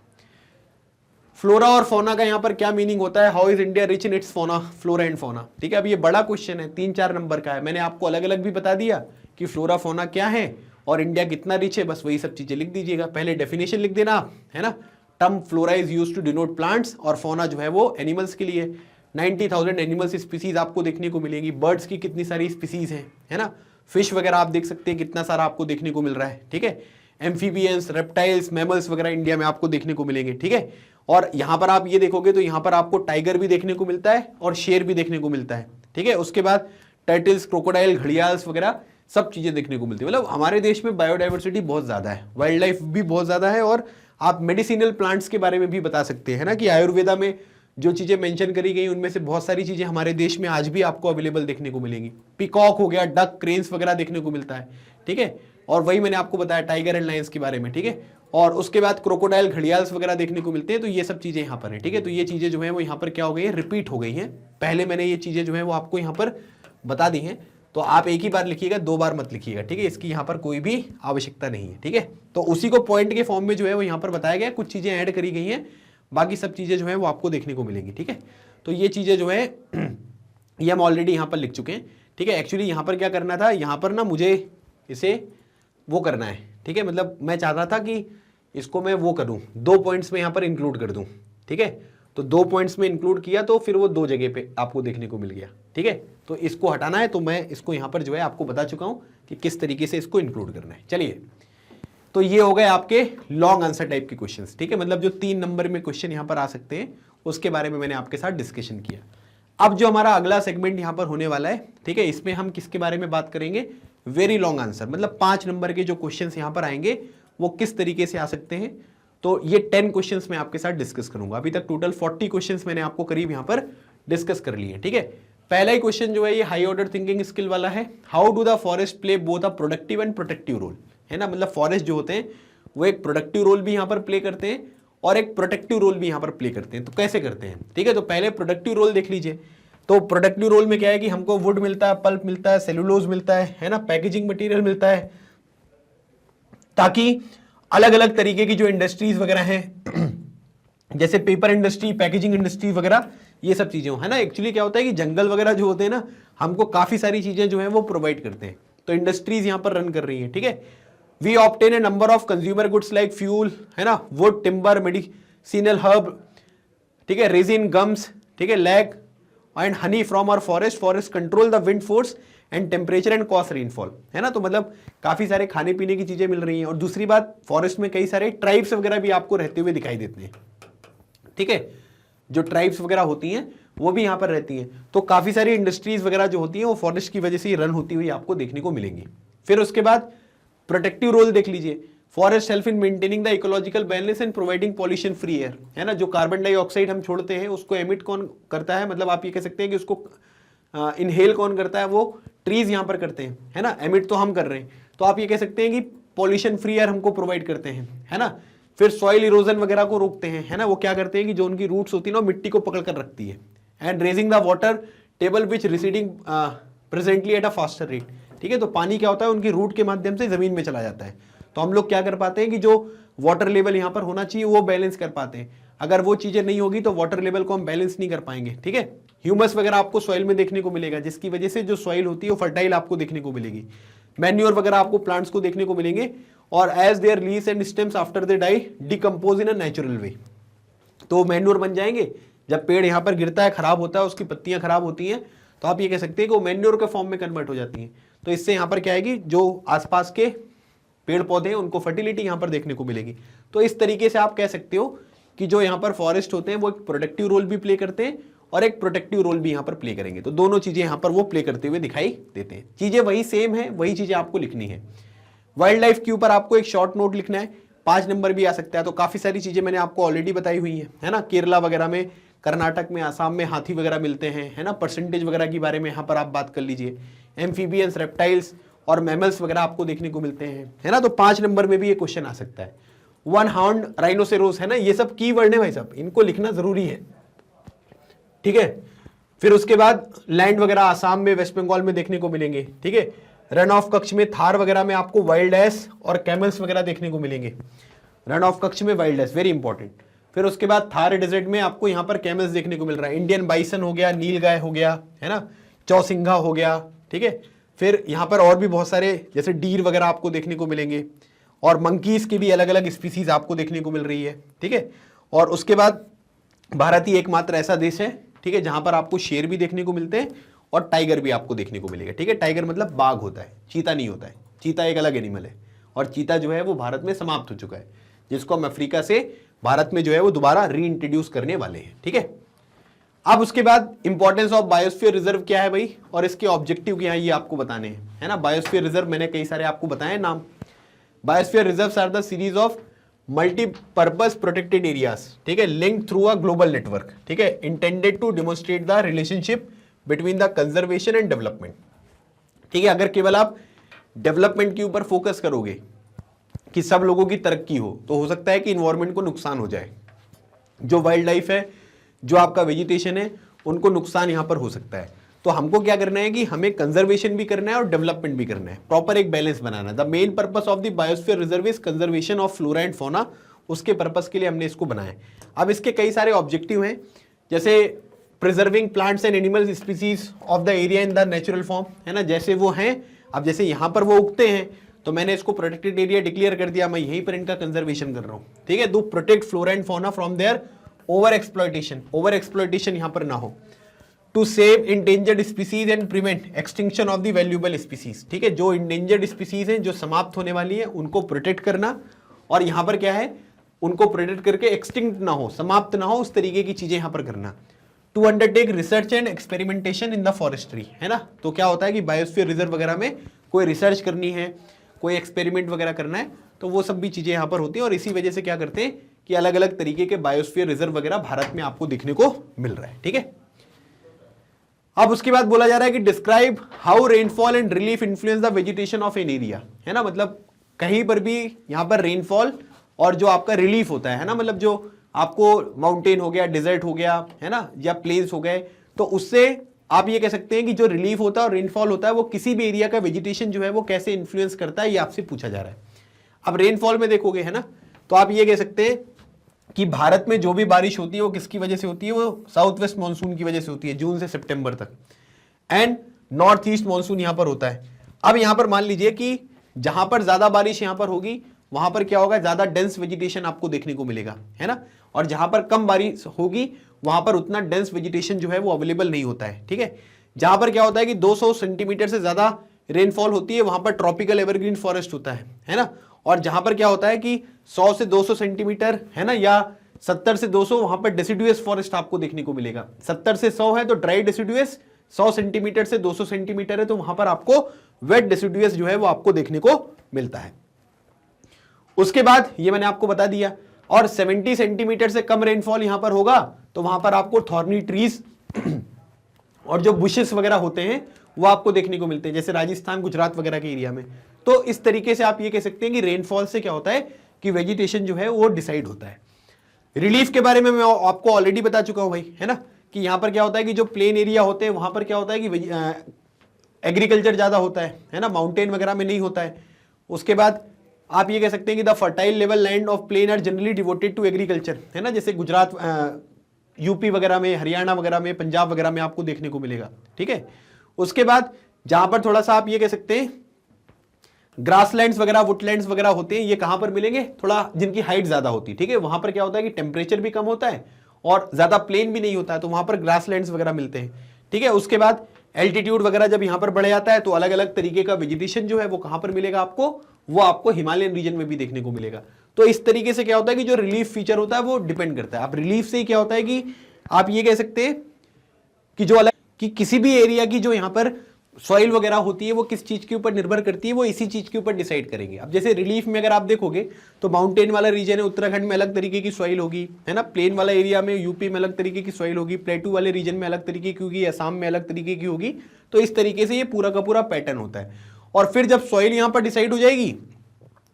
फ्लोरा और फोना का यहाँ पर क्या मीनिंग होता है? How is India rich in its फोना, फ्लोरा एंड फोना, ठीक है। अब ये बड़ा क्वेश्चन है, 3-4 नंबर का है, मैंने आपको अलग अलग भी बता दिया कि फ्लोरा फोना क्या है और इंडिया कितना रिच है, बस वही सब चीजें लिख दीजिएगा। पहले डेफिनेशन लिख देना, है ना। Term flora is used to denote plants और फोना जो है वो एनिमल्स के लिए। 90,000 एनिमल्स स्पीसीज आपको देखने को मिलेगी, बर्ड्स की कितनी सारी स्पीसीज हैं, है ना। फिश वगैरह आप देख सकते हैं कितना सारा आपको देखने को मिल रहा है, ठीक है। एम्फीबियंस, रेप्टाइल्स, मैमल्स वगैरह इंडिया में आपको देखने को मिलेंगे, ठीक है। और यहां पर आप ये देखोगे तो यहां पर आपको टाइगर भी देखने को मिलता है और शेर भी देखने को मिलता है, ठीक है। उसके बाद टर्टल्स, क्रोकोडाइल, घड़ियाल्स वगैरह सब चीजें देखने को मिलती है। मतलब हमारे देश में बायोडाइवर्सिटी बहुत ज्यादा है, वाइल्ड लाइफ भी बहुत ज्यादा है और आप मेडिसिनल प्लांट्स के बारे में भी बता सकते हैं ना, कि आयुर्वेदा में जो चीजें मेंशन करी गई उनमें से बहुत सारी चीजें हमारे देश में आज भी आपको अवेलेबल देखने को मिलेंगी। पीकॉक हो गया, डक, क्रेन्स वगैरह देखने को मिलता है, ठीक है। और वही मैंने आपको बताया टाइगर एंड लायंस के बारे में, ठीक है। और उसके बाद क्रोकोडाइल, घड़ियाल्स वगैरह देखने को मिलते हैं। तो ये सब चीजें यहाँ पर है, ठीक है। तो ये चीजें जो है वो यहाँ पर क्या हो गई है, रिपीट हो गई हैं। पहले मैंने ये चीजें जो है वो आपको यहाँ पर बता दी हैं, तो आप एक ही बार लिखिएगा, 2 बार मत लिखिएगा, ठीक है। इसकी यहाँ पर कोई भी आवश्यकता नहीं है, ठीक है। तो उसी को पॉइंट के फॉर्म में जो है वो यहाँ पर बताया गया, कुछ चीजें ऐड करी गई हैं, बाकी सब चीजें जो है वो आपको देखने को मिलेंगी, ठीक है। तो ये चीजें जो है ये हम ऑलरेडी यहाँ पर लिख चुके हैं, ठीक है। एक्चुअली यहाँ पर क्या करना था, यहाँ पर ना मुझे इसे वो करना है, ठीक है। मतलब मैं चाह रहा था कि इसको मैं वो करूँ, 2 पॉइंट्स में यहाँ पर इंक्लूड कर दूँ, ठीक है। तो 2 पॉइंट्स में इंक्लूड किया तो फिर वो 2 जगह पे आपको देखने को मिल गया, ठीक है। तो इसको हटाना है, तो मैं इसको यहाँ पर जो है आपको बता चुका हूँ कि किस तरीके से इसको इंक्लूड करना है। चलिए, तो ये हो गए आपके लॉन्ग आंसर टाइप के क्वेश्चंस, ठीक है। मतलब जो 3 नंबर में क्वेश्चन यहाँ पर आ सकते हैं उसके बारे में मैंने आपके साथ डिस्कशन किया। अब जो हमारा अगला सेगमेंट यहाँ पर होने वाला है, ठीक है, इसमें हम किसके बारे में बात करेंगे? वेरी लॉन्ग आंसर, मतलब 5 नंबर के जो क्वेश्चन यहाँ पर आएंगे वो किस तरीके से आ सकते हैं। तो ये 10 क्वेश्चंस मैं आपके साथ डिस्कस करूंगा। अभी तक टोटल 40 क्वेश्चंस मैंने आपको करीब यहाँ पर डिस्कस कर लिए, ठीक है। पहला ही क्वेश्चन जो है ये हाई ऑर्डर थिंकिंग स्किल वाला है। How do the forest play both a productive and protective role, है ना। मतलब फॉरेस्ट जो होते हैं वो एक प्रोडक्टिव रोल भी यहाँ पर प्ले करते हैं और एक प्रोटेक्टिव रोल भी यहाँ पर प्ले करते हैं। तो कैसे करते हैं, ठीक है। तो पहले प्रोडक्टिव रोल देख लीजिए। तो प्रोडक्टिव रोल में क्या है कि हमको वुड मिलता है, पल्प मिलता है, सेलुलोज मिलता है ना, पैकेजिंग मटेरियल मिलता है, ताकि अलग अलग तरीके की जो इंडस्ट्रीज वगैरह हैं जैसे पेपर इंडस्ट्री, पैकेजिंग इंडस्ट्री वगैरह, ये सब चीजें है ना। एक्चुअली क्या होता है कि जंगल वगैरह जो होते हैं ना, हमको काफी सारी चीजें जो है वो प्रोवाइड करते हैं। तो इंडस्ट्रीज यहाँ पर रन कर रही है, ठीक है। We obtain a number of consumer goods like fuel, है ना, वुड, टिम्बर, मेडिसिनल हर्ब, ठीक है, रेजिन, गम्स, ठीक है, lac and honey from our forest. Forest control the wind force and temperature and cause rainfall, है ना। तो मतलब काफी सारे खाने पीने की चीजें मिल रही हैं। और दूसरी बात, फॉरेस्ट में कई सारे ट्राइब्स वगैरह भी आपको रहते हुए दिखाई देते हैं, ठीक है, जो ट्राइब्स वगैरह होती हैं वो भी यहाँ पर रहती हैं। तो काफी सारी इंडस्ट्रीज वगैरह जो होती हैं वो फॉरेस्ट की वजह से ही रन होती हुई आपको देखने को मिलेंगी। फिर उसके बाद प्रोटेक्टिव रोल देख लीजिए, forest help in maintaining the ecological balance and providing pollution free air, है ना। जो कार्बन डाइऑक्साइड हम छोड़ते हैं उसको एमिट कौन करता है, मतलब आप ये कह सकते हैं कि उसको इनहेल कौन करता है, वो ट्रीज यहाँ पर करते हैं, है ना। एमिट तो हम कर रहे हैं, तो आप ये कह सकते हैं कि पॉल्यूशन फ्री एयर हमको प्रोवाइड करते हैं, है ना। फिर सॉइल इरोजन वगैरह को रोकते हैं, है ना। वो क्या करते हैं कि जो उनकी रूट्स होती है ना, मिट्टी को पकड़ कर रखती है। And raising the water table which receding presently at a faster rate, ठीक है। तो पानी क्या होता है, उनकी रूट के माध्यम से जमीन में चला जाता है। तो हम लोग क्या कर पाते हैं कि जो वाटर लेवल यहाँ पर होना चाहिए वो बैलेंस कर पाते हैं। अगर वो चीजें नहीं होगी तो वाटर लेवल को हम बैलेंस नहीं कर पाएंगे, ठीक है। ह्यूमस वगैरह आपको सॉइल में देखने को मिलेगा, जिसकी वजह से जो सॉइल होती है वो फर्टाइल आपको देखने को मिलेगी। मैन्योर वगैरह आपको प्लांट्स को देखने को मिलेंगे। और as their leaves and stems after they die decompose in a natural way, तो मैन्योर बन जाएंगे। जब पेड़ यहाँ पर गिरता है, खराब होता है, उसकी पत्तियां खराब होती हैं, तो आप ये कह सकते हैं कि वो मैन्योर के फॉर्म में कन्वर्ट हो जाती हैं। तो इससे यहाँ पर क्या आएगी, जो आसपास के पेड़ पौधे हैं उनको फर्टिलिटी यहाँ पर देखने को मिलेगी। तो इस तरीके से आप कह सकते हो कि जो यहाँ पर फॉरेस्ट होते हैं वो एक प्रोटेक्टिव रोल भी प्ले करते हैं और एक प्रोटेक्टिव रोल भी यहाँ पर प्ले करेंगे। तो दोनों चीजें यहाँ पर वो प्ले करते हुए दिखाई देते हैं। चीजें वही सेम है, वही चीजें आपको लिखनी है। वाइल्ड लाइफ के ऊपर आपको एक शॉर्ट नोट लिखना है, 5 नंबर भी आ सकता है। तो काफी सारी चीजें मैंने आपको ऑलरेडी बताई हुई है ना। केरला वगैरह में, कर्नाटक में, आसाम में हाथी वगैरह मिलते हैं, है ना। परसेंटेज वगैरह के बारे में यहाँ पर आप बात कर लीजिए। एम्फीबियंस, रेप्टाइल्स और मैमल्स वगैरह आपको देखने को मिलते हैं, है ना। तो 5 नंबर में भी ये क्वेश्चन आ सकता है। 1 हॉर्न राइनोसेरोस, है ना। ये सब कीवर्ड है भाई साहब, इनको लिखना जरूरी है, ठीक है। फिर उसके बाद लैंड वगैरह आसाम में, वेस्ट बंगाल में देखने को मिलेंगे, ठीक है। रन ऑफ कक्ष में, थार वगैरह में आपको वाइल्ड एस और कैमल्स वगैरह देखने को मिलेंगे। रन ऑफ कक्ष में वाइल्ड एस, वेरी इंपॉर्टेंट। फिर उसके बाद थार डेजर्ट में आपको यहाँ पर कैमल्स देखने को मिल रहा है। इंडियन बाइसन हो गया, नील गाय हो गया, है ना, चौसिंघा हो गया, ठीक है। फिर यहाँ पर और भी बहुत सारे जैसे डीर वगैरह आपको देखने को मिलेंगे और मंकीज की भी अलग अलग स्पीसीज आपको देखने को मिल रही है, ठीक है। और उसके बाद भारत ही एकमात्र ऐसा देश है, ठीक है, जहां पर आपको शेर भी देखने को मिलते हैं और टाइगर भी आपको देखने को मिलेगा, ठीक है। टाइगर मतलब बाघ होता है, चीता नहीं होता है। चीता एक अलग एनिमल है और चीता जो है वो भारत में समाप्त हो चुका है, जिसको हम अफ्रीका से भारत में जो है वो दोबारा रीइंट्रोड्यूस करने वाले हैं, ठीक है। अब उसके बाद इंपॉर्टेंस ऑफ बायोस्फीयर रिजर्व क्या है भाई, और इसके ऑब्जेक्टिव क्या है ये आपको बताने हैं, है ना। बायोस्फीयर रिजर्व मैंने कई सारे आपको बताए नाम। Biosphere reserves are the series of multipurpose protected areas, ठीक है, link through a global network, ठीक है, intended to demonstrate the relationship between the conservation and development, ठीक है। अगर केवल आप डेवलपमेंट के ऊपर फोकस करोगे कि सब लोगों की तरक्की हो तो सकता है कि इन्वायरमेंट को नुकसान हो जाए। जो वाइल्ड लाइफ है, जो आपका वेजिटेशन है, उनको नुकसान यहां पर हो सकता है। तो हमको क्या करना है कि हमें कंजर्वेशन भी करना है और डेवलपमेंट भी करना है, प्रॉपर एक बैलेंस बनाना है। The main purpose of the biosphere reserve is conservation of flora and fauna, उसके पर्पस के लिए हमने इसको बनाया है। अब इसके कई सारे ऑब्जेक्टिव हैं, जैसे preserving plants and animal species of the area in the natural form, है ना, जैसे वो हैं। अब जैसे यहां पर वो उगते हैं तो मैंने इसको प्रोटेक्टेड एरिया डिक्लेयर कर दिया, मैं यहीं पर इनका कंजर्वेशन कर रहा हूं, ठीक है। To protect flora and fauna from their over exploitation यहां पर ना हो। To save endangered species and prevent extinction of the valuable species, ठीक है। जो इंडेंजर्ड स्पीसीज हैं, जो समाप्त होने वाली है, उनको प्रोटेक्ट करना, और यहां पर क्या है, उनको प्रोटेक्ट करके एक्सटिंक्ट ना हो, समाप्त ना हो, उस तरीके की चीजें यहां पर करना। To undertake research and experimentation in the forestry, है ना। तो क्या होता है कि बायोस्फीयर रिजर्व वगैरह में कोई रिसर्च करनी है, कोई एक्सपेरिमेंट वगैरह करना है, तो वो सब भी चीजें यहां पर होती हैं। और इसी वजह से क्या करते हैं कि अलग अलग तरीके के बायोस्फीयर रिजर्व वगैरह भारत में आपको देखने को मिल रहा है, ठीक है। अब उसके बाद बोला जा रहा है कि describe how rainfall and relief influence the vegetation of an area, है ना। मतलब कहीं पर भी यहां पर रेनफॉल और जो आपका रिलीफ होता है ना, मतलब जो आपको माउंटेन हो गया, डिजर्ट हो गया, है ना, या प्लेन्स हो गए, तो उससे आप ये कह सकते हैं कि जो रिलीफ होता है और रेनफॉल होता है वो किसी भी एरिया का वेजिटेशन जो है वो कैसे इन्फ्लुएंस करता है, ये आपसे पूछा जा रहा है। अब रेनफॉल में देखोगे, है ना, तो आप ये कह सकते हैं कि भारत में जो भी बारिश होती है वो किसकी वजह से होती है, वो साउथ वेस्ट मानसून की वजह से होती है, जून से सितंबर तक, एंड नॉर्थ ईस्ट मानसून यहां पर होता है। अब यहां पर मान लीजिए कि जहां पर ज्यादा बारिश यहां पर होगी वहां पर क्या होगा, ज्यादा डेंस वेजिटेशन आपको देखने को मिलेगा, है ना। और जहां पर कम बारिश होगी वहां पर उतना डेंस वेजिटेशन जो है वो अवेलेबल नहीं होता है, ठीक है। जहां पर क्या होता है कि 200 सेंटीमीटर से ज्यादा रेनफॉल होती है वहां पर ट्रॉपिकल एवरग्रीन फॉरेस्ट होता है ना। और जहां पर क्या होता है कि 100 से 200 सेंटीमीटर, है ना, या 70 से 200, वहां पर डेसिडुअस फॉरेस्ट आपको देखने को मिलेगा। 70 से 100 है तो ड्राई डेसिडुअस, 100 सेंटीमीटर से 200 सेंटीमीटर है तो वहां पर आपको वेट डेसिडुअस जो है वो आपको देखने को मिलता है। उसके बाद ये मैंने आपको बता दिया। और 70 सेंटीमीटर से कम रेनफॉल यहां पर होगा तो वहां पर आपको थॉर्नी ट्रीज और जो बुशेस वगैरह होते हैं वो आपको देखने को मिलते हैं, जैसे राजस्थान गुजरात वगैरह के एरिया में। तो इस तरीके से आप ये कह सकते हैं कि रेनफॉल से क्या होता है कि वेजिटेशन जो है वो डिसाइड होता है। रिलीफ के बारे में मैं आपको ऑलरेडी बता चुका हूं भाई, है ना, कि यहां पर क्या होता है कि जो प्लेन एरिया होते हैं वहां पर क्या होता है कि एग्रीकल्चर ज्यादा होता है ना, माउंटेन वगैरह में नहीं होता है। उसके बाद आप ये कह सकते हैं कि the fertile level land of plain are generally devoted to agriculture, है ना, जैसे गुजरात, यूपी वगैरह में, हरियाणा वगैरह में, पंजाब वगैरह में आपको देखने को मिलेगा, ठीक है। उसके बाद जहां पर थोड़ा सा आप ये कह सकते हैं ग्रासलैंड्स वगैरह, वुडलैंड्स वगैरह होते हैं, ये कहां पर मिलेंगे, थोड़ा जिनकी हाइट ज्यादा होती है, ठीक है। वहां पर क्या होता है कि टेम्परेचर भी कम होता है और ज्यादा प्लेन भी नहीं होता है, तो वहां पर ग्रासलैंड्स वगैरह मिलते हैं, ठीक है। उसके बाद एल्टीट्यूड वगैरह जब यहां पर बढ़ जाता है तो अलग अलग तरीके का वेजिटेशन जो है वो कहां पर मिलेगा आपको, वो आपको हिमालयन रीजन में भी देखने को मिलेगा। तो इस तरीके से क्या होता है कि जो रिलीफ फीचर होता है वो डिपेंड करता है। आप रिलीफ से ही क्या होता है कि आप ये कह सकते हैं कि जो अलग कि किसी भी एरिया की जो यहां पर सॉइल वगैरह होती है वो किस चीज के ऊपर निर्भर करती है, वो इसी चीज के ऊपर डिसाइड करेंगे। अब जैसे रिलीफ में अगर आप देखोगे तो माउंटेन वाला रीजन है, उत्तराखंड में अलग तरीके की सॉइल होगी, है ना, प्लेन वाला एरिया में यूपी में अलग तरीके की सॉइल होगी, प्लेटू वाले रीजन में अलग तरीके की होगी, असम में अलग तरीके की होगी। तो इस तरीके से ये पूरा का पूरा पैटर्न होता है। और फिर जब सॉइल यहां पर डिसाइड हो जाएगी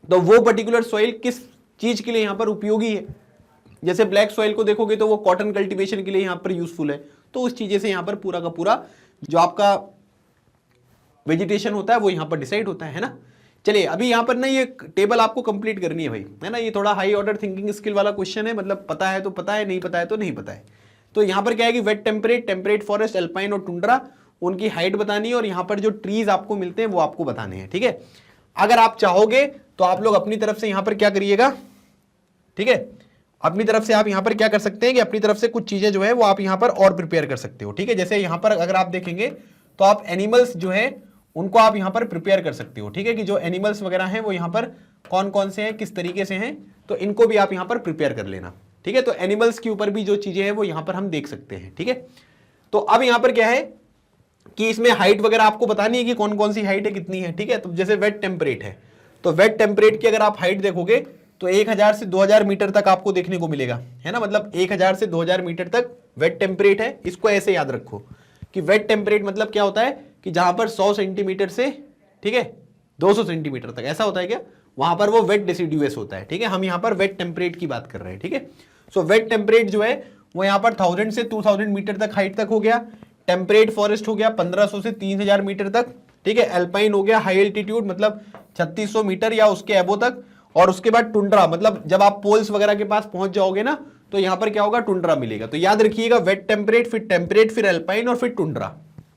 तो वो पर्टिकुलर सॉइल किस चीज के लिए यहां पर उपयोगी है, जैसे ब्लैक सॉइल को देखोगे तो वो कॉटन कल्टीवेशन के लिए यहां पर यूजफुल है। तो उस चीजें से यहां पर पूरा का पूरा जो आपका वेजिटेशन होता है वो यहां पर डिसाइड होता है ना। चलिए अभी यहां पर ना ये टेबल आपको कंप्लीट करनी है भाई, है ना। ये थोड़ा हाई ऑर्डर थिंकिंग स्किल वाला क्वेश्चन है, मतलब पता है तो पता है, नहीं पता है तो नहीं पता है। तो यहां पर क्या है कि wet temperate, temperate forest, alpine और टुंड्रा, उनकी हाइट बतानी है और यहां पर जो ट्रीज आपको मिलते हैं वो आपको बताने हैं, ठीक है। अगर आप चाहोगे तो आप लोग अपनी तरफ से यहां पर क्या करिएगा, ठीक है, अपनी तरफ से आप यहां पर क्या कर सकते हैं कि अपनी तरफ से कुछ चीजें जो है वो आप यहां पर और प्रिपेयर कर सकते हो, ठीक है। जैसे यहां पर अगर आप देखेंगे तो आप एनिमल्स जो है उनको आप यहां पर प्रिपेयर कर सकते हो, ठीक है, कि जो एनिमल्स वगैरह हैं वो यहां पर कौन कौन से हैं, किस तरीके से हैं, तो इनको भी आप यहां पर प्रिपेयर कर लेना, ठीक है। तो एनिमल्स के ऊपर भी जो चीजें हैं वो यहां पर हम देख सकते हैं, ठीक है। तो अब यहां पर क्या है कि इसमें हाइट वगैरह आपको बतानी है कि कौन कौन सी हाइट है, कितनी है, ठीक है। तो जैसे वेट टेम्परेट है तो वेट टेम्परेट की अगर आप हाइट देखोगे तो 1000 से 2000 मीटर तक आपको देखने को मिलेगा, है ना, मतलब 1000 से 2000 मीटर तक वेट टेम्परेट है। इसको ऐसे याद रखो कि वेट टेम्परेट मतलब क्या होता है कि जहां पर 100 सेंटीमीटर से, ठीक है, 200 सेंटीमीटर तक, ऐसा होता है क्या, वहां पर वो वेट डेसिडुअस होता है, ठीक है। हम यहां पर वेट टेम्परेट की बात कर रहे हैं, ठीक है। सो वेट टेम्परेट जो है वो यहां पर 1000 से 2000 मीटर तक हाइट तक हो गया। टेम्परेट फॉरेस्ट हो गया 1500 से 3000 मीटर तक, ठीक है। अल्पाइन हो गया हाई एल्टीट्यूड मतलब 3600 मीटर या उसके एबो तक। और उसके बाद टुंड्रा मतलब जब आप पोल्स वगैरह के पास पहुंच जाओगे ना तो यहां पर क्या होगा, टुंड्रा मिलेगा। तो याद रखिएगा वेट टेम्परेट फिर अल्पाइन और फिर टुंड्रा,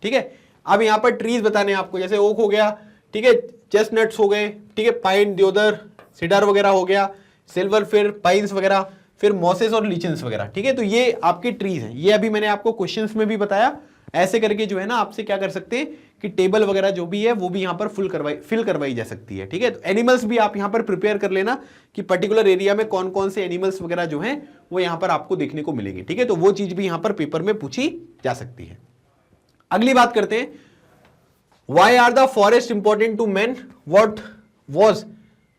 ठीक है। अब यहां पर ट्रीज बताने हैं आपको, जैसे ओक हो गया, ठीक है, चेस्टनट्स हो गए, ठीक है, पाइन, देवदार, सीडर वगैरह हो गया, सिल्वर फिर, पाइन्स वगैरह, फिर मॉसेस और लीचन्स वगैरह, ठीक है। तो ये आपके ट्रीज हैं। ये अभी मैंने आपको क्वेश्चंस में भी बताया। ऐसे करके जो है ना आपसे क्या कर सकते हैं कि टेबल वगैरह जो भी है वो भी यहां पर फिल करवाई जा सकती है, ठीक है। तो एनिमल्स भी आप यहां पर प्रिपेयर कर लेना कि पर्टिकुलर एरिया में कौन कौन से एनिमल्स वगैरह जो हैं वो यहां पर आपको देखने को मिलेंगे, ठीक है। तो वो चीज भी यहां पर पेपर में पूछी जा सकती है। अगली बात करते हैं, why are the forest important to man, what was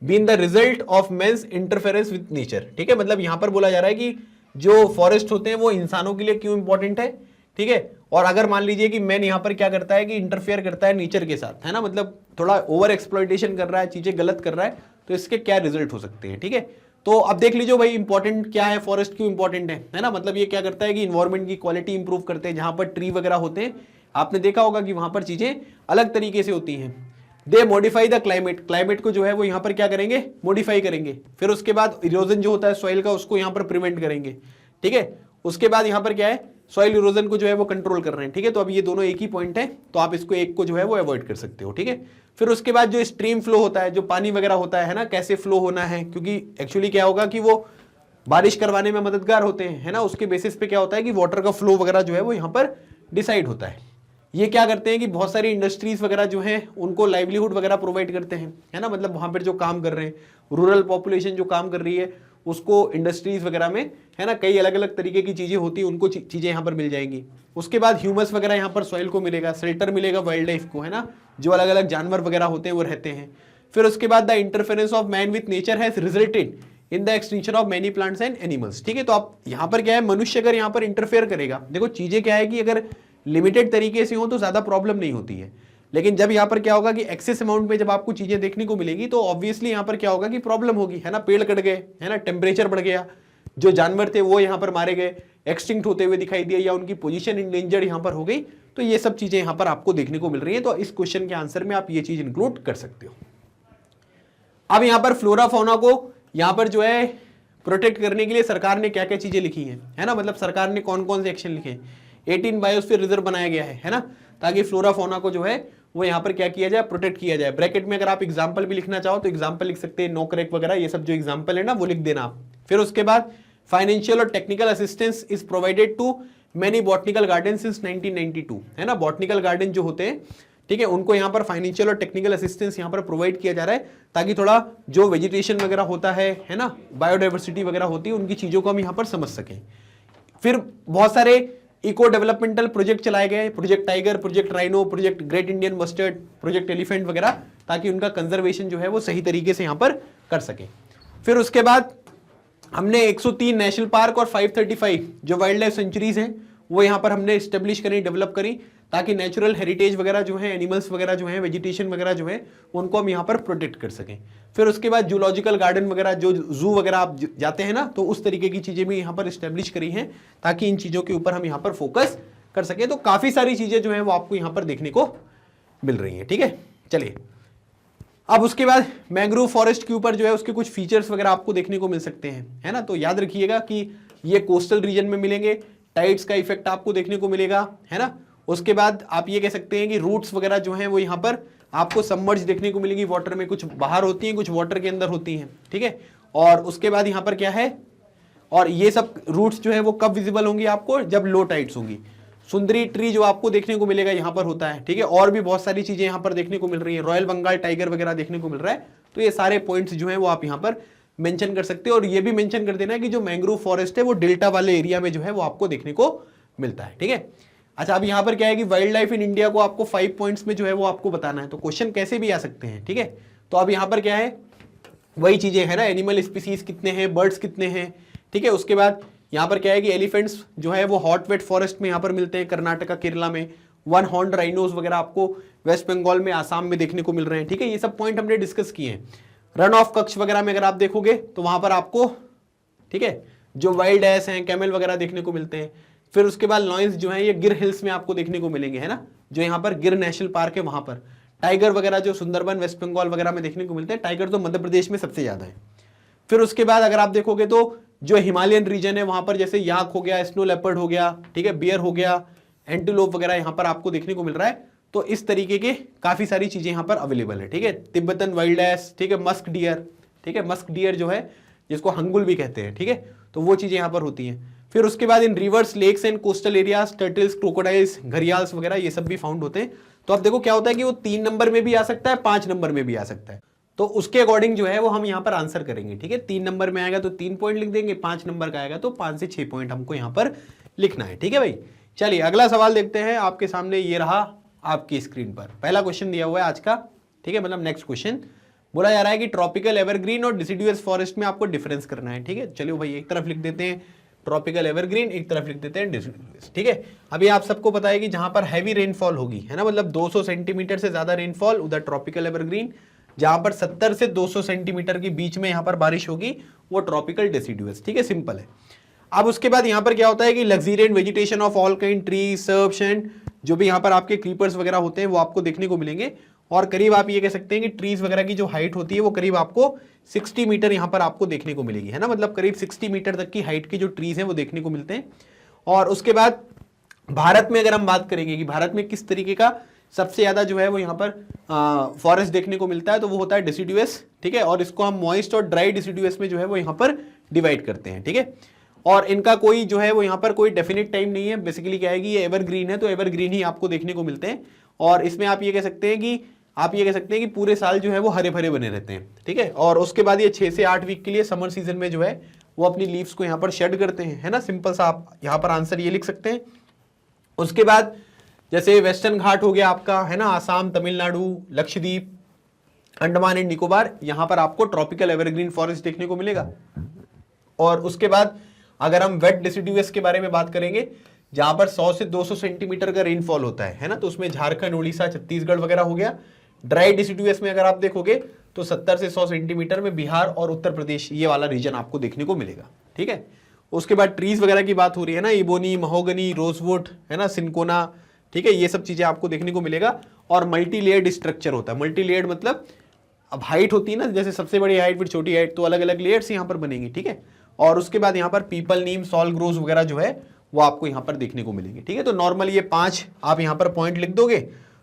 been the result of man's interference with nature, ठीक है। मतलब यहां पर बोला जा रहा है कि जो फॉरेस्ट होते हैं वो इंसानों के लिए क्यों इंपॉर्टेंट है, ठीक है। और अगर मान लीजिए कि मैन यहां पर क्या करता है कि इंटरफेयर करता है नेचर के साथ, है ना, मतलब थोड़ा ओवर एक्सप्लॉइटेशन कर रहा है, चीजें गलत कर रहा है, तो इसके क्या रिजल्ट हो सकते हैं, ठीक है। तो अब देख लीजिए भाई इंपॉर्टेंट क्या है, फॉरेस्ट क्यों इंपॉर्टेंट है ना, मतलब ये क्या करता है कि इन्वायरमेंट की क्वालिटी इंप्रूव करते हैं। जहां पर ट्री वगैरह होते हैं आपने देखा होगा कि वहां पर चीजें अलग तरीके से होती हैं। दे मॉडिफाई द क्लाइमेट, क्लाइमेट को जो है वो यहाँ पर क्या करेंगे, मॉडिफाई करेंगे। फिर उसके बाद इरोजन जो होता है सॉइल का उसको यहाँ पर प्रिवेंट करेंगे, ठीक है। उसके बाद यहाँ पर क्या है सॉइल इरोजन को जो है वो कंट्रोल कर रहे हैं, ठीक है। तो अब ये दोनों एक ही पॉइंट है, तो आप इसको एक को जो है वो अवॉइड कर सकते हो, ठीक है। फिर उसके बाद जो स्ट्रीम फ्लो होता है, जो पानी वगैरह होता है ना, कैसे फ्लो होना है, क्योंकि एक्चुअली क्या होगा कि वो बारिश करवाने में मददगार होते हैं, है ना। उसके बेसिस पे क्या होता है कि वाटर का फ्लो वगैरह जो है वो यहाँ पर डिसाइड होता है। ये क्या करते हैं कि बहुत सारी इंडस्ट्रीज वगैरह जो हैं उनको लाइवलीहुड वगैरह प्रोवाइड करते हैं, है ना। मतलब वहां पर जो काम कर रहे हैं, रूरल पॉपुलेशन जो काम कर रही है, उसको इंडस्ट्रीज वगैरह में, है ना, कई अलग अलग तरीके की चीजें होती है, उनको चीजें यहाँ पर मिल जाएंगी। उसके बाद ह्यूमस वगैरह यहाँ पर सॉइल को मिलेगा, शेल्टर मिलेगा वाइल्ड लाइफ को, है ना, जो अलग अलग जानवर वगैरह होते हैं वो रहते हैं। फिर उसके बाद the interference of man with nature has resulted in the extinction of many plants and animals, ठीक है। तो आप यहाँ पर क्या है, मनुष्य अगर यहाँ पर इंटरफेयर करेगा, देखो चीजें क्या है कि अगर लिमिटेड तरीके से हो तो ज्यादा प्रॉब्लम नहीं होती है, लेकिन जब यहाँ पर क्या होगा कि एक्सेस अमाउंट में जब आपको चीजें देखने को मिलेगी तो ऑब्वियसली यहाँ पर क्या होगा कि प्रॉब्लम होगी, है ना। पेड़ कट गए, है ना, टेम्परेचर बढ़ गया, जो जानवर थे वो यहाँ पर मारे गए, एक्सटिंक्ट होते हुए दिखाई दिए, या उनकी पोजीशन इंडेंजर्ड यहाँ पर हो गई। तो ये सब चीजें यहाँ पर आपको देखने को मिल रही है। तो इस क्वेश्चन के आंसर में आप ये चीज इंक्लूड कर सकते हो। अब यहाँ पर फ्लोरा फौना को यहाँ पर जो है प्रोटेक्ट करने के लिए सरकार ने क्या क्या चीजें लिखी है ना, मतलब सरकार ने कौन कौन से एक्शन लिखे हैं। 18 बायोस्फीयर रिजर्व बनाया गया है ना, ताकि फ्लोरा फौना को जो है वो यहाँ पर क्या किया जाए, प्रोटेक्ट किया जाए। ब्रैकेट में अगर आप एग्जांपल भी लिखना चाहो तो एग्जांपल लिख सकते हैं, नो क्रैक वगैरह, ये सब जो एग्जांपल है ना वो लिख देना आप। फिर उसके बाद फाइनेंशियल और technical assistance is provided to many botanical garden since 1992, है ना। बॉटनिकल गार्डन जो होते हैं, ठीक है, उनको यहाँ पर फाइनेंशियल और टेक्निकल असिस्टेंस यहाँ पर प्रोवाइड किया जा रहा है, ताकि थोड़ा जो वेजिटेशन वगैरह होता है ना, बायोडाइवर्सिटी वगैरह होती है, उनकी चीजों को हम यहाँ पर समझ सकें। फिर बहुत सारे इको डेवलपमेंटल प्रोजेक्ट चलाए गए, project tiger, project rhino, project great Indian mustard, project elephant वगैरह, ताकि उनका कंजर्वेशन जो है वो सही तरीके से यहाँ पर कर सके। फिर उसके बाद हमने 103 नेशनल पार्क और 535 जो वाइल्ड लाइफ सेंचुरीज हैं वो यहाँ पर हमने स्टेब्लिश करी, डेवलप करी, ताकि नेचुरल हेरिटेज वगैरह जो है, एनिमल्स वगैरह जो है, वेजिटेशन वगैरह जो है, उनको हम यहाँ पर प्रोटेक्ट कर सकें। फिर उसके बाद जूलॉजिकल गार्डन वगैरह, जो जू वगैरह आप जाते हैं ना, तो उस तरीके की चीजें भी यहाँ पर स्टेब्लिश करी हैं, ताकि इन चीजों के ऊपर हम यहाँ पर फोकस कर सके। तो काफी सारी चीजें जो है वो आपको यहाँ पर देखने को मिल रही है, ठीक है। चलिए अब उसके बाद मैंग्रोव फॉरेस्ट के ऊपर जो है उसके कुछ फीचर्स वगैरह आपको देखने को मिल सकते हैं, है ना। तो याद रखिएगा कि ये कोस्टल रीजन में मिलेंगे, टाइड्स का इफेक्ट आपको देखने को मिलेगा, है ना। उसके बाद आप ये कह सकते हैं कि रूट्स वगैरह जो हैं वो यहाँ पर आपको सबमर्ज देखने को मिलेगी वाटर में, कुछ बाहर होती हैं, कुछ वाटर के अंदर होती हैं, ठीक है। और उसके बाद यहाँ पर क्या है, और ये सब रूट्स जो है वो कब विजिबल होंगी आपको, जब लो टाइड्स होंगी। सुंदरी ट्री जो आपको देखने को मिलेगा यहाँ पर होता है, ठीक है। और भी बहुत सारी चीजें यहाँ पर देखने को मिल रही है, रॉयल बंगाल टाइगर वगैरह देखने को मिल रहा है। तो ये सारे पॉइंट्स जो है वो आप यहाँ पर मेंशन कर सकते हो। और ये भी मेंशन कर देना है कि जो मैंग्रोव फॉरेस्ट है वो डेल्टा वाले एरिया में जो है वो आपको देखने को मिलता है, ठीक है। अच्छा, अब यहाँ पर क्या है कि वाइल्ड लाइफ इन इंडिया को आपको 5 पॉइंट्स में जो है वो आपको बताना है। तो क्वेश्चन कैसे भी आ सकते हैं, ठीक है। तो अब यहाँ पर क्या है, वही चीजें है ना, एनिमल स्पीसीज कितने हैं, बर्ड्स कितने हैं, ठीक है। उसके बाद यहाँ पर क्या है कि एलिफेंट्स जो है वो हॉट वेट फॉरेस्ट में यहाँ पर मिलते हैं, कर्नाटका, केरला में। 1 हॉर्न राइनोज वगैरह आपको वेस्ट बंगाल में, आसाम में देखने को मिल रहे हैं, ठीक है। ये सब पॉइंट हमने डिस्कस किए हैं। रन ऑफ कक्ष वगैरह में अगर आप देखोगे तो वहां पर आपको, ठीक है, जो वाइल्ड एस हैं, कैमल वगैरह देखने को मिलते हैं। फिर उसके बाद लॉयंस जो है ये गिर हिल्स में आपको देखने को मिलेंगे, है ना, जो यहाँ पर गिर नेशनल पार्क है वहां पर। टाइगर वगैरह जो सुंदरबन, वेस्ट बंगाल वगैरह में देखने को मिलते हैं। टाइगर तो मध्य प्रदेश में सबसे ज्यादा है। फिर उसके बाद अगर आप देखोगे तो जो हिमालयन रीजन है वहां पर जैसे याक हो गया, स्नो लेपर्ड हो गया, ठीक है, बियर हो गया, एंटीलोप वगैरह यहाँ पर आपको देखने को मिल रहा है। तो इस तरीके के काफी सारी चीजें यहाँ पर अवेलेबल है, ठीक है। तिब्बतन वाइल्ड एस, ठीक है, मस्क डियर, ठीक है, मस्क डियर जो है जिसको हंगुल भी कहते हैं, ठीक है। तो वो चीजें यहाँ पर होती हैं। फिर उसके बाद in rivers, lakes and coastal areas, turtles, crocodiles, gharials वगैरह ये सब भी फाउंड होते हैं। तो अब देखो क्या होता है कि वो 3 नंबर में भी आ सकता है, 5 नंबर में भी आ सकता है। तो उसके अकॉर्डिंग जो है वो हम यहाँ पर आंसर करेंगे, ठीक है। 3 नंबर में आएगा तो 3 पॉइंट लिख देंगे, 5 नंबर का आएगा तो 5 से 6 पॉइंट हमको यहाँ पर लिखना है, ठीक है भाई। चलिए अगला सवाल देखते हैं। आपके सामने ये रहा आपकी स्क्रीन पर, पहला क्वेश्चन दिया हुआ है आज का, ठीक है, मतलब नेक्स्ट क्वेश्चन। बोला जा रहा है कि ट्रॉपिकल एवरग्रीन और डिसिडुअस फॉरेस्ट में आपको डिफरेंस करना है, ठीक है। चलिए भाई, एक तरफ लिख देते हैं ट्रॉपिकल एवरग्रीन, एक तरफ लिख देते हैं डिसिडुअस, ठीक है। अभी आप सबको पता है कि जहां पर हैवी रेनफॉल होगी, है ना, मतलब 200 सेंटीमीटर से ज्यादा रेनफॉल, उधर ट्रॉपिकल एवरग्रीन। जहां पर 70 से 200 सेंटीमीटर के बीच में यहां पर बारिश होगी वो ट्रॉपिकल डिसिडुअस, ठीक है, सिंपल है। अब उसके बाद यहां पर क्या होता है कि luxuriant vegetation of all kind, tree, shrubs and जो भी यहाँ पर आपके क्रीपर्स वगैरह होते हैं वो आपको देखने को मिलेंगे। और करीब आप ये कह सकते हैं कि ट्रीज वगैरह की जो हाइट होती है वो करीब आपको 60 मीटर यहाँ पर आपको देखने को मिलेगी, है ना, मतलब करीब 60 मीटर तक की हाइट के जो ट्रीज हैं वो देखने को मिलते हैं। और उसके बाद भारत में अगर हम बात करेंगे कि भारत में किस तरीके का सबसे ज्यादा जो है वो यहाँ पर फॉरेस्ट देखने को मिलता है, तो वो होता है डिसिडुअस, ठीक है। और इसको हम मॉइस्ट और ड्राई डिसिडुअस में जो है वो यहाँ पर डिवाइड करते हैं, ठीक है। और इनका कोई जो है वो यहाँ पर कोई डेफिनेट टाइम नहीं है। बेसिकली क्या है कि ये एवरग्रीन है, तो एवरग्रीन ही आपको देखने को मिलते हैं। और इसमें आप ये कह सकते हैं कि पूरे साल जो है वो हरे भरे बने रहते हैं, ठीक है। और उसके बाद ये 6 से 8 वीक के लिए समर सीजन में जो है वो अपनी लीव्स को यहाँ पर शेड करते हैं, है ना। सिंपल सा आप यहाँ पर आंसर ये लिख सकते हैं। उसके बाद जैसे वेस्टर्न घाट हो गया आपका, है ना, आसाम, तमिलनाडु, लक्षद्वीप, अंडमान एंड निकोबार, यहां पर आपको ट्रॉपिकल एवरग्रीन फॉरेस्ट देखने को मिलेगा। और उसके बाद अगर हम वेट डिसिडुअस के बारे में बात करेंगे, जहां पर 100 से 200 सेंटीमीटर का रेनफॉल होता है ना, तो उसमें झारखंड, उड़ीसा, छत्तीसगढ़ वगैरह हो गया। ड्राई डिसिडुअस में अगर आप देखोगे तो 70 से 100 सेंटीमीटर में बिहार और उत्तर प्रदेश, ये वाला रीजन आपको देखने को मिलेगा, ठीक है। उसके बाद ट्रीज वगैरह की बात हो रही है ना, इबोनी, महोगनी, रोजवुड, है ना, सिनकोना, ठीक है, ये सब चीजें आपको देखने को मिलेगा। और मल्टी लेयर्ड स्ट्रक्चर होता है। मल्टी लेयर्ड मतलब अब हाइट होती है ना, जैसे सबसे बड़ी हाइट फिर छोटी हाइट, तो अलग अलग लेयर्स यहाँ पर बनेंगी, ठीक है। और उसके बाद यहाँ पर पीपल, नीम, सॉल ग्रोज वगैरह जो है वो आपको यहाँ पर देखने को मिलेंगे, ठीक है। तो नॉर्मल ये 5 आप यहाँ पर पॉइंट लिख दोगे,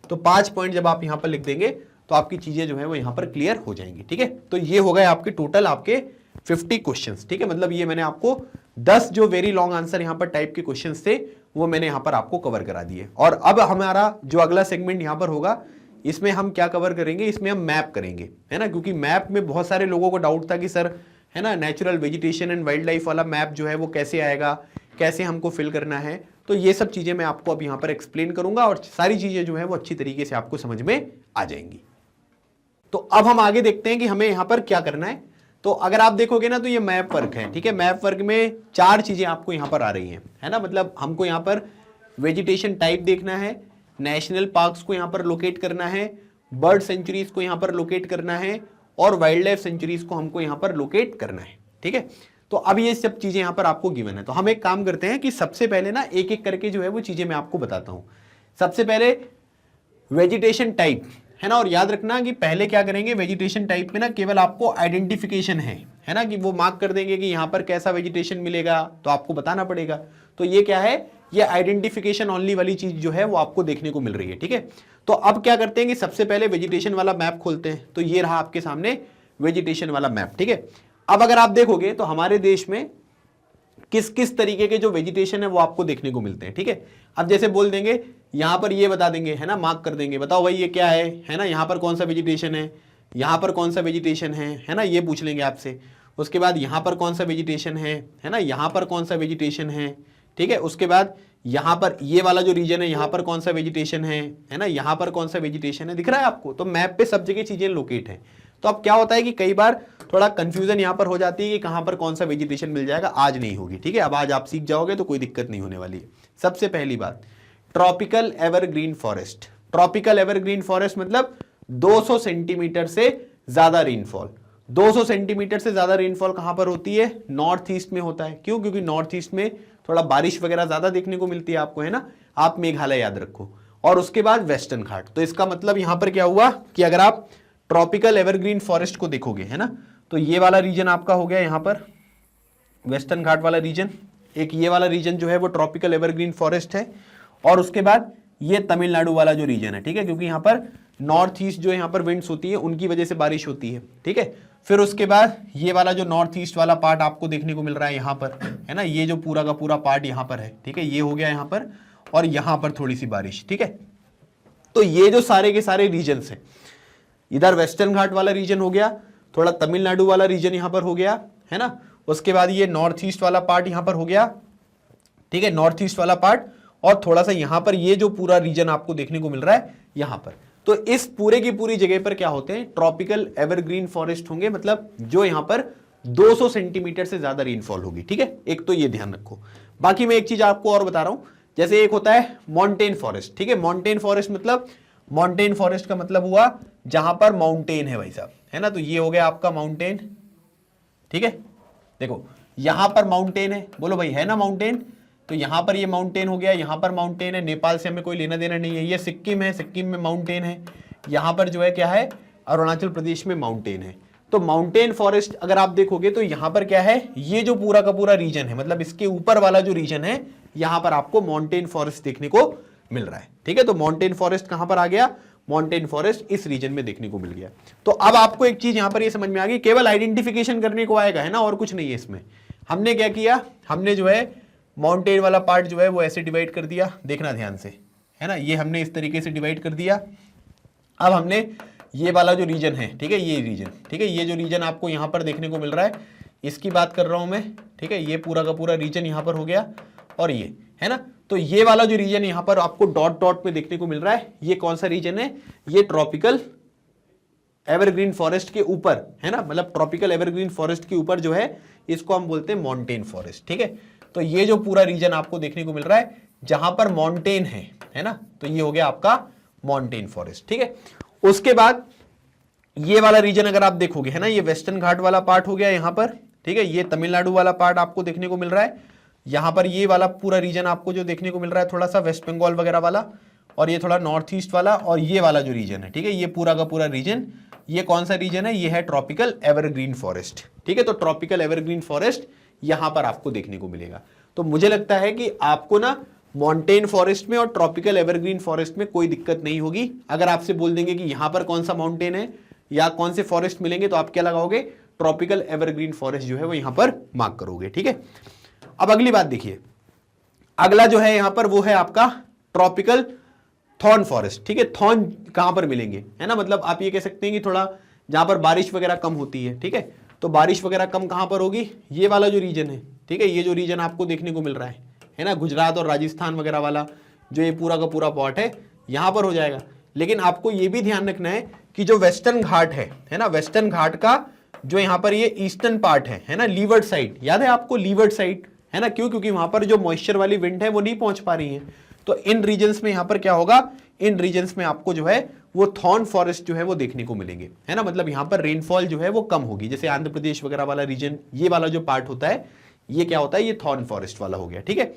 तो 5 पॉइंट जब आप यहाँ पर लिख देंगे तो आपकी चीजें जो है वो यहाँ पर क्लियर हो जाएंगी, ठीक है। तो ये हो गए आपके टोटल आपके 50 क्वेश्चंस, ठीक है। मतलब ये मैंने आपको 10 जो वेरी लॉन्ग आंसर यहाँ पर टाइप के क्वेश्चंस थे वो मैंने यहाँ पर आपको कवर करा दिए। और अब हमारा जो अगला सेगमेंट यहाँ पर होगा, इसमें हम क्या कवर करेंगे, इसमें हम मैप करेंगे, है ना। क्योंकि मैप में बहुत सारे लोगों को डाउट था कि सर, है ना, natural vegetation and wild life वाला मैप जो है वो कैसे आएगा, कैसे हमको फिल करना है। तो ये सब चीजें मैं आपको अब यहाँ पर एक्सप्लेन करूंगा और सारी चीजें जो है वो अच्छी तरीके से आपको समझ में आ जाएंगी। तो अब हम आगे देखते हैं कि हमें यहाँ पर क्या करना है। तो अगर आप देखोगे ना, तो ये मैप वर्क है, ठीक है। मैप वर्क में 4 चीजें आपको यहाँ पर आ रही हैं, है ना। मतलब हमको यहाँ पर वेजिटेशन टाइप देखना है, नेशनल पार्क्स को यहाँ पर लोकेट करना है, बर्ड सेंचुरीज को यहाँ पर लोकेट करना है, और वाइल्ड लाइफ सेंचुरीज को हमको यहाँ पर लोकेट करना है, ठीक है। तो अब ये सब चीजें यहाँ पर आपको गिवन है। तो हम एक काम करते हैं कि सबसे पहले ना एक एक करके जो है वो चीजें मैं आपको बताता हूं। सबसे पहले वेजिटेशन टाइप, है ना। और याद रखना कि पहले क्या करेंगे, वेजिटेशन टाइप में ना केवल आपको आइडेंटिफिकेशन है ना, कि वो मार्क कर देंगे कि यहाँ पर कैसा वेजिटेशन मिलेगा, तो आपको बताना पड़ेगा। तो ये क्या है, ये आइडेंटिफिकेशन ओनली वाली चीज जो है वो आपको देखने को मिल रही है, ठीक है। तो अब क्या करते हैं कि सबसे पहले वेजिटेशन वाला मैप खोलते हैं। तो ये रहा आपके सामने वेजिटेशन वाला मैप, ठीक है। अब अगर आप देखोगे तो हमारे देश में किस किस तरीके के जो वेजिटेशन है वो आपको देखने को मिलते हैं, ठीक है। अब जैसे बोल देंगे यहां पर, ये बता देंगे, है ना, मार्क कर देंगे, बताओ भाई ये क्या है ना, यहां पर कौन सा वेजिटेशन है, यहां पर कौन सा वेजिटेशन है ना, ये पूछ लेंगे आपसे। उसके बाद यहां पर कौन सा वेजिटेशन है ना, यहां पर कौन सा वेजिटेशन है, ठीक है। उसके बाद यहां पर ये वाला जो रीजन है, यहां पर कौन सा वेजिटेशन है ना, यहां पर कौन सा वेजिटेशन है, दिख रहा है आपको। तो मैप पे सब जगह चीजें लोकेट है। तो अब क्या होता है कि कई बार थोड़ा कंफ्यूजन यहां पर हो जाती है कि कहां पर कौन सा वेजिटेशन मिल जाएगा। आज नहीं होगी, ठीक है। अब आज आप सीख जाओगे तो कोई दिक्कत नहीं होने वाली है। सबसे पहली बात, tropical evergreen forest. Tropical evergreen forest मतलब 200 सेंटीमीटर से ज्यादा रेनफॉल। 200 सेंटीमीटर से ज्यादा रेनफॉल कहां पर होती है, नॉर्थ ईस्ट में होता है। क्यों, क्योंकि नॉर्थ ईस्ट में थोड़ा बारिश वगैरह ज्यादा देखने को मिलती है आपको, है ना। आप मेघालय याद रखो। और उसके बाद वेस्टर्न घाट। तो इसका मतलब यहां पर क्या हुआ कि अगर आप ट्रॉपिकल एवरग्रीन फॉरेस्ट को देखोगे, है ना, तो ये वाला रीजन आपका हो गया यहां पर वेस्टर्न घाट वाला रीजन। एक ये वाला रीजन जो है वो ट्रॉपिकल एवरग्रीन फॉरेस्ट है। और उसके बाद ये तमिलनाडु वाला जो रीजन है, ठीक है, क्योंकि यहां पर नॉर्थ ईस्ट जो यहां पर विंड्स होती है उनकी वजह से बारिश होती है, ठीक है। फिर उसके बाद ये वाला जो नॉर्थ ईस्ट वाला पार्ट आपको देखने को मिल रहा है यहां पर, है ना, ये जो पूरा का पूरा पार्ट यहां पर है, ठीक है, ये हो गया यहां पर। और यहां पर थोड़ी सी बारिश, ठीक है। तो ये जो सारे के सारे रीजन्स हैं, इधर वेस्टर्न घाट वाला रीजन हो गया, थोड़ा तमिलनाडु वाला रीजन यहां पर हो गया, है ना। उसके बाद ये नॉर्थ ईस्ट वाला पार्ट यहां पर हो गया, ठीक है, नॉर्थ ईस्ट वाला पार्ट। और थोड़ा सा यहां पर ये जो पूरा रीजन आपको देखने को मिल रहा है यहां पर। तो इस पूरे की पूरी जगह पर क्या होते हैं, ट्रॉपिकल एवरग्रीन फॉरेस्ट होंगे। मतलब जो यहां पर 200 सेंटीमीटर से ज्यादा रेनफॉल होगी, ठीक है। एक तो ये ध्यान रखो। बाकी मैं एक चीज आपको और बता रहा हूं, जैसे एक होता है माउंटेन फॉरेस्ट, ठीक है। माउंटेन फॉरेस्ट मतलब, माउंटेन फॉरेस्ट का मतलब हुआ जहां पर माउंटेन है भाई साहब, है ना। तो ये हो गया आपका माउंटेन, ठीक है। देखो यहां पर माउंटेन है, बोलो भाई है ना माउंटेन। तो यहां पर ये माउंटेन हो गया, यहां पर माउंटेन है। नेपाल से हमें कोई लेना देना नहीं है। ये सिक्किम है, सिक्किम में माउंटेन है। यहां पर जो है क्या है, अरुणाचल प्रदेश में माउंटेन है। तो माउंटेन फॉरेस्ट अगर आप देखोगे तो यहां पर क्या है, ये जो पूरा का पूरा रीजन है, मतलब इसके ऊपर वाला जो रीजन है, यहां पर आपको माउंटेन फॉरेस्ट देखने को मिल रहा है। ठीक है, तो माउंटेन फॉरेस्ट कहां पर आ गया, माउंटेन फॉरेस्ट इस रीजन में देखने को मिल गया। तो अब आपको एक चीज यहां पर ये समझ में आ गई, केवल आइडेंटिफिकेशन करने को आएगा, है ना, और कुछ नहीं है इसमें। हमने क्या किया, हमने जो है माउंटेन वाला पार्ट जो है वो ऐसे डिवाइड कर दिया, देखना ध्यान से, है ना, ये हमने इस तरीके से डिवाइड कर दिया। अब हमने ये वाला जो रीजन है, ठीक है, ये रीजन, ठीक है, ये जो रीजन आपको यहां पर देखने को मिल रहा है, इसकी बात कर रहा हूं मैं, ठीक है, ये पूरा का पूरा रीजन यहां पर हो गया, और ये है ना, तो ये वाला जो रीजन यहां पर आपको डॉट डॉट पे देखने को मिल रहा है, ये कौन सा रीजन है, ये ट्रॉपिकल एवरग्रीन फॉरेस्ट के ऊपर, है ना, मतलब ट्रॉपिकल एवरग्रीन फॉरेस्ट के ऊपर जो है इसको हम बोलते हैं माउंटेन फॉरेस्ट। ठीक है, तो ये जो पूरा रीजन आपको देखने को मिल रहा है जहां पर माउंटेन है ना, तो ये हो गया आपका माउंटेन फॉरेस्ट। ठीक है, उसके बाद ये वाला रीजन अगर आप देखोगे, है ना, ये वेस्टर्न घाट वाला पार्ट हो गया यहां पर। ठीक है, ये तमिलनाडु वाला पार्ट आपको देखने को मिल रहा है, यहां पर ये वाला पूरा रीजन आपको जो देखने को मिल रहा है थोड़ा सा वेस्ट बंगाल वगैरह वाला, और ये थोड़ा नॉर्थ ईस्ट वाला, और ये वाला जो रीजन है, ठीक है, ये पूरा का पूरा रीजन, ये कौन सा रीजन है, ये है ट्रॉपिकल एवरग्रीन फॉरेस्ट। ठीक है, तो ट्रॉपिकल एवरग्रीन फॉरेस्ट यहां पर आपको देखने को मिलेगा। तो मुझे लगता है कि आपको ना माउंटेन फॉरेस्ट में और ट्रॉपिकल एवरग्रीन फॉरेस्ट में कोई दिक्कत नहीं होगी। अगर आपसे बोल देंगे कि यहां पर कौन सा माउंटेन है या कौन से फॉरेस्ट मिलेंगे, तो आप क्या लगाओगे, ट्रॉपिकल एवरग्रीन फॉरेस्ट जो है वो यहां पर मार्क करोगे। ठीक है, अब अगली बात देखिए, अगला जो है यहां पर वो है आपका ट्रॉपिकल थॉर्न फॉरेस्ट। ठीक है, थॉर्न कहां पर मिलेंगे, है ना, मतलब आप ये कह सकते हैं कि थोड़ा जहां पर बारिश वगैरह कम होती है। ठीक है, तो बारिश वगैरह कम कहां पर होगी, ये वाला जो रीजन है, ठीक है, ये जो रीजन आपको देखने को मिल रहा है ना, गुजरात और राजस्थान वगैरह वाला जो ये पूरा का पूरा पार्ट है, यहां पर हो जाएगा। लेकिन आपको ये भी ध्यान रखना है कि जो वेस्टर्न घाट है ना, वेस्टर्न घाट का जो यहां पर ये ईस्टर्न पार्ट है ना, लीवर्ड साइड, याद है आपको लीवर्ड साइड, है ना, क्यों, क्योंकि वहां पर जो मॉइस्चर वाली विंड है वो नहीं पहुंच पा रही है। तो इन रीजन्स में यहां पर क्या होगा, इन रीजन्स में आपको जो है वो थॉर्न फॉरेस्ट जो है वो देखने को मिलेंगे, है ना, मतलब यहां पर रेनफॉल जो है वो कम होगी। जैसे आंध्र प्रदेश वगैरह वाला रीजन, ये वाला जो पार्ट होता है, ये क्या होता है, ये थॉर्न फॉरेस्ट वाला हो गया। ठीक है,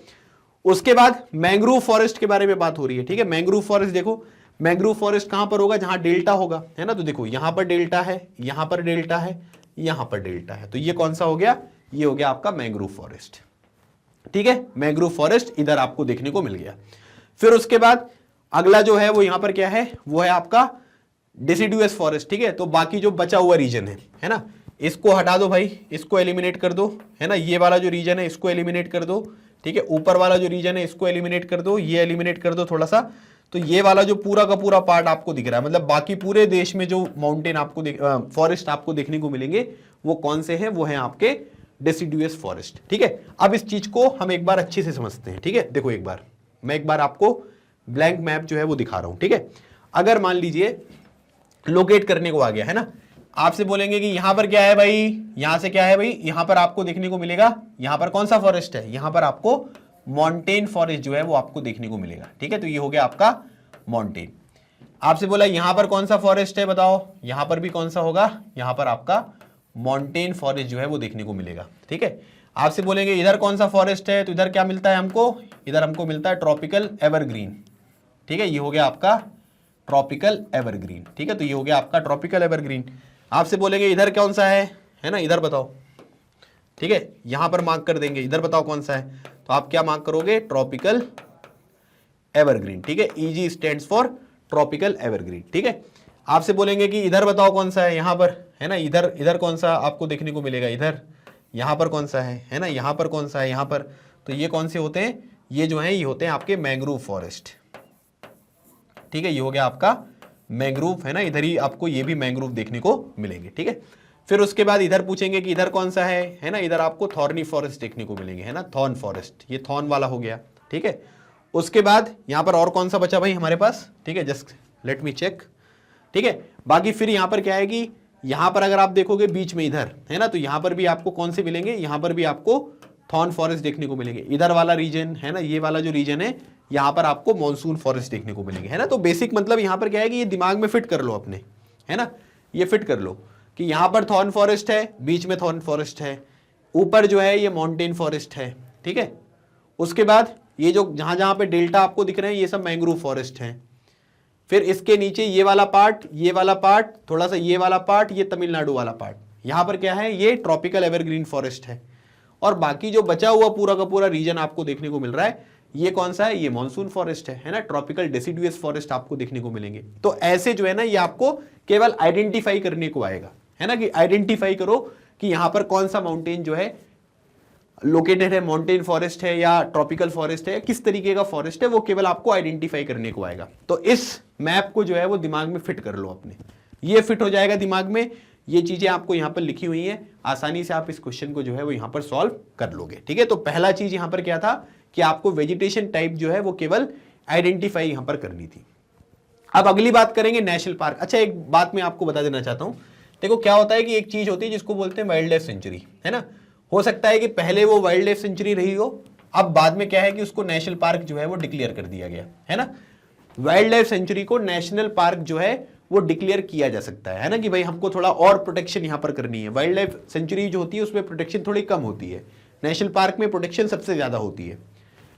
उसके बाद मैंग्रोव फॉरेस्ट के बारे में बात हो रही है। ठीक है, मैंग्रोव फॉरेस्ट देखो, मैंग्रोव फॉरेस्ट कहां पर होगा, जहां डेल्टा होगा, है ना, तो देखो यहां पर डेल्टा है, यहां पर डेल्टा है, यहां पर डेल्टा है, तो ये कौन सा हो गया, ये हो गया आपका मैंग्रोव फॉरेस्ट। ठीक है, मैंग्रोव फॉरेस्ट इधर आपको देखने को मिल गया। फिर उसके बाद अगला जो है वो यहां पर क्या है, वो है आपका डिसिडुअस फॉरेस्ट। ठीक है, तो बाकी जो बचा हुआ रीजन है ना, इसको हटा दो भाई, इसको एलिमिनेट कर दो, है ना, ये वाला जो रीजन है इसको एलिमिनेट कर दो। ठीक है, ऊपर वाला जो रीजन है इसको एलिमिनेट कर दो, ये एलिमिनेट कर दो थोड़ा सा, तो ये वाला जो पूरा का पूरा पार्ट आपको दिख रहा है, मतलब बाकी पूरे देश में जो माउंटेन आपको फॉरेस्ट आपको देखने को मिलेंगे वो कौन से हैं, वो हैं आपके डिसिडुअस फॉरेस्ट। ठीक है, अब इस चीज को हम एक बार अच्छे से समझते हैं। ठीक है, देखो एक बार मैं एक बार आपको ब्लैंक मैप जो है वो दिखा रहा हूं। ठीक है, अगर मान लीजिए लोकेट करने को आ गया, है ना, आपसे बोलेंगे कि यहां पर क्या है भाई, यहां से क्या है भाई, यहां पर आपको देखने को मिलेगा, यहां पर कौन सा फॉरेस्ट है, यहां पर आपको माउंटेन फॉरेस्ट जो है वो आपको देखने को मिलेगा। ठीक है, तो ये हो गया आपका माउंटेन। आपसे बोला यहां पर कौन सा फॉरेस्ट है, बताओ, यहां पर भी कौन सा होगा, यहां पर आपका माउंटेन फॉरेस्ट जो है वो देखने को मिलेगा। ठीक है, आपसे बोलेंगे इधर कौन सा फॉरेस्ट है, तो इधर क्या मिलता है हमको, इधर हमको मिलता है ट्रॉपिकल एवरग्रीन। ठीक है, ये हो गया आपका ट्रॉपिकल एवरग्रीन। ठीक है, तो ये हो गया आपका ट्रॉपिकल एवरग्रीन। आपसे बोलेंगे इधर कौन सा है ना, इधर बताओ। ठीक है, यहां पर मार्क कर देंगे, इधर बताओ कौन सा है, तो आप क्या मार्क करोगे, ट्रॉपिकल एवरग्रीन। ठीक है, easy stands for tropical evergreen. ठीक है, आपसे बोलेंगे कि इधर बताओ कौन सा है, यहां पर, है ना, इधर इधर कौन सा आपको देखने को मिलेगा, इधर, यहां पर कौन सा है ना, यहां पर कौन सा है, यहां पर, तो ये कौन से होते हैं, ये जो है ये होते हैं आपके मैंग्रोव फॉरेस्ट। ठीक है, ये हो गया आपका मैंग्रोव, है ना, इधर ही आपको ये भी मैंग्रोव देखने को मिलेंगे। ठीक है, फिर उसके बाद इधर पूछेंगे कि इधर कौन सा है ना, इधर आपको थॉर्नी फॉरेस्ट देखने को मिलेंगे, है ना, थॉर्न फॉरेस्ट, ये थॉर्न वाला हो गया। ठीक है, उसके बाद यहां पर और कौन सा बचा भाई हमारे पास, ठीक है, जस्ट लेट मी चेक। ठीक है, बाकी फिर यहां पर क्या है कि यहां पर अगर आप देखोगे बीच में इधर, है ना, तो यहां पर भी आपको कौन से मिलेंगे, यहां पर भी आपको थॉर्न फॉरेस्ट देखने को मिलेंगे। इधर वाला रीजन है ना, ये वाला जो रीजन है, यहां पर आपको मॉनसून फॉरेस्ट देखने को मिलेंगे, है ना। तो बेसिक मतलब यहां पर क्या है कि ये दिमाग में फिट कर लो अपने, है ना, ये फिट कर लो कि यहां पर थॉर्न फॉरेस्ट है, बीच में थॉर्न फॉरेस्ट है, ऊपर जो है ये माउंटेन फॉरेस्ट है। ठीक है, उसके बाद ये जो जहां जहां पे डेल्टा आपको दिख रहे हैं ये सब मैंग्रोव फॉरेस्ट है। फिर इसके नीचे ये वाला पार्ट, ये वाला पार्ट, थोड़ा सा ये वाला पार्ट, ये तमिलनाडु वाला पार्ट, यहाँ पर क्या है, ये ट्रॉपिकल एवरग्रीन फॉरेस्ट है, और बाकी जो बचा हुआ पूरा का पूरा रीजन आपको देखने को मिल रहा है, ये कौन सा है, ये मॉनसून फॉरेस्ट है ना, ट्रॉपिकल डेसिडुअस फॉरेस्ट आपको देखने को मिलेंगे। तो ऐसे जो है ना, ये आपको केवल आइडेंटिफाई करने को आएगा, है ना, कि आइडेंटिफाई करो कि यहां पर कौन सा माउंटेन जो है लोकेटेड है, माउंटेन फॉरेस्ट है या ट्रॉपिकल फॉरेस्ट है, किस तरीके का फॉरेस्ट है, वो केवल आपको आइडेंटिफाई करने को आएगा। तो इस मैप को जो है वो दिमाग में फिट कर लो अपने, ये फिट हो जाएगा दिमाग में, ये चीजें आपको यहां पर लिखी हुई हैं, आसानी से आप इस क्वेश्चन को जो है वो यहां पर सॉल्व कर लोगे। ठीक है, तो पहला चीज यहां पर क्या था कि आपको वेजिटेशन टाइप जो है वो केवल आइडेंटिफाई यहां पर करनी थी। अब अगली बात करेंगे नेशनल पार्क। अच्छा, एक बात मैं आपको बता देना चाहता हूं, देखो क्या होता है कि एक चीज होती है जिसको बोलते हैं वाइल्ड लाइफ सेंचुरी, है ना। हो सकता है कि पहले वो वाइल्ड लाइफ सेंचुरी रही हो, अब बाद में क्या है कि उसको नेशनल पार्क जो है वो डिक्लेयर कर दिया गया, है ना। वाइल्ड लाइफ सेंचुरी को नेशनल पार्क जो है वो डिक्लेयर किया जा सकता है ना, कि भाई हमको थोड़ा और प्रोटेक्शन यहां पर करनी है। वाइल्ड लाइफ सेंचुरी जो होती है उसमें प्रोटेक्शन थोड़ी कम होती है, नेशनल पार्क में प्रोटेक्शन सबसे ज्यादा होती है।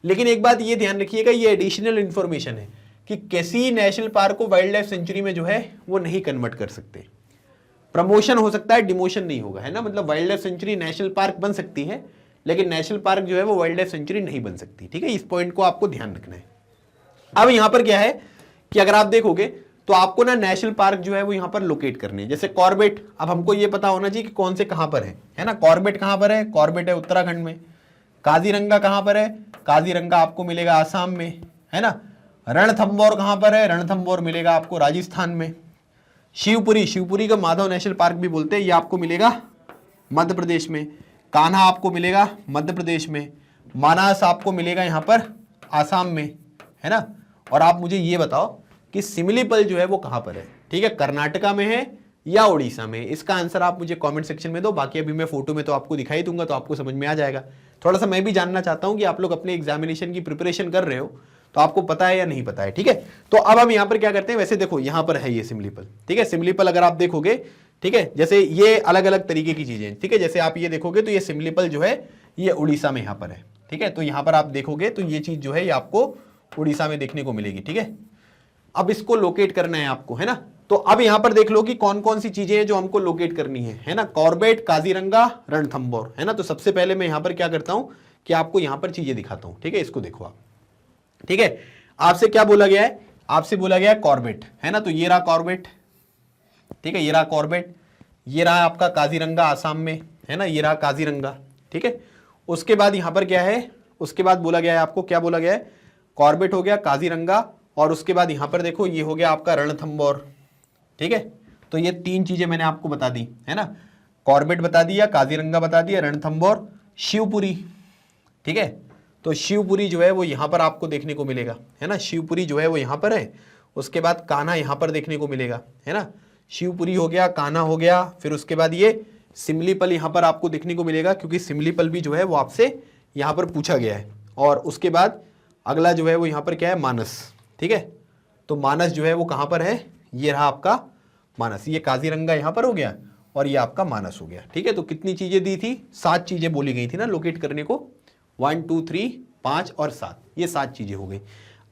लेकिन एक बात ये ध्यान रखिएगा, ये एडिशनल इंफॉर्मेशन है कि किसी नेशनल पार्क को वाइल्ड लाइफ सेंचुरी में जो है वो नहीं कन्वर्ट कर सकते। प्रमोशन हो सकता है, डिमोशन नहीं होगा, है ना। मतलब wild life sanctuary national park बन सकती है, लेकिन नेशनल पार्क जो है वो वाइल्ड लाइफ सेंचुरी नहीं बन सकती। ठीक है, इस पॉइंट को आपको ध्यान रखना है। अब यहां पर क्या है कि अगर आप देखोगे तो आपको ना नेशनल पार्क जो है वो यहां पर लोकेट करने हैं। जैसे कॉर्बेट, अब हमको ये पता होना चाहिए कि कौन से कहां पर है ना। कॉर्बेट कहां पर है, कॉर्बेट है उत्तराखंड में। काजीरंगा कहां पर है, काजीरंगा आपको मिलेगा आसाम में, है ना। रणथंबोर कहां पर है, रणथंबोर मिलेगा आपको राजस्थान में। शिवपुरी, शिवपुरी का माधव नेशनल पार्क भी बोलते हैं, ये आपको मिलेगा मध्य प्रदेश में। कान्हा आपको मिलेगा मध्य प्रदेश में। मानस आपको मिलेगा यहां पर आसाम में, है ना। और आप मुझे ये बताओ कि सिमिलीपल जो है वो कहां पर है। ठीक है, कर्नाटका में है या उड़ीसा में, इसका आंसर आप मुझे कमेंट सेक्शन में दो। बाकी अभी मैं फोटो में तो आपको दिखाई दूंगा, तो आपको समझ में आ जाएगा। थोड़ा सा मैं भी जानना चाहता हूं कि आप लोग अपने एग्जामिनेशन की प्रिपरेशन कर रहे हो तो आपको पता है या नहीं पता है। ठीक है, तो अब हम यहां पर क्या करते हैं, वैसे देखो यहां पर है ये सिमिलीपल। ठीक है, सिमिलीपल अगर आप देखोगे, ठीक है, जैसे ये अलग अलग तरीके की चीजें, ठीक है, जैसे आप ये देखोगे तो ये सिमिलीपल जो है ये उड़ीसा में यहां पर है। ठीक है, तो यहां पर आप देखोगे तो ये चीज जो है ये आपको उड़ीसा में देखने को मिलेगी। ठीक है, अब इसको लोकेट करना है आपको, है ना। तो अब यहां पर देख लो कि कौन कौन सी चीजें हैं जो हमको लोकेट करनी है ना। कॉर्बेट, काजीरंगा, रणथंबोर, है ना। तो सबसे पहले मैं यहां पर क्या करता हूं कि आपको यहां पर चीजें दिखाता हूं। ठीक है, इसको देखो आप। ठीक है, आपसे क्या बोला गया है, आपसे बोला गया है कॉर्बेट, है ना। तो ये रहा कॉर्बेट, ठीक है, ये रहा कॉर्बेट, ये रहा आपका काजीरंगा आसाम में, है ना, ये रहा काजीरंगा। ठीक है, उसके बाद यहां पर क्या है, उसके बाद बोला गया है आपको, क्या बोला गया है, कॉर्बेट हो गया, काजीरंगा, और उसके बाद यहां पर देखो ये हो गया आपका रणथंबोर। ठीक है, तो ये तीन चीजें मैंने आपको बता दी, है ना। कॉर्बेट बता दिया, काजीरंगा बता दिया, रणथंबोर, शिवपुरी। ठीक है, तो शिवपुरी जो है वो यहां पर आपको देखने को मिलेगा, है ना। शिवपुरी जो है वो यहां पर है। उसके बाद कान्हा यहां पर देखने को मिलेगा, है ना। शिवपुरी हो गया, कान्हा हो गया, फिर उसके बाद ये सिमिलीपल यहां पर आपको देखने को मिलेगा, क्योंकि सिमिलीपल भी जो है वो आपसे यहां पर पूछा गया है। और उसके बाद अगला जो है वो यहां पर क्या है, मानस। ठीक है, तो मानस जो है वो कहां पर है, ये रहा आपका मानस। ये काजीरंगा यहां पर हो गया और ये आपका मानस हो गया। ठीक है, तो कितनी चीजें दी थी, 7 चीजें बोली गई थी ना लोकेट करने को, 1 2 3 5 और 7, ये 7 चीजें हो गई।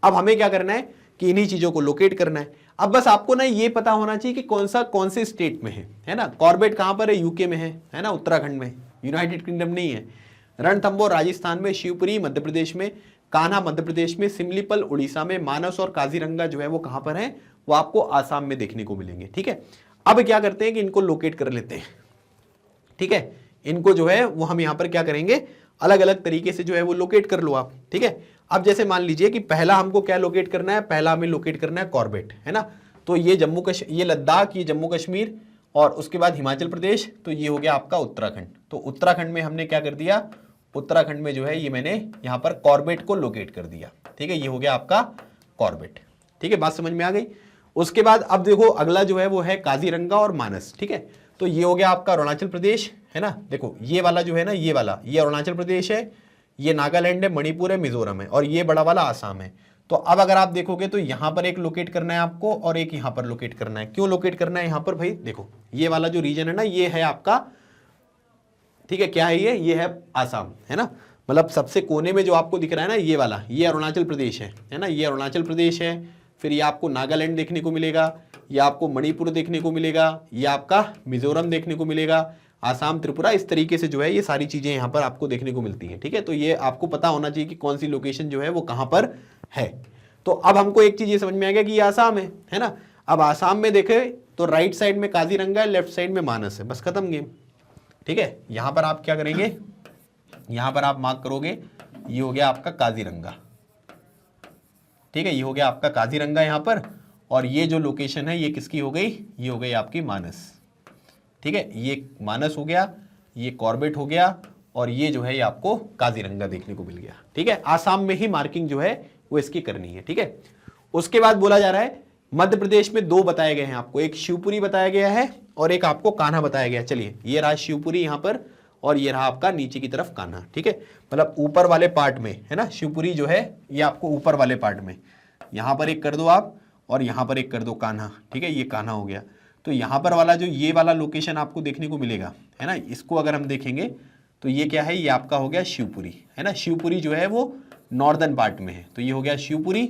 अब हमें क्या करना है कि इन्हीं चीजों को लोकेट करना है। अब बस आपको ना ये पता होना चाहिए कि कौन से स्टेट में है ना। कॉर्बेट कहां पर है, यूके में है ना, उत्तराखंड में, यूनाइटेड किंगडम नहीं है। रणथंबोर राजस्थान में, शिवपुरी मध्य प्रदेश में, कान्हा मध्य प्रदेश में, सिमिलीपल उड़ीसा में, मानस और काजीरंगा जो है वो कहां पर है, वो आपको आसाम में देखने को मिलेंगे। ठीक है, अब क्या करते हैं कि इनको लोकेट कर लेते हैं। ठीक है, इनको जो है वो हम यहां पर क्या करेंगे, अलग अलग तरीके से जो है वो लोकेट कर लो आप। ठीक है, अब जैसे मान लीजिए कि पहला हमको क्या लोकेट करना है, पहला हमें लोकेट करना है कॉर्बेट, है ना। तो ये ये लद्दाख, ये जम्मू कश्मीर, और उसके बाद हिमाचल प्रदेश, तो ये हो गया आपका उत्तराखंड। तो उत्तराखंड में हमने क्या कर दिया, उत्तराखंड में जो है ये मैंने यहां पर कॉर्बेट को लोकेट कर दिया। ठीक है, ये हो गया आपका कॉर्बेट। ठीक है, बात समझ में आ गई। उसके बाद अब देखो अगला जो है वो है काजीरंगा और मानस। ठीक है, तो ये हो गया आपका अरुणाचल प्रदेश, है ना। देखो ये वाला जो है ना, ये वाला, ये अरुणाचल प्रदेश है, ये नागालैंड है, मणिपुर है, मिजोरम है, और ये बड़ा वाला आसाम है। तो अब अगर आप देखोगे तो यहां पर एक लोकेट करना है आपको और एक यहां पर लोकेट करना है। क्यों लोकेट करना है यहां पर, भाई देखो ये वाला जो रीजन है ना, ये है आपका, ठीक है, क्या है ये है आसाम, है ना। मतलब सबसे कोने में जो आपको दिख रहा है ना, ये वाला, ये अरुणाचल प्रदेश है ना, ये अरुणाचल प्रदेश है। फिर ये आपको नागालैंड देखने को मिलेगा, ये आपको मणिपुर देखने को मिलेगा, ये आपका मिजोरम देखने को मिलेगा, आसाम, त्रिपुरा, इस तरीके से जो है ये सारी चीजें यहाँ पर आपको देखने को मिलती हैं। ठीक है, तो ये आपको पता होना चाहिए कि कौन सी लोकेशन जो है वो कहाँ पर है। तो अब हमको एक चीज ये समझ में आ गया कि ये आसाम है ना। अब आसाम में देखे तो राइट साइड में काजीरंगा है, लेफ्ट साइड में मानस है, बस खत्म गेम। ठीक है, यहां पर आप क्या करेंगे, यहां पर आप मार्क करोगे, ये हो गया आपका काजीरंगा। ठीक है, ये हो गया आपका काजीरंगा यहां पर, और ये जो लोकेशन है ये किसकी हो गई, ये हो गई आपकी मानस। ठीक है, ये मानस हो गया, ये कॉर्बेट हो गया, और ये जो है ये आपको काजीरंगा देखने को मिल गया। ठीक है, आसाम में ही मार्किंग जो है वो इसकी करनी है। ठीक है, उसके बाद बोला जा रहा है मध्य प्रदेश में दो बताए गए हैं आपको, एक शिवपुरी बताया गया है और एक आपको कान्हा बताया गया है। चलिए, ये रहा शिवपुरी यहां पर, और ये रहा आपका नीचे की तरफ कान्हा। ठीक है, मतलब ऊपर वाले पार्ट में है ना, शिवपुरी जो है ये आपको ऊपर वाले पार्ट में, यहां पर एक कर दो आप, और यहां पर एक कर दो कान्हा। ठीक है, ये कान्हा हो गया। तो यहां पर वाला जो ये वाला लोकेशन आपको देखने को मिलेगा है ना, इसको अगर हम देखेंगे तो ये क्या है, ये आपका हो गया शिवपुरी है ना। शिवपुरी जो है वो नॉर्दर्न पार्ट में है, तो ये हो गया शिवपुरी।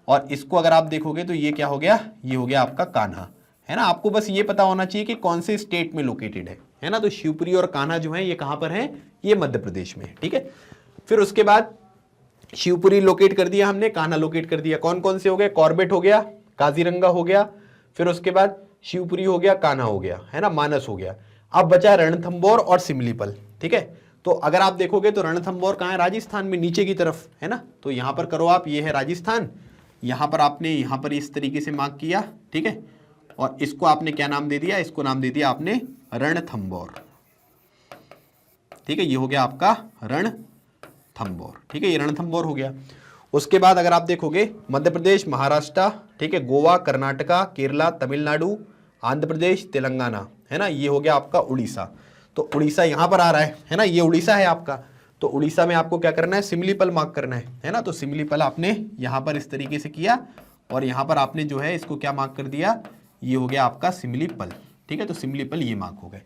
और इसको अगर आप देखोगे तो ये क्या हो गया, ये हो गया आपका कान्हा है ना। आपको बस ये पता होना चाहिए कि कौन से स्टेट में लोकेटेड है ना। तो शिवपुरी और कान्हा जो है ये कहां पर है, ये मध्य प्रदेश में है। ठीक है, फिर उसके बाद शिवपुरी लोकेट कर दिया हमने, कान्हा लोकेट कर दिया। कौन कौन से हो गए, कॉर्बेट हो गया, काजीरंगा हो गया, फिर उसके बाद शिवपुरी हो गया, कान्हा हो गया है ना, मानस हो गया। अब बचा रणथंबोर और सिमलीपल। ठीक है, तो अगर आप देखोगे तो रणथंबोर कहां है, राजस्थान में नीचे की तरफ है ना। तो यहां पर करो आप, ये है राजस्थान, यहां पर आपने यहां पर इस तरीके से मार्क किया। ठीक है, और इसको आपने क्या नाम दे दिया, इसको नाम दे दिया आपने रणथंबोर। ठीक है, ये हो गया आपका रणथंबोर। ठीक है, ये रणथंबोर हो गया। उसके बाद अगर आप देखोगे मध्य प्रदेश, महाराष्ट्र, ठीक है, गोवा, कर्नाटका, केरला, तमिलनाडु, आंध्र प्रदेश, तेलंगाना है ना, ये हो गया आपका उड़ीसा। तो उड़ीसा यहां पर आ रहा है ना, ये उड़ीसा है आपका। तो उड़ीसा में आपको क्या करना है, सिमलीपल मार्क करना है ना। तो सिमलीपल आपने यहां पर इस तरीके से किया, और यहां पर आपने जो है इसको क्या मार्क कर दिया, ये हो गया आपका सिमलीपल। ठीक है, तो सिमलीपल ये मार्क हो गए।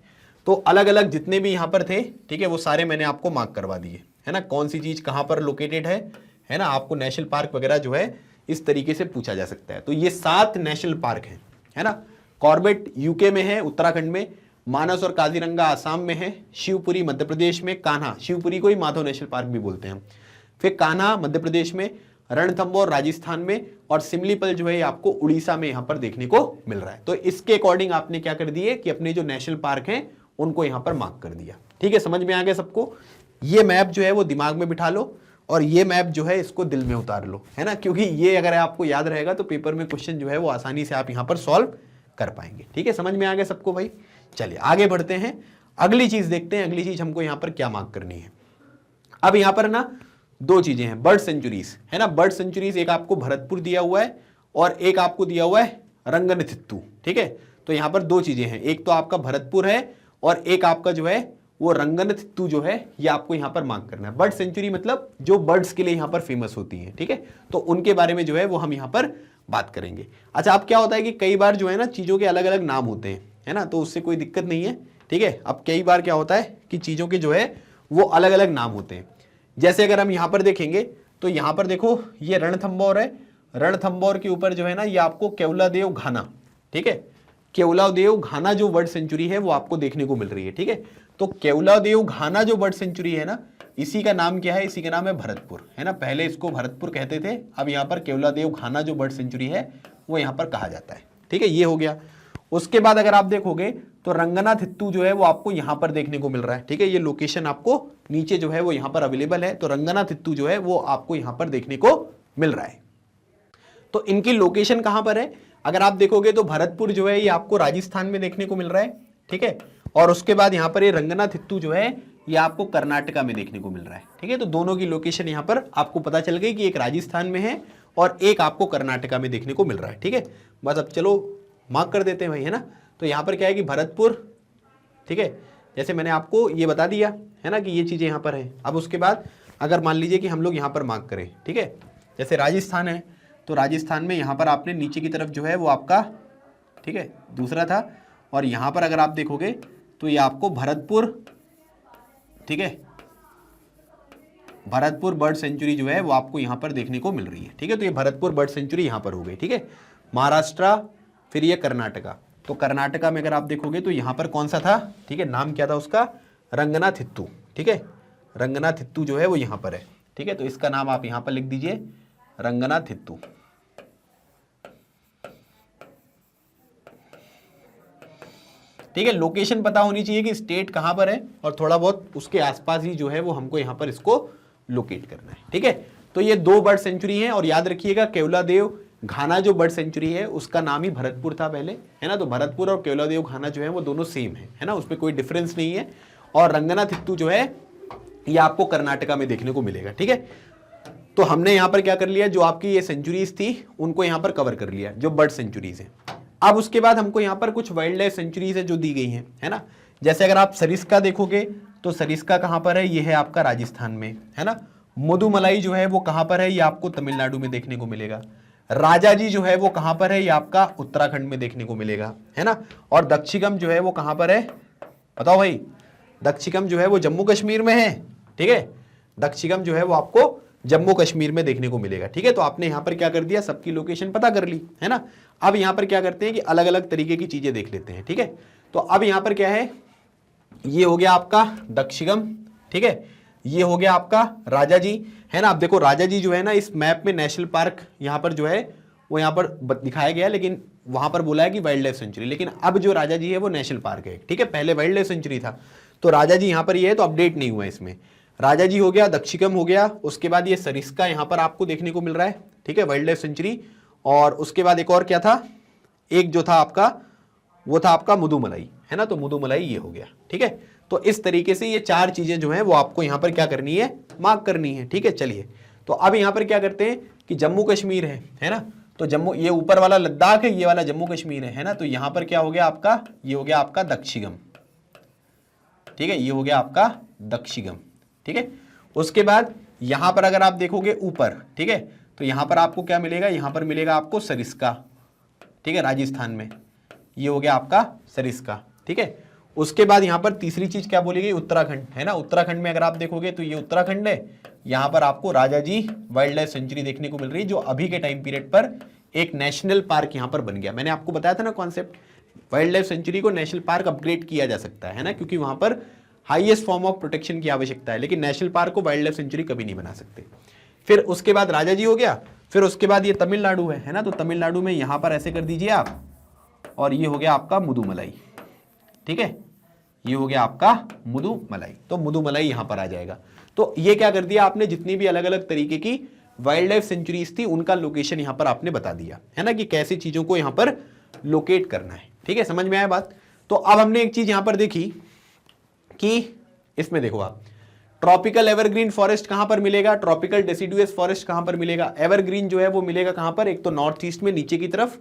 तो अलग अलग जितने भी यहां पर थे, ठीक है, वो सारे मैंने आपको मार्क करवा दिए है ना, कौन सी चीज कहां पर लोकेटेड है ना। आपको नेशनल पार्क वगैरह जो है इस तरीके से पूछा जा सकता है। तो ये 7 नेशनल पार्क हैं है ना। कॉर्बेट यूके में है, उत्तराखंड में, मानस और काजीरंगा आसाम में है, शिवपुरी मध्य प्रदेश में, कान्हा, शिवपुरी को ही माधव नेशनल पार्क भी बोलते हैं, फिर कान्हा मध्य प्रदेश में, रणथंबोर राजस्थान में, और सिमलीपल जो है आपको उड़ीसा में यहां पर देखने को मिल रहा है। तो इसके अकॉर्डिंग आपने क्या कर दिए कि अपने जो नेशनल पार्क हैं उनको यहां पर मार्क कर दिया। ठीक है, समझ में आ गया सबको। ये मैप जो है वो दिमाग में बिठा लो, और ये मैप जो है इसको दिल में उतार लो है ना, क्योंकि ये अगर आपको याद रहेगा तो पेपर में क्वेश्चन जो है वो आसानी से आप यहां पर सॉल्व कर पाएंगे। ठीक है, समझ में आ गया सबको भाई। चलिए आगे बढ़ते हैं, अगली चीज देखते हैं, अगली चीज हमको यहां पर क्या मार्क करनी है। अब यहां पर ना 2 चीजें हैं, बर्ड सेंचुरीज है ना। बर्ड सेंचुरीज एक आपको भरतपुर दिया हुआ है, और एक आपको दिया हुआ है रंगनथित्तू। ठीक है, तो यहां पर 2 चीजें हैं, एक तो आपका भरतपुर है, और एक आपका जो है वो रंगनथित्तू जो है ये आपको यहां पर मार्क करना है। बर्ड सेंचुरी मतलब जो बर्ड्स के लिए यहां पर फेमस होती है। ठीक है, तो उनके बारे में जो है वो हम यहां पर बात करेंगे। अच्छा, अब क्या होता है कि कई बार जो है ना चीजों के अलग अलग नाम होते हैं है ना, तो उससे कोई दिक्कत नहीं है। ठीक है, अब कई बार क्या होता है कि चीजों के जो है वो अलग अलग नाम होते हैं। जैसे अगर हम यहां पर देखेंगे तो यहां पर देखो ये रणथंबोर है, रणथंबोर के ऊपर जो है ना ये आपको केवलादेव घाना, ठीक है, केवलादेव घाना जो बर्ड सेंचुरी है वो आपको देखने को मिल रही है। ठीक है, तो केवलादेव घाना जो बर्ड सेंचुरी है ना, इसी का नाम क्या है, इसी का नाम है भरतपुर है ना। पहले इसको भरतपुर कहते थे, अब यहाँ पर केवलादेव घाना जो बर्ड सेंचुरी है वो यहाँ पर कहा जाता है। ठीक है, ये हो गया। उसके बाद अगर आप देखोगे तो रंगनाथित्तू जो है वो आपको यहां पर देखने को मिल रहा है। ठीक है, ये लोकेशन आपको नीचे जो है वो यहां पर अवेलेबल है। तो रंगनाथित्तू जो है वो आपको यहां पर देखने को मिल रहा है। तो इनकी लोकेशन कहां पर है, अगर आप देखोगे तो भरतपुर जो है ये आपको राजस्थान में देखने को मिल रहा है। ठीक है, और उसके बाद यहां पर ये रंगनाथित्तू जो है ये आपको कर्नाटका में देखने को मिल रहा है। ठीक है, तो दोनों की लोकेशन यहां पर आपको पता चल गई कि एक राजस्थान में है और एक आपको कर्नाटका में देखने को मिल रहा है। ठीक है, बस अब चलो मार्क कर देते हैं भाई है ना। तो यहां पर क्या है कि भरतपुर, ठीक है, जैसे मैंने आपको ये बता दिया है ना कि ये चीजें यहां पर हैं। अब उसके बाद अगर मान लीजिए कि हम लोग यहां पर मार्क करें, ठीक है, जैसे राजस्थान है तो राजस्थान में यहां पर आपने नीचे की तरफ जो है वो आपका, ठीक है, दूसरा था, और यहां पर अगर आप देखोगे तो ये आपको भरतपुर, ठीक है, भरतपुर बर्ड सेंचुरी जो है वो आपको यहां पर देखने को मिल रही है। ठीक है, तो ये भरतपुर बर्ड सेंचुरी यहां पर हो गई। ठीक है, महाराष्ट्र, फिर ये कर्नाटका, तो कर्नाटका में अगर आप देखोगे तो यहाँ पर कौन सा था, ठीक है, नाम क्या था उसका, रंगनाथित्तू, ठीक है, रंगनाथित्तू जो है वो यहाँ पर है, ठीक है, तो इसका नाम आप यहाँ पर लिख दीजिए रंगनाथित्तू। ठीक है, लोकेशन पता होनी चाहिए कि स्टेट कहां पर है और थोड़ा बहुत उसके आसपास ही जो है वो हमको यहां पर इसको लोकेट करना है। ठीक है, तो ये 2 बर्ड सेंचुरी हैं और याद रखिएगा केवलादेव घाना जो बर्ड सेंचुरी है उसका नाम ही भरतपुर था पहले, है ना, तो भरतपुर और केवलादेव घाना जो है वो दोनों सेम है ना, उसमें कोई डिफरेंस नहीं है। और रंगनाथित्तू जो है ये आपको कर्नाटका में देखने को मिलेगा। ठीक है, तो हमने यहां पर क्या कर लिया, जो आपकी ये सेंचुरीज थी उनको यहां पर कवर कर लिया, जो बर्ड सेंचुरीज है। अब उसके बाद हमको यहाँ पर कुछ वाइल्ड लाइफ सेंचुरीज है जो दी गई हैं, है ना, जैसे अगर आप सरिस्का देखोगे तो सरिस्का कहाँ पर है, ये है आपका राजस्थान में, है ना। मुदुमलाई जो है वो कहाँ पर है, ये आपको तमिलनाडु में देखने को मिलेगा। राजा जी जो है वो कहाँ पर है, ये आपका उत्तराखंड में देखने को मिलेगा, है ना। और दक्षिगम जो है वो कहाँ पर है, बताओ भाई, दक्षिगम जो है वो जम्मू कश्मीर में है। ठीक है, दक्षिगम जो है वो आपको जम्मू कश्मीर में देखने को मिलेगा। ठीक है, तो आपने यहां पर क्या कर दिया, सबकी लोकेशन पता कर ली, है ना। अब यहां पर क्या करते हैं कि अलग अलग तरीके की चीजें देख लेते हैं। ठीक है, तो अब यहां पर क्या है, ये हो गया आपका दक्षिगम, ठीक है, ये हो गया आपका राजा जी, है ना। अब देखो राजा जी जो है ना, इस मैप में नेशनल पार्क यहां पर जो है वो यहां पर दिखाया गया, लेकिन वहां पर बोला है कि वाइल्ड लाइफ सेंचुरी, लेकिन अब जो राजा जी है वो नेशनल पार्क है। ठीक है, पहले वाइल्ड लाइफ सेंचुरी था, तो राजा जी यहां पर ये है, तो अपडेट नहीं हुआ इसमें। राजा जी हो गया, दक्षिगम हो गया, उसके बाद ये सरिस्का यहां पर आपको देखने को मिल रहा है। ठीक है, वाइल्ड लाइफ सेंचुरी, और उसके बाद एक और क्या था, एक जो था आपका वो था आपका मुदुमलाई, है ना, तो मुदुमलाई ये हो गया। ठीक है, तो इस तरीके से ये 4 चीजें जो है वो आपको यहां पर क्या करनी है, मार्क करनी है। ठीक है, चलिए, तो अब यहां पर क्या करते हैं कि जम्मू कश्मीर है ना, तो जम्मू, ये ऊपर वाला लद्दाख है, ये वाला जम्मू कश्मीर है ना, तो यहां पर क्या हो गया आपका, ये हो गया आपका दक्षिगम। ठीक है, ये हो गया आपका दक्षिगम। ठीक है, उसके बाद यहां पर अगर आप देखोगे ऊपर, ठीक है, तो यहां पर आपको क्या मिलेगा, यहां पर मिलेगा आपको सरिस्का। ठीक है, राजस्थान में ये हो गया आपका सरिस्का। ठीक है, उसके बाद यहां पर तीसरी चीज क्या बोली गई, उत्तराखंड, है ना। उत्तराखंड में अगर आप देखोगे तो ये उत्तराखंड है, यहां पर आपको राजा जी वाइल्ड लाइफ सेंचुरी देखने को मिल रही है, जो अभी के टाइम पीरियड पर एक नेशनल पार्क यहां पर बन गया। मैंने आपको बताया था ना कॉन्सेप्ट, वाइल्ड लाइफ सेंचुरी को नेशनल पार्क अपग्रेड किया जा सकता है ना, क्योंकि वहां पर हाईएस्ट फॉर्म ऑफ प्रोटेक्शन की आवश्यकता है, लेकिन नेशनल पार्क को वाइल्ड लाइफ सेंचुरी कभी नहीं बना सकते। फिर उसके बाद राजा जी हो गया, फिर उसके बाद ये तमिलनाडु है ना, तो तमिलनाडु में यहां पर ऐसे कर दीजिए आप, और ये हो गया आपका मुदुमलाई। ठीक है, ये हो गया आपका मुदुमलाई, तो मुदुमलाई यहां पर आ जाएगा। तो ये क्या कर दिया आपने, जितनी भी अलग अलग तरीके की वाइल्ड लाइफ सेंचुरीज थी उनका लोकेशन यहां पर आपने बता दिया, है ना, कि कैसी चीजों को यहां पर लोकेट करना है। ठीक है, समझ में आया बात। तो अब हमने एक चीज यहां पर देखी कि इसमें देखो आप, ट्रॉपिकल एवरग्रीन फॉरेस्ट कहां पर मिलेगा, ट्रॉपिकल डेसिडुअस फॉरेस्ट कहां पर मिलेगा। एवरग्रीन जो है वो मिलेगा कहां पर, एक तो नॉर्थ ईस्ट में नीचे की तरफ,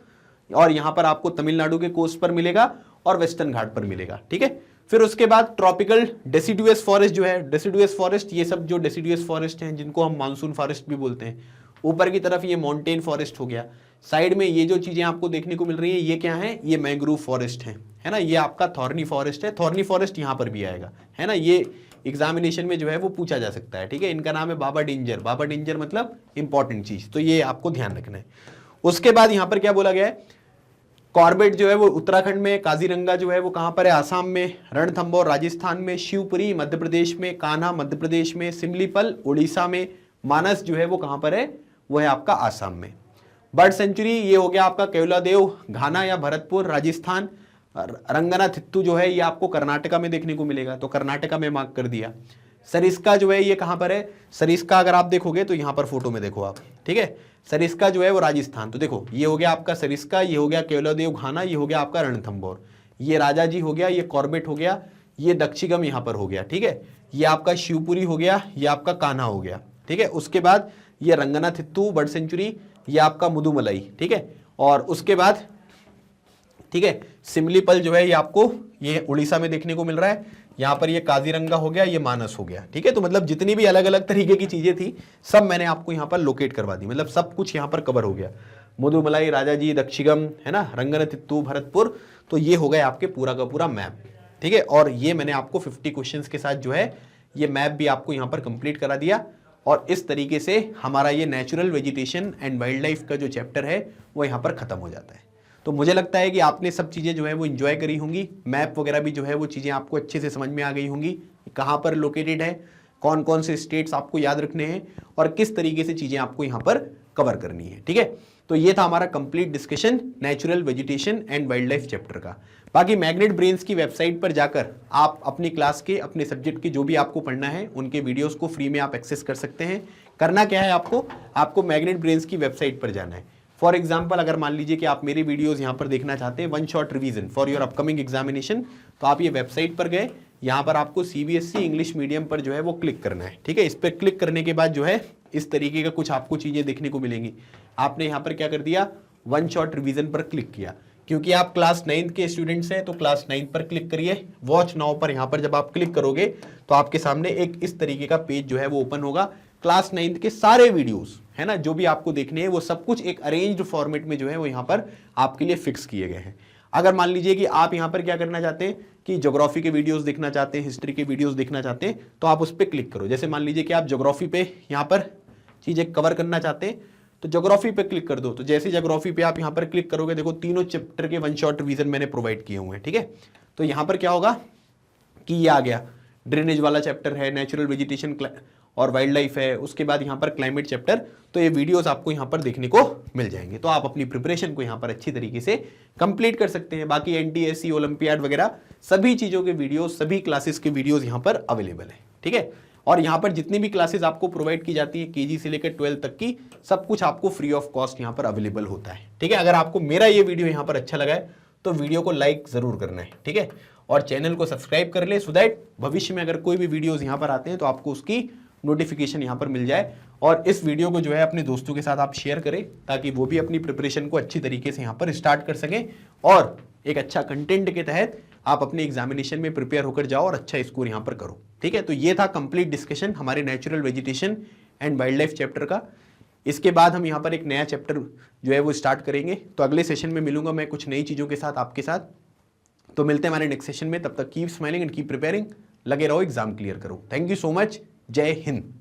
और यहां पर आपको तमिलनाडु के कोस्ट पर मिलेगा और वेस्टर्न घाट पर मिलेगा। ठीक है, फिर उसके बाद ट्रॉपिकल डेसिडुअस फॉरेस्ट जो है, डेसिडुअस फॉरेस्ट, ये सब जो डेसिडुअस फॉरेस्ट हैं जिनको हम मानसून फॉरेस्ट भी बोलते हैं, ऊपर की तरफ ये माउंटेन फॉरेस्ट हो गया। साइड में ये जो चीजें आपको देखने को मिल रही है ये क्या है, ये मैंग्रोव फॉरेस्ट है ना, ये आपका थॉर्नी फॉरेस्ट है। थॉर्नी फॉरेस्ट यहां पर भी आएगा, है ना, ये एग्जामिनेशन में जो है वो पूछा जा सकता है। ठीक है, इनका नाम है बाबा डेंजर। बाबा डेंजर मतलब इंपॉर्टेंट चीज, तो ये आपको ध्यान रखना है। उसके बाद यहां पर क्या बोला गया है, कॉर्बेट जो है वो उत्तराखंड में, काजीरंगा जो है वो कहां पर है, आसाम में, रणथंबोर राजस्थान में, शिवपुरी मध्य प्रदेश में, कान्हा मध्य प्रदेश में, सिमलीपल उड़ीसा में, मानस जो है वो कहां पर है, वो है आपका आसाम में। बर्ड सेंचुरी ये हो गया आपका केवलादेव घाना या भरतपुर राजस्थान। रंगनाथित्तू जो है ये आपको कर्नाटका में देखने को मिलेगा, तो कर्नाटका में मार्क कर दिया। सरिस्का जो है ये कहां पर है, सरिस्का अगर आप देखोगे तो यहां पर फोटो में देखो आप। ठीक है, सरिस्का जो है वो राजस्थान, तो देखो ये हो गया आपका सरिस्का, ये हो गया केवलादेव घाना, ये हो गया आपका रणथंबोर, ये राजा जी हो गया, ये कॉर्बेट हो गया, ये दक्षिगम यहां पर हो गया। ठीक है, ये आपका शिवपुरी हो गया, ये आपका कान्हा हो गया। ठीक है, उसके बाद ये रंगनाथित्तू बर्ड सेंचुरी, ये आपका मुदुमलाई। ठीक है, और उसके बाद ठीक है सिमलीपल जो है ये आपको ये उड़ीसा में देखने को मिल रहा है, यहां पर ये काजीरंगा हो गया, ये मानस हो गया। ठीक है, तो मतलब जितनी भी अलग अलग तरीके की चीजें थी सब मैंने आपको यहां पर लोकेट करवा दी, मतलब सब कुछ यहां पर कवर हो गया। मुदुमलाई, राजा जी, दक्षिगम, है ना, रंगनाथित्तू, भरतपुर, तो ये हो गए आपके पूरा का पूरा मैप। ठीक है, और ये मैंने आपको 50 क्वेश्चंस के साथ जो है ये मैप भी आपको यहां पर कंप्लीट करा दिया। और इस तरीके से हमारा ये natural vegetation and wild life का जो चैप्टर है वो यहाँ पर खत्म हो जाता है। तो मुझे लगता है कि आपने सब चीज़ें जो है वो इन्जॉय करी होंगी, मैप वगैरह भी जो है वो चीज़ें आपको अच्छे से समझ में आ गई होंगी, कहाँ पर लोकेटेड है, कौन कौन से स्टेट्स आपको याद रखने हैं और किस तरीके से चीज़ें आपको यहाँ पर कवर करनी है। ठीक है, तो ये था हमारा complete discussion natural vegetation and wild life chapter का। बाकी मैग्नेट ब्रेन्स की वेबसाइट पर जाकर आप अपनी क्लास के, अपने सब्जेक्ट के जो भी आपको पढ़ना है उनके वीडियोस को फ्री में आप एक्सेस कर सकते हैं। करना क्या है आपको मैग्नेट ब्रेन्स की वेबसाइट पर जाना है। फॉर एग्जाम्पल, अगर मान लीजिए कि आप मेरी वीडियोस यहाँ पर देखना चाहते हैं, one shot revision for your upcoming examination, तो आप ये वेबसाइट पर गए, यहाँ पर आपको CBSE इंग्लिश मीडियम पर जो है वो क्लिक करना है। ठीक है, इस पर क्लिक करने के बाद जो है इस तरीके का कुछ आपको चीज़ें देखने को मिलेंगी। आपने यहाँ पर क्या कर दिया, वन शॉट रिवीजन पर क्लिक किया। क्योंकि आप क्लास 9th के स्टूडेंट्स हैं तो क्लास 9th पर क्लिक करिए। वॉच नाउ पर यहाँ पर जब आप क्लिक करोगे तो आपके सामने एक इस तरीके का पेज जो है वो ओपन होगा। क्लास 9th के सारे वीडियोस है ना, जो भी आपको देखने हैं वो सब कुछ एक अरेंज्ड फॉर्मेट में जो है वो यहाँ पर आपके लिए फिक्स किए गए हैं। अगर मान लीजिए कि आप यहाँ पर क्या करना चाहते हैं कि ज्योग्राफी के वीडियोस देखना चाहते हैं, हिस्ट्री के वीडियोस देखना चाहते हैं, तो आप उस पर क्लिक करो। जैसे मान लीजिए कि आप ज्योग्राफी पे यहाँ पर चीज़ें कवर करना चाहते हैं तो ज्योग्राफी पे क्लिक कर दो। तो जैसे ज्योग्राफी पे आप यहाँ पर क्लिक करोगे, देखो तीनों चैप्टर के वन शॉट रिवीजन मैंने प्रोवाइड किए हुए हैं। ठीक है, तो यहाँ पर क्या होगा कि ये आ गया, ड्रेनेज वाला चैप्टर है, नेचुरल वेजिटेशन और वाइल्ड लाइफ है, उसके बाद यहाँ पर क्लाइमेट चैप्टर। तो ये वीडियोस आपको यहाँ पर देखने को मिल जाएंगे। तो आप अपनी प्रिपरेशन को यहाँ पर अच्छी तरीके से कंप्लीट कर सकते हैं। बाकी NTSC, ओलंपियाड वगैरह सभी चीज़ों के वीडियोस, सभी क्लासेस के वीडियोस यहाँ पर अवेलेबल है। ठीक है, और यहाँ पर जितनी भी क्लासेस आपको प्रोवाइड की जाती है KG से लेकर 12 तक की, सब कुछ आपको फ्री ऑफ कॉस्ट यहाँ पर अवेलेबल होता है। ठीक है, अगर आपको मेरा ये वीडियो यहाँ पर अच्छा लगा है तो वीडियो को लाइक जरूर करना है। ठीक है, और चैनल को सब्सक्राइब कर ले, सो दैट भविष्य में अगर कोई भी वीडियोस यहाँ पर आते हैं तो आपको उसकी नोटिफिकेशन यहाँ पर मिल जाए। और इस वीडियो को जो है अपने दोस्तों के साथ आप शेयर करें ताकि वो भी अपनी प्रिपरेशन को अच्छी तरीके से यहाँ पर स्टार्ट कर सकें और एक अच्छा कंटेंट के तहत आप अपने एग्जामिनेशन में प्रिपेयर होकर जाओ और अच्छा स्कोर यहाँ पर करो। ठीक है, तो ये था कंप्लीट डिस्कशन हमारे natural vegetation and wild life chapter का। इसके बाद हम यहाँ पर एक नया चैप्टर जो है वो स्टार्ट करेंगे। तो अगले सेशन में मिलूंगा मैं कुछ नई चीज़ों के साथ आपके साथ। तो मिलते हैं हमारे नेक्स्ट सेशन में, तब तक keep smiling and keep preparing. लगे रहो, एग्जाम क्लियर करो। थैंक यू सो मच, जय हिंद।